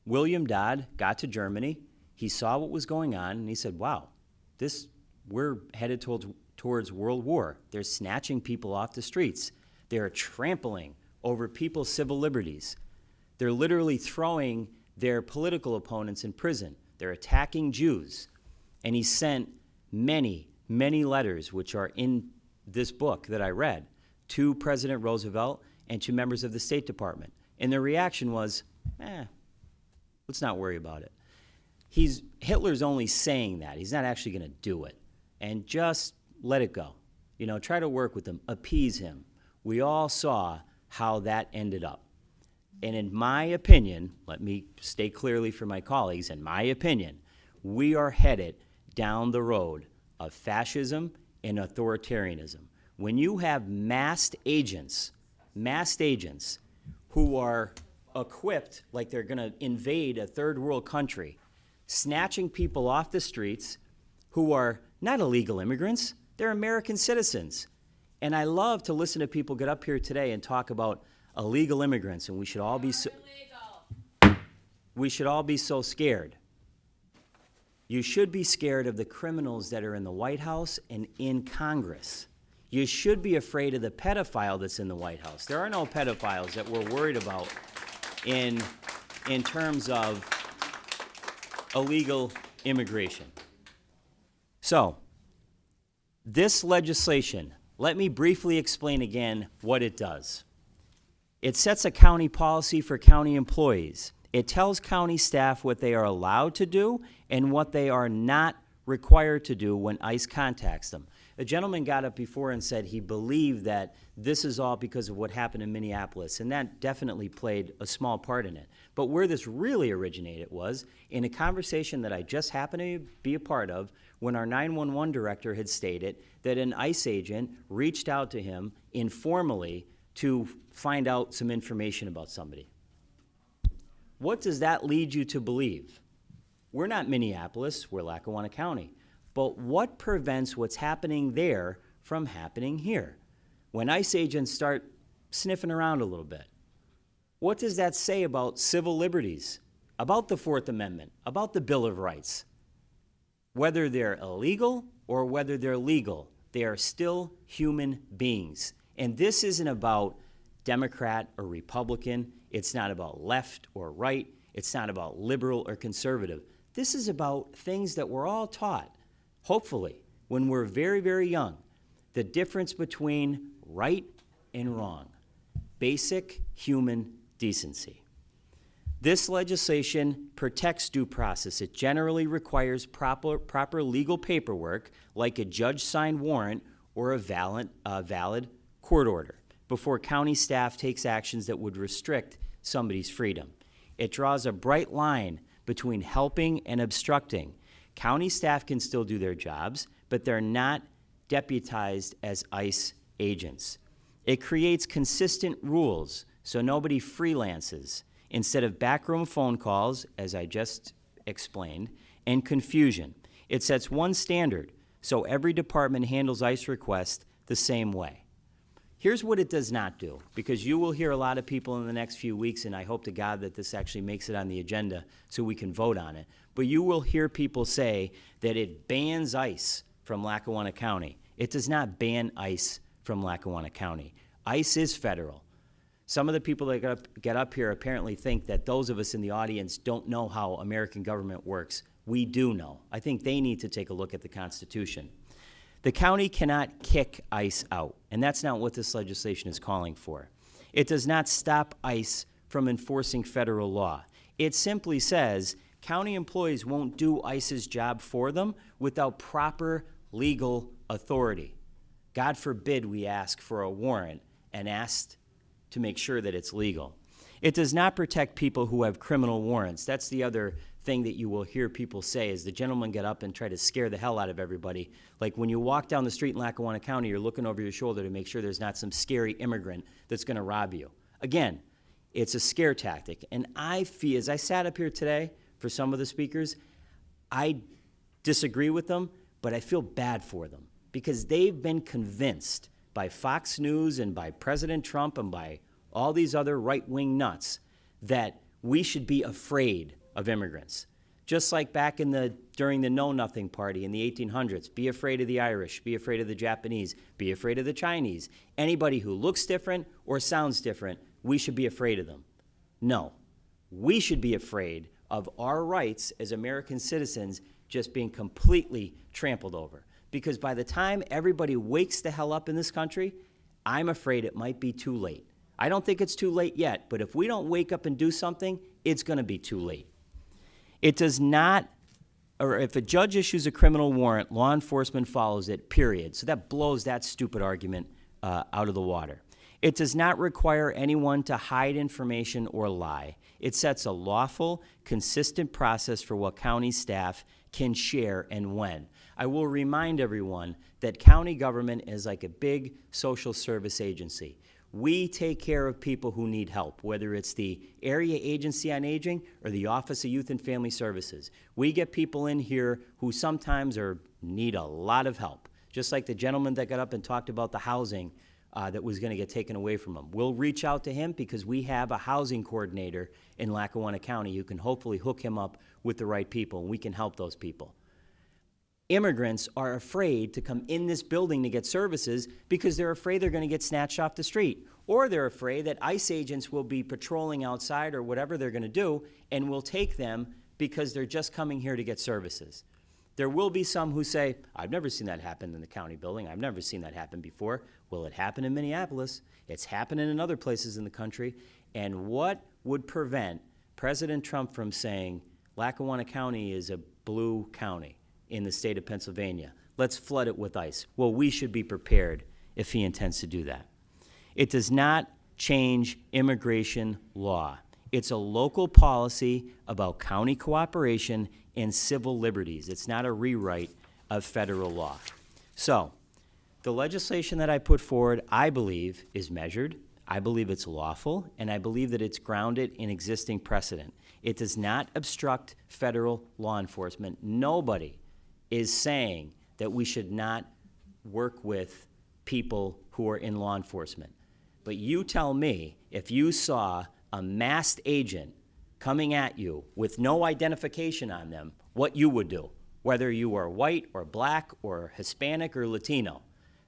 William Dodd got to Germany, he saw what was going on, and he said, wow, we're headed towards World War. They're snatching people off the streets. They're trampling over people's civil liberties. They're literally throwing their political opponents in prison. They're attacking Jews. And he sent many, many letters, which are in this book that I read, to President Roosevelt and to members of the State Department. And their reaction was, let's not worry about it. Hitler's only saying that. He's not actually going to do it. And just let it go. You know, try to work with him, appease him. We all saw how that ended up. And in my opinion, let me state clearly for my colleagues, in my opinion, we are headed down the road of fascism and authoritarianism. When you have masked agents who are equipped like they're going to invade a third world country, snatching people off the streets who are not illegal immigrants, they're American citizens. And I love to listen to people get up here today and talk about illegal immigrants, and we should all be so scared. You should be scared of the criminals that are in the White House and in Congress. You should be afraid of the pedophile that's in the White House. There are no pedophiles that we're worried about in terms of illegal immigration. So, this legislation, let me briefly explain again what it does. It sets a county policy for county employees. It tells county staff what they are allowed to do and what they are not required to do when ICE contacts them. A gentleman got up before and said he believed that this is all because of what happened in Minneapolis, and that definitely played a small part in it. But where this really originated was in a conversation that I just happened to be a part of when our 911 director had stated that an ICE agent reached out to him informally to find out some information about somebody. What does that lead you to believe? We're not Minneapolis, we're Lackawanna County. But what prevents what's happening there from happening here? When ICE agents start sniffing around a little bit, what does that say about civil liberties, about the Fourth Amendment, about the Bill of Rights? Whether they're illegal or whether they're legal, they are still human beings. And this isn't about Democrat or Republican. It's not about left or right. It's not about liberal or conservative. This is about things that we're all taught, hopefully, when we're very, very young. The difference between right and wrong. Basic human decency. This legislation protects due process. It generally requires proper legal paperwork, like a judge-signed warrant or a valid court order, before county staff takes actions that would restrict somebody's freedom. It draws a bright line between helping and obstructing. County staff can still do their jobs, but they're not deputized as ICE agents. It creates consistent rules so nobody freelances instead of backroom phone calls, as I just explained, and confusion. It sets one standard so every department handles ICE requests the same way. Here's what it does not do, because you will hear a lot of people in the next few weeks, and I hope to God that this actually makes it on the agenda so we can vote on it. But you will hear people say that it bans ICE from Lackawanna County. It does not ban ICE from Lackawanna County. ICE is federal. Some of the people that get up here apparently think that those of us in the audience don't know how American government works. We do know. I think they need to take a look at the Constitution. The county cannot kick ICE out, and that's not what this legislation is calling for. It does not stop ICE from enforcing federal law. It simply says county employees won't do ICE's job for them without proper legal authority. God forbid we ask for a warrant and ask to make sure that it's legal. It does not protect people who have criminal warrants. That's the other thing that you will hear people say is the gentleman get up and try to scare the hell out of everybody. Like when you walk down the street in Lackawanna County, you're looking over your shoulder to make sure there's not some scary immigrant that's going to rob you. Again, it's a scare tactic. And I feel, as I sat up here today for some of the speakers, I disagree with them, but I feel bad for them because they've been convinced by Fox News and by President Trump and by all these other right-wing nuts that we should be afraid of immigrants. Just like back during the Know Nothing Party in the 1800s, be afraid of the Irish, be afraid of the Japanese, be afraid of the Chinese. Anybody who looks different or sounds different, we should be afraid of them. No, we should be afraid of our rights as American citizens just being completely trampled over. Because by the time everybody wakes the hell up in this country, I'm afraid it might be too late. I don't think it's too late yet, but if we don't wake up and do something, it's going to be too late. It does not, or if a judge issues a criminal warrant, law enforcement follows it, period. So that blows that stupid argument out of the water. It does not require anyone to hide information or lie. It sets a lawful, consistent process for what county staff can share and when. I will remind everyone that county government is like a big social service agency. We take care of people who need help, whether it's the Area Agency on Aging or the Office of Youth and Family Services. We get people in here who sometimes need a lot of help, just like the gentleman that got up and talked about the housing that was going to get taken away from him. We'll reach out to him because we have a housing coordinator in Lackawanna County who can hopefully hook him up with the right people, and we can help those people. Immigrants are afraid to come in this building to get services because they're afraid they're going to get snatched off the street, or they're afraid that ICE agents will be patrolling outside or whatever they're going to do and will take them because they're just coming here to get services. There will be some who say, I've never seen that happen in the county building. I've never seen that happen before. Well, it happened in Minneapolis. It's happening in other places in the country. And what would prevent President Trump from saying Lackawanna County is a blue county in the state of Pennsylvania? Let's flood it with ICE. Well, we should be prepared if he intends to do that. It does not change immigration law. It's a local policy about county cooperation and civil liberties. It's not a rewrite of federal law. So, the legislation that I put forward, I believe, is measured. I believe it's lawful, and I believe that it's grounded in existing precedent. It does not obstruct federal law enforcement. Nobody is saying that we should not work with people who are in law enforcement. But you tell me, if you saw a masked agent coming at you with no identification on them, what you would do, whether you are white or black or Hispanic or Latino.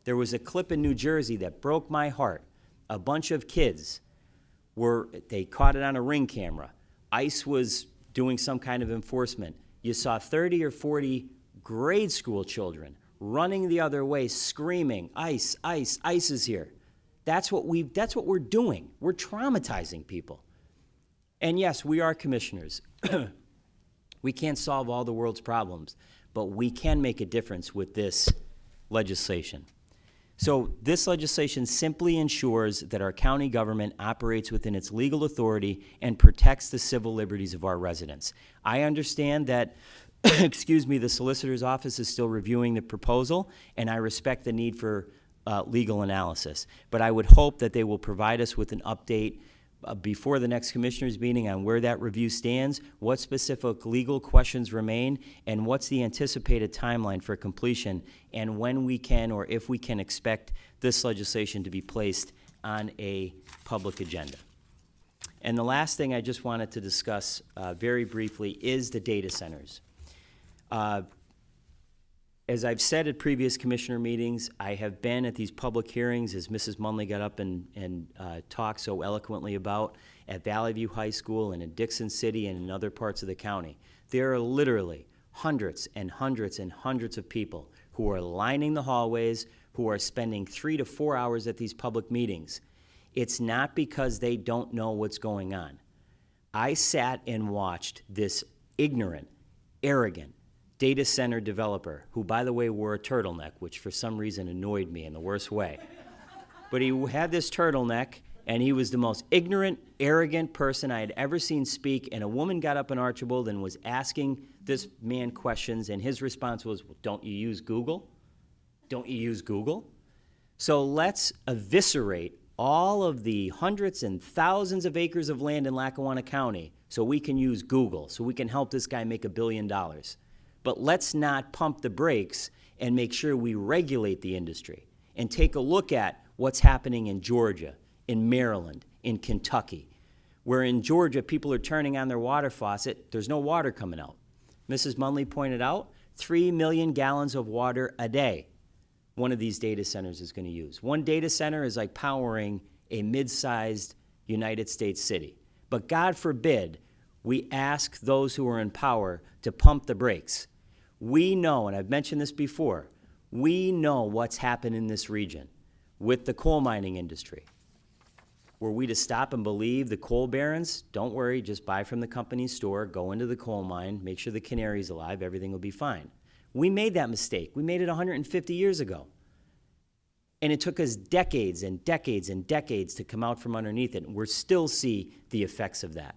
There was a clip in New Jersey that broke my heart. A bunch of kids they caught it on a Ring camera. ICE was doing some kind of enforcement. You saw 30 or 40 grade school children running the other way, screaming, ICE, ICE, ICE is here. That's what we're doing. We're traumatizing people. And yes, we are commissioners. We can't solve all the world's problems, but we can make a difference with this legislation. So this legislation simply ensures that our county government operates within its legal authority and protects the civil liberties of our residents. I understand that, excuse me, the solicitor's office is still reviewing the proposal, and I respect the need for legal analysis. But I would hope that they will provide us with an update before the next commissioners meeting on where that review stands, what specific legal questions remain, and what's the anticipated timeline for completion, and when we can or if we can expect this legislation to be placed on a public agenda. And the last thing I just wanted to discuss very briefly is the data centers. As I've said at previous commissioner meetings, I have been at these public hearings, as Mrs. Munley got up and talked so eloquently about, at Valley View High School and in Dixon City and in other parts of the county. There are literally hundreds and hundreds and hundreds of people who are lining the hallways, who are spending 3 to 4 hours at these public meetings. It's not because they don't know what's going on. I sat and watched this ignorant, arrogant, data center developer, who, by the way, wore a turtleneck, which for some reason annoyed me in the worst way. But he had this turtleneck, and he was the most ignorant, arrogant person I had ever seen speak, and a woman got up in Archibald and was asking this man questions, and his response was, well, don't you use Google? Don't you use Google? So let's eviscerate all of the hundreds and thousands of acres of land in Lackawanna County so we can use Google, so we can help this guy make $1 billion. But let's not pump the brakes and make sure we regulate the industry and take a look at what's happening in Georgia, in Maryland, in Kentucky, where in Georgia people are turning on their water faucet, there's no water coming out. Mrs. Munley pointed out 3 million gallons of water a day one of these data centers is going to use. One data center is like powering a mid-sized United States city. But God forbid we ask those who are in power to pump the brakes. We know, and I've mentioned this before, we know what's happened in this region with the coal mining industry. Were we to stop and believe the coal barons, don't worry, just buy from the company's store, go into the coal mine, make sure the canary's alive, everything will be fine. We made that mistake. We made it 150 years ago. And it took us decades and decades and decades to come out from underneath it, and we're still see the effects of that.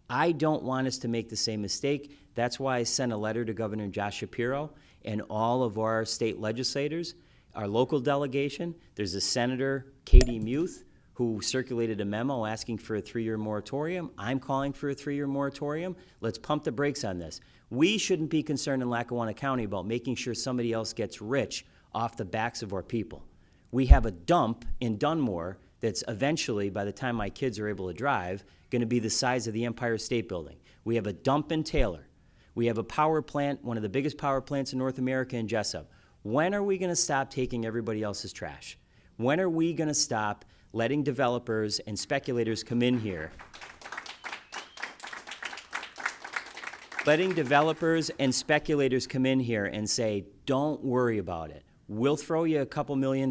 I don't want us to make the same mistake. That's why I sent a letter to Governor Josh Shapiro and all of our state legislators, our local delegation. There's a Senator, Katie Muth, who circulated a memo asking for a 3-year moratorium. I'm calling for a 3-year moratorium. Let's pump the brakes on this. We shouldn't be concerned in Lackawanna County about making sure somebody else gets rich off the backs of our people. We have a dump in Dunmore that's eventually, by the time my kids are able to drive, going to be the size of the Empire State Building. We have a dump in Taylor. We have a power plant, one of the biggest power plants in North America, in Jessup. When are we going to stop taking everybody else's trash? When are we going to stop letting developers and speculators come in here letting developers and speculators come in here and say, don't worry about it. We'll throw you a couple $1 million,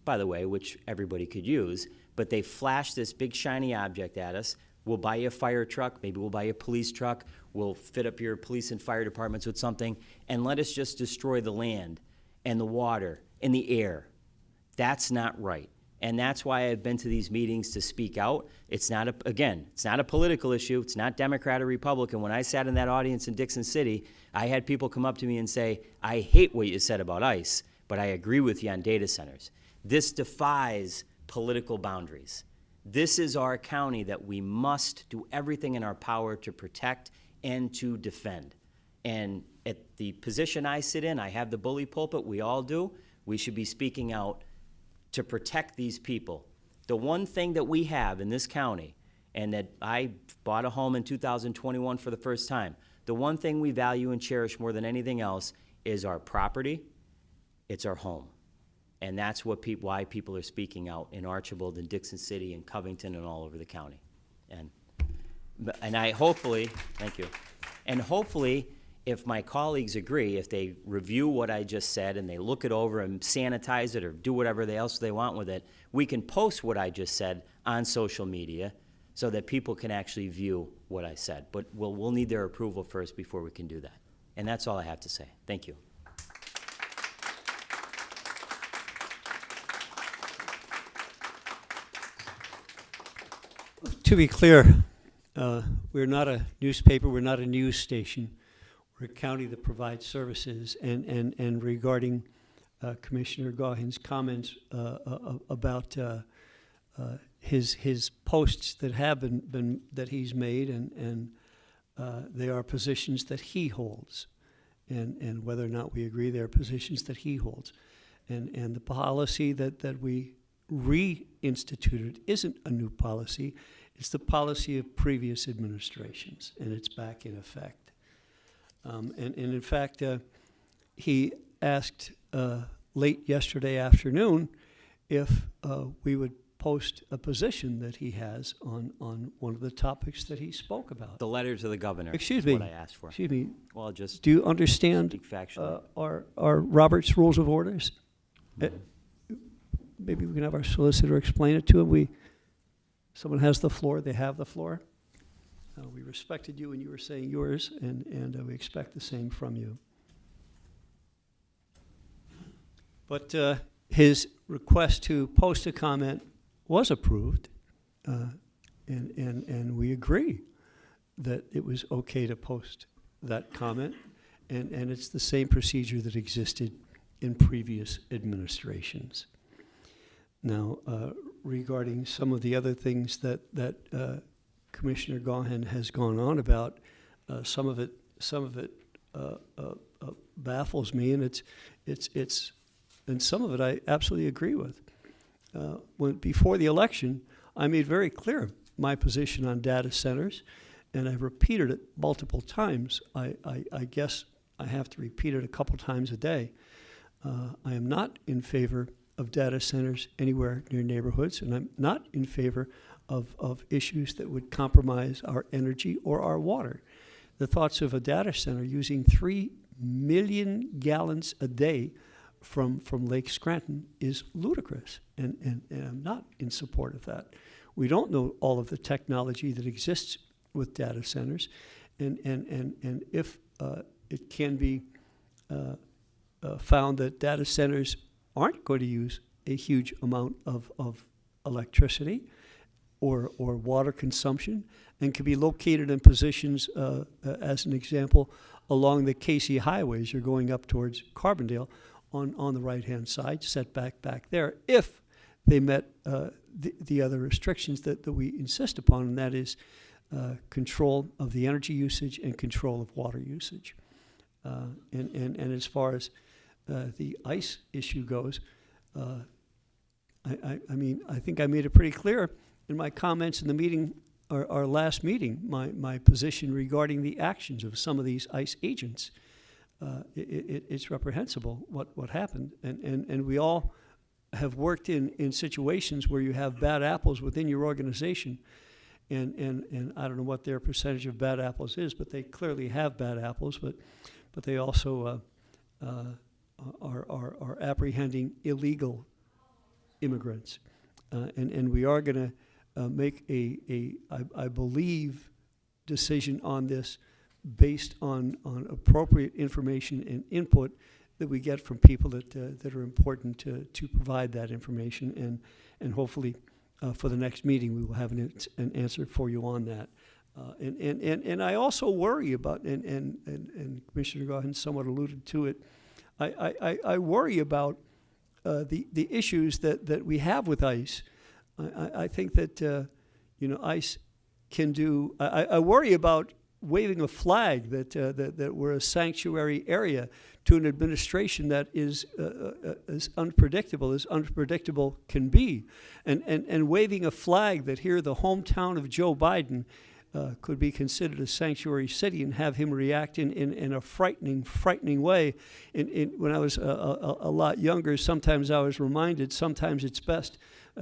by the way, which everybody could use, but they flash this big shiny object at us. We'll buy you a fire truck, maybe we'll buy you a police truck, we'll fit up your police and fire departments with something, and let us just destroy the land and the water and the air. That's not right. And that's why I've been to these meetings to speak out. It's not it's not a political issue. It's not Democrat or Republican. When I sat in that audience in Dixon City, I had people come up to me and say, I hate what you said about ICE, but I agree with you on data centers. This defies political boundaries. This is our county that we must do everything in our power to protect and to defend. And at the position I sit in, I have the bully pulpit, we all do. We should be speaking out to protect these people. The one thing that we have in this county, and that I bought a home in 2021 for the first time, the one thing we value and cherish more than anything else is our property, it's our home. And that's what why people are speaking out in Archibald and Dixon City and Covington and all over the county. And I hopefully, thank you, and hopefully if my colleagues agree, if they review what I just said and they look it over and sanitize it or do whatever else they want with it, we can post what I just said on social media so that people can actually view what I said. But we'll need their approval first before we can do that. And that's all I have to say. Thank you. To be clear, we're not a newspaper, we're not a news station. We're a county that provides services, and regarding Commissioner Gaughan's comments about his posts that have been that he's made, and they are positions that he holds, and whether or not we agree, they are positions that he holds, and the policy that we reinstituted isn't a new policy. It's the policy of previous administrations, and it's back in effect. And in fact, he asked late yesterday afternoon if we would post a position that he has on one of the topics that he spoke about. The letter to the governor. Excuse is me. What I asked for. Excuse me. Well, just do you understand speak factually. our Robert's Rules of Orders? Maybe we can have our solicitor explain it to him. Someone has the floor. They have the floor. We respected you when you were saying yours, and we expect the same from you. But his request to post a comment was approved, and we agree that it was okay to post that comment, and it's the same procedure that existed in previous administrations. Now, regarding some of the other things that Commissioner Gaughan has gone on about, some of it baffles me, and and some of it I absolutely agree with. Before the election, I made very clear my position on data centers, and I've repeated it multiple times. I guess I have to repeat it a couple times a day. I am not in favor of data centers anywhere near neighborhoods, and I'm not in favor of issues that would compromise our energy or our water. The thoughts of a data center using 3 million gallons a day from Lake Scranton is ludicrous, and I'm not in support of that. We don't know all of the technology that exists with data centers, and if it can be found that data centers aren't going to use a huge amount of electricity or water consumption, and can be located in positions, as an example, along the Casey highways. You're going up towards Carbondale on the right-hand side, set back there, if they met the other restrictions that we insist upon, and that is control of the energy usage and control of water usage. And as far as the ICE issue goes, I mean, I think I made it pretty clear in my comments in the meeting, our last meeting, my position regarding the actions of some of these ICE agents. It's reprehensible what happened, and we all have worked in situations where you have bad apples within your organization, and I don't know what their percentage of bad apples is, but they clearly have bad apples, but they also are apprehending illegal immigrants. And we are going to make I believe, decision on this based on appropriate information and input that we get from people that are important to provide that information. And hopefully for the next meeting we will have an answer for you on that. And I also worry about, and Commissioner Gaughan somewhat alluded to it, I worry about the issues that we have with ICE. I think that ICE can do. I worry about waving a flag that we're a sanctuary area to an administration that is as unpredictable can be, and waving a flag that here the hometown of Joe Biden could be considered a sanctuary city, and have him react in a frightening way. When I was a lot younger, sometimes I was reminded, sometimes it's best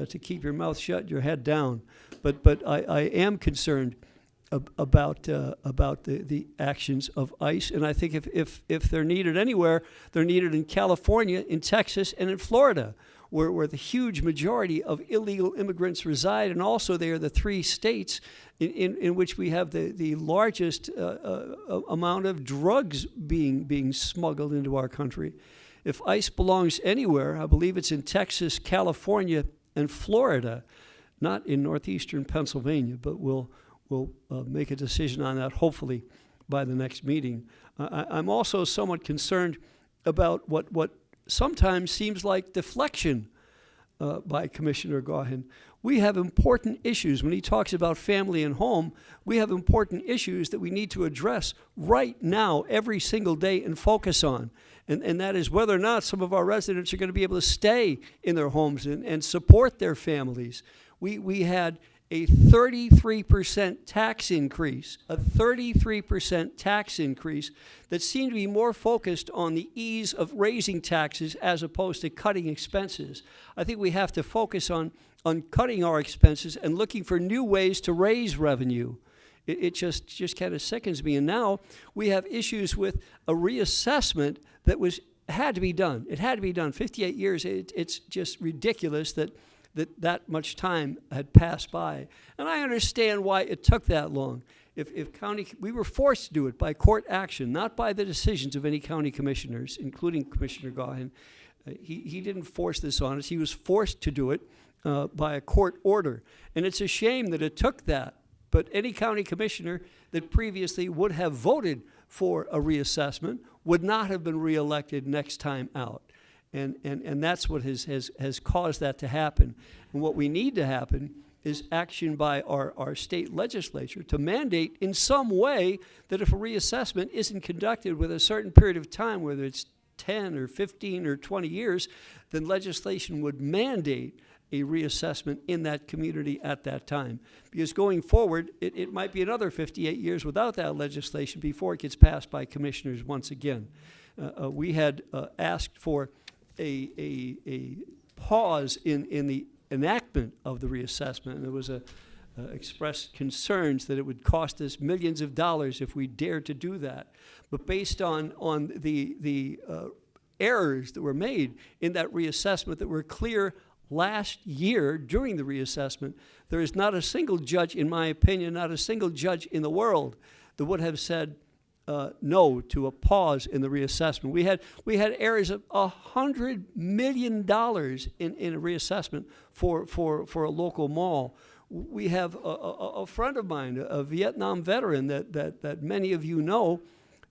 to keep your mouth shut, your head down. But I am concerned about the actions of ICE, and I think if they're needed anywhere, they're needed in California, in Texas, and in Florida, where the huge majority of illegal immigrants reside, and also they are the 3 states in which we have the largest amount of drugs being smuggled into our country. If ICE belongs anywhere, I believe it's in Texas, California, and Florida, not in northeastern Pennsylvania, but we'll make a decision on that hopefully by the next meeting. I'm also somewhat concerned about what sometimes seems like deflection by Commissioner Gaughan. We have important issues. When he talks about family and home, we have important issues that we need to address right now, every single day, and focus on. And that is whether or not some of our residents are going to be able to stay in their homes and support their families. We had a 33% tax increase, that seemed to be more focused on the ease of raising taxes as opposed to cutting expenses. I think we have to focus on cutting our expenses and looking for new ways to raise revenue. It just kind of sickens me. And now we have issues with a reassessment that had to be done. It had to be done. 58 years, it's just ridiculous that much time had passed by. And I understand why it took that long. We were forced to do it by court action, not by the decisions of any county commissioners, including Commissioner Gaughan. He didn't force this on us. He was forced to do it by a court order. And it's a shame that it took that. But any county commissioner that previously would have voted for a reassessment would not have been reelected next time out. And that's what has caused that to happen. And what we need to happen is action by our state legislature to mandate in some way that if a reassessment isn't conducted with a certain period of time, whether it's 10 or 15 or 20 years, then legislation would mandate a reassessment in that community at that time. Because going forward, it might be another 58 years without that legislation before it gets passed by commissioners once again. We had asked for a pause in the enactment of the reassessment, and there was expressed concerns that it would cost us millions of dollars if we dared to do that. But based on the errors that were made in that reassessment that were clear last year during the reassessment, there is not a single judge, in my opinion, not a single judge in the world that would have said no to a pause in the reassessment. We had errors of $100 million in a reassessment for a local mall. We have a friend of mine, a Vietnam veteran that many of you know.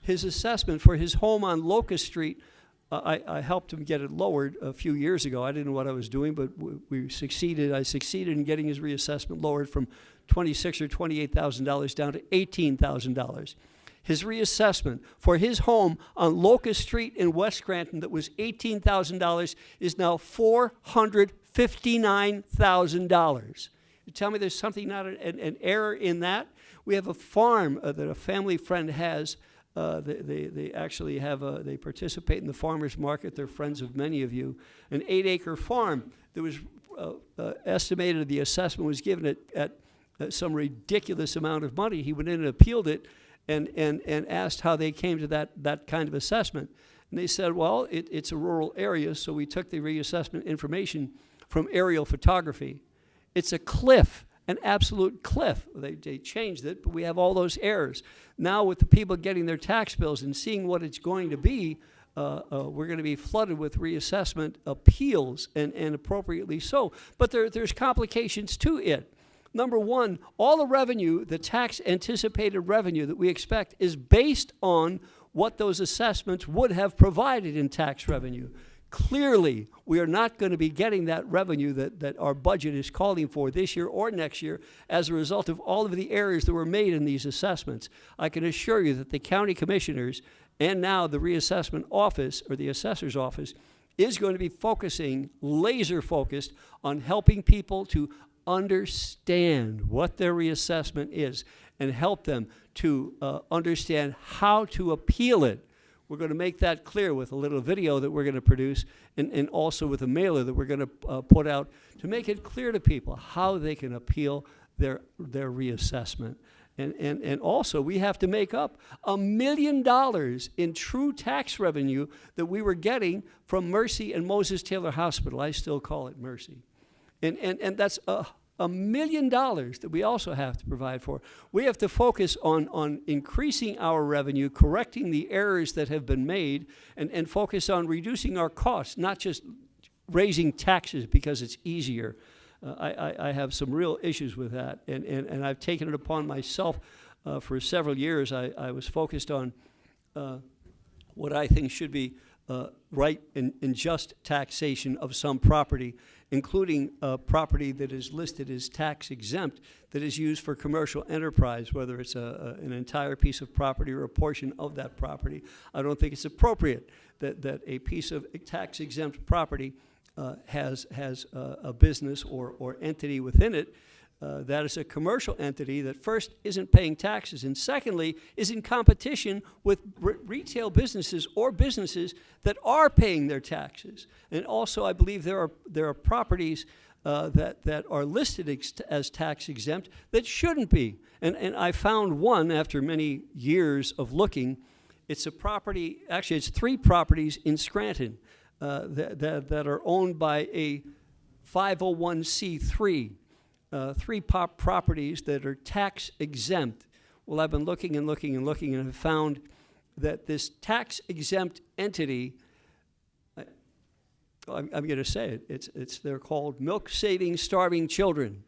His assessment for his home on Locust Street, I helped him get it lowered a few years ago. I didn't know what I was doing, but I succeeded in getting his reassessment lowered from $26,000 or $28,000 down to $18,000. His reassessment for his home on Locust Street in West Scranton that was $18,000 is now $459,000. You tell me there's something, not an error in that? We have a farm that a family friend has. They actually have they participate in the farmers market. They're friends of many of you. An 8-acre farm that was estimated, the assessment was given at some ridiculous amount of money. He went in and appealed it and asked how they came to that kind of assessment. And they said, well, it's a rural area, so we took the reassessment information from aerial photography. It's a cliff, an absolute cliff. They changed it, but we have all those errors. Now with the people getting their tax bills and seeing what it's going to be, we're going to be flooded with reassessment appeals, and appropriately so. But there's complications to it. Number one, all the revenue, the tax anticipated revenue that we expect is based on what those assessments would have provided in tax revenue. Clearly, we are not going to be getting that revenue that our budget is calling for this year or next year as a result of all of the errors that were made in these assessments. I can assure you that the county commissioners and now the reassessment office, or the assessor's office, is going to be focusing, laser focused, on helping people to understand what their reassessment is and help them to understand how to appeal it. We're going to make that clear with a little video that we're going to produce, and also with a mailer that we're going to put out to make it clear to people how they can appeal their reassessment. And also, we have to make up $1 million in true tax revenue that we were getting from Mercy and Moses Taylor Hospital. I still call it Mercy. And that's $1 million that we also have to provide for. We have to focus on increasing our revenue, correcting the errors that have been made, and focus on reducing our costs, not just raising taxes because it's easier. I have some real issues with that, and I've taken it upon myself for several years. I was focused on what I think should be right and just taxation of some property, including property that is listed as tax exempt that is used for commercial enterprise, whether it's an entire piece of property or a portion of that property. I don't think it's appropriate that a piece of tax exempt property has a business or entity within it that is a commercial entity that first isn't paying taxes, and secondly is in competition with retail businesses or businesses that are paying their taxes. And also, I believe there are properties that are listed as tax exempt that shouldn't be. And I found one after many years of looking. It's a property, actually it's 3 properties in Scranton that are owned by a 501c3. 3 properties that are tax exempt. Well, I've been looking and looking and looking, and have found that this tax exempt entity, I'm going to say it, they're called Milk Saving Starving Children,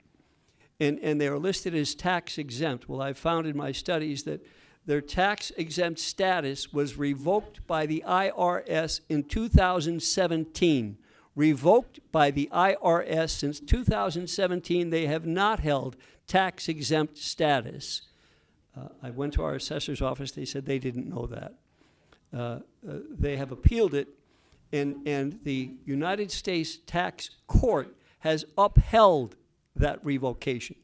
and they are listed as tax exempt. Well, I found in my studies that their tax exempt status was revoked by the IRS in 2017. Revoked by the IRS since 2017. They have not held tax exempt status. I went to our assessor's office. They said they didn't know that. They have appealed it, and the United States Tax Court has upheld that revocation.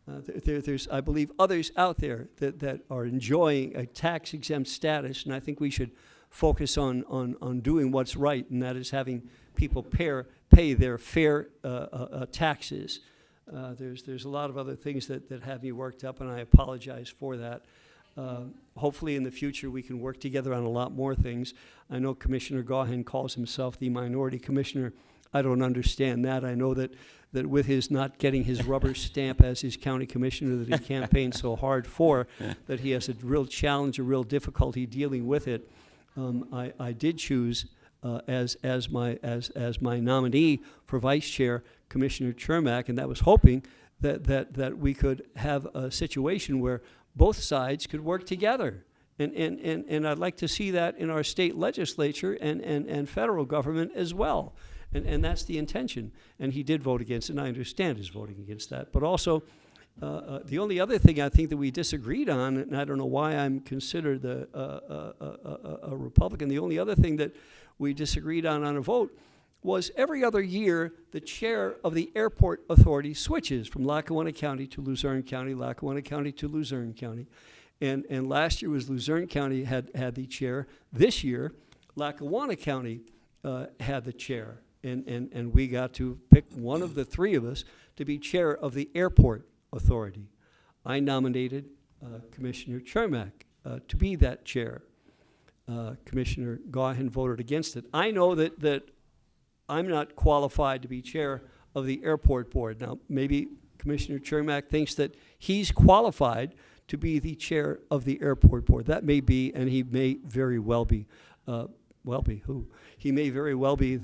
There's, I believe, others out there that are enjoying a tax exempt status, and I think we should focus on doing what's right, and that is having people pay their fair taxes. There's a lot of other things that have me worked up, and I apologize for that. Hopefully in the future we can work together on a lot more things. I know Commissioner Gaughan calls himself the minority commissioner. I don't understand that. I know that with his not getting his rubber stamp as his county commissioner that he campaigned so hard for, that he has a real challenge, a real difficulty dealing with it. I did choose as my nominee for vice chair, Commissioner Chermak, and that was hoping that we could have a situation where both sides could work together. And I'd like to see that in our state legislature and federal government as well. And that's the intention. And he did vote against it, and I understand his voting against that. But also, the only other thing I think that we disagreed on, and I don't know why I'm considered a Republican, the only other thing that we disagreed on a vote was every other year the chair of the airport authority switches from Lackawanna County to Luzerne County, Lackawanna County to Luzerne County. And last year was Luzerne County had the chair. This year, Lackawanna County had the chair. And we got to pick one of the 3 of us to be chair of the airport authority. I nominated Commissioner Chermak to be that chair. Commissioner Gaughan voted against it. I know that I'm not qualified to be chair of the airport board. Now, maybe Commissioner Chermak thinks that he's qualified to be the chair of the airport board. That may be, and he may very well be, he may very well be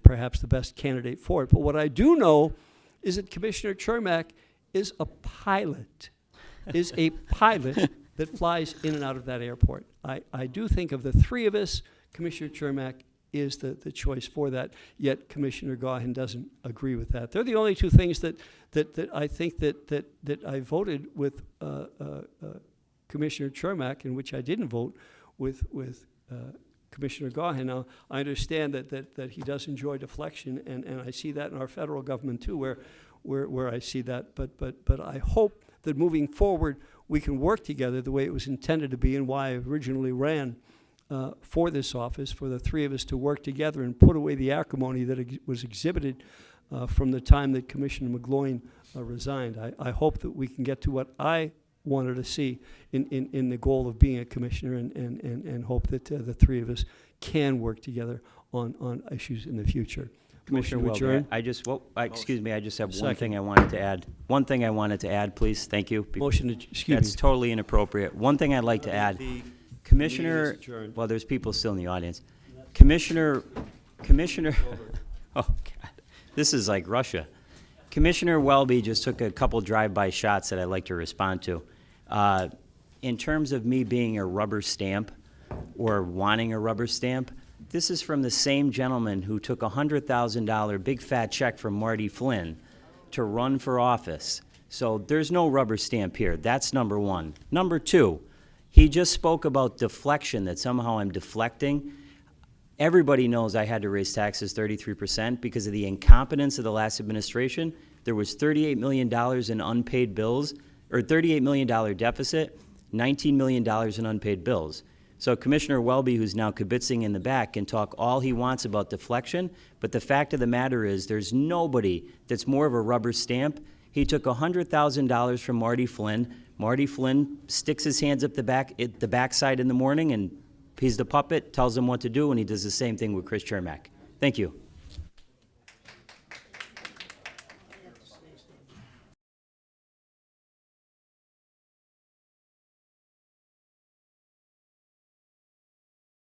perhaps the best candidate for it. But what I do know is that Commissioner Chermak is a pilot, that flies in and out of that airport. I do think of the three of us, Commissioner Chermak is the choice for that, yet Commissioner Gaughan doesn't agree with that. They're the only two things that I think that I voted with Commissioner Chermak, in which I didn't vote with Commissioner Gaughan. Now, I understand that he does enjoy deflection, and I see that in our federal government too, where I see that. But I hope that moving forward, we can work together the way it was intended to be, and why I originally ran for this office, for the three of us to work together and put away the acrimony that was exhibited from the time that Commissioner McGloin resigned. I hope that we can get to what I wanted to see in the goal of being a commissioner, and hope that the three of us can work together on issues in the future. Commissioner Motion to Welby, adjourn? excuse me, I just have Second. one thing I wanted to add. One thing I wanted to add, please, thank you. Motion to, excuse That's me. totally inappropriate. One thing I'd like to add, The Commissioner, meeting is adjourned. well, there's people still in the audience. Commissioner, oh, God, this is like Russia. Commissioner Welby just took a couple drive-by shots that I'd like to respond to. In terms of me being a rubber stamp or wanting a rubber stamp, this is from the same gentleman who took a $100,000 big fat check from Marty Flynn to run for office. So there's no rubber stamp here. That's number one. Number two, he just spoke about deflection, that somehow I'm deflecting. Everybody knows I had to raise taxes 33% because of the incompetence of the last administration. There was $38 million in unpaid bills, or $38 million deficit, $19 million in unpaid bills. So Commissioner Welby, who's now kibitzing in the back, can talk all he wants about deflection, but the fact of the matter is there's nobody that's more of a rubber stamp. He took $100,000 from Marty Flynn. Marty Flynn sticks his hands up the backside in the morning, and he's the puppet, tells him what to do, and he does the same thing with Chris Chermak. Thank you.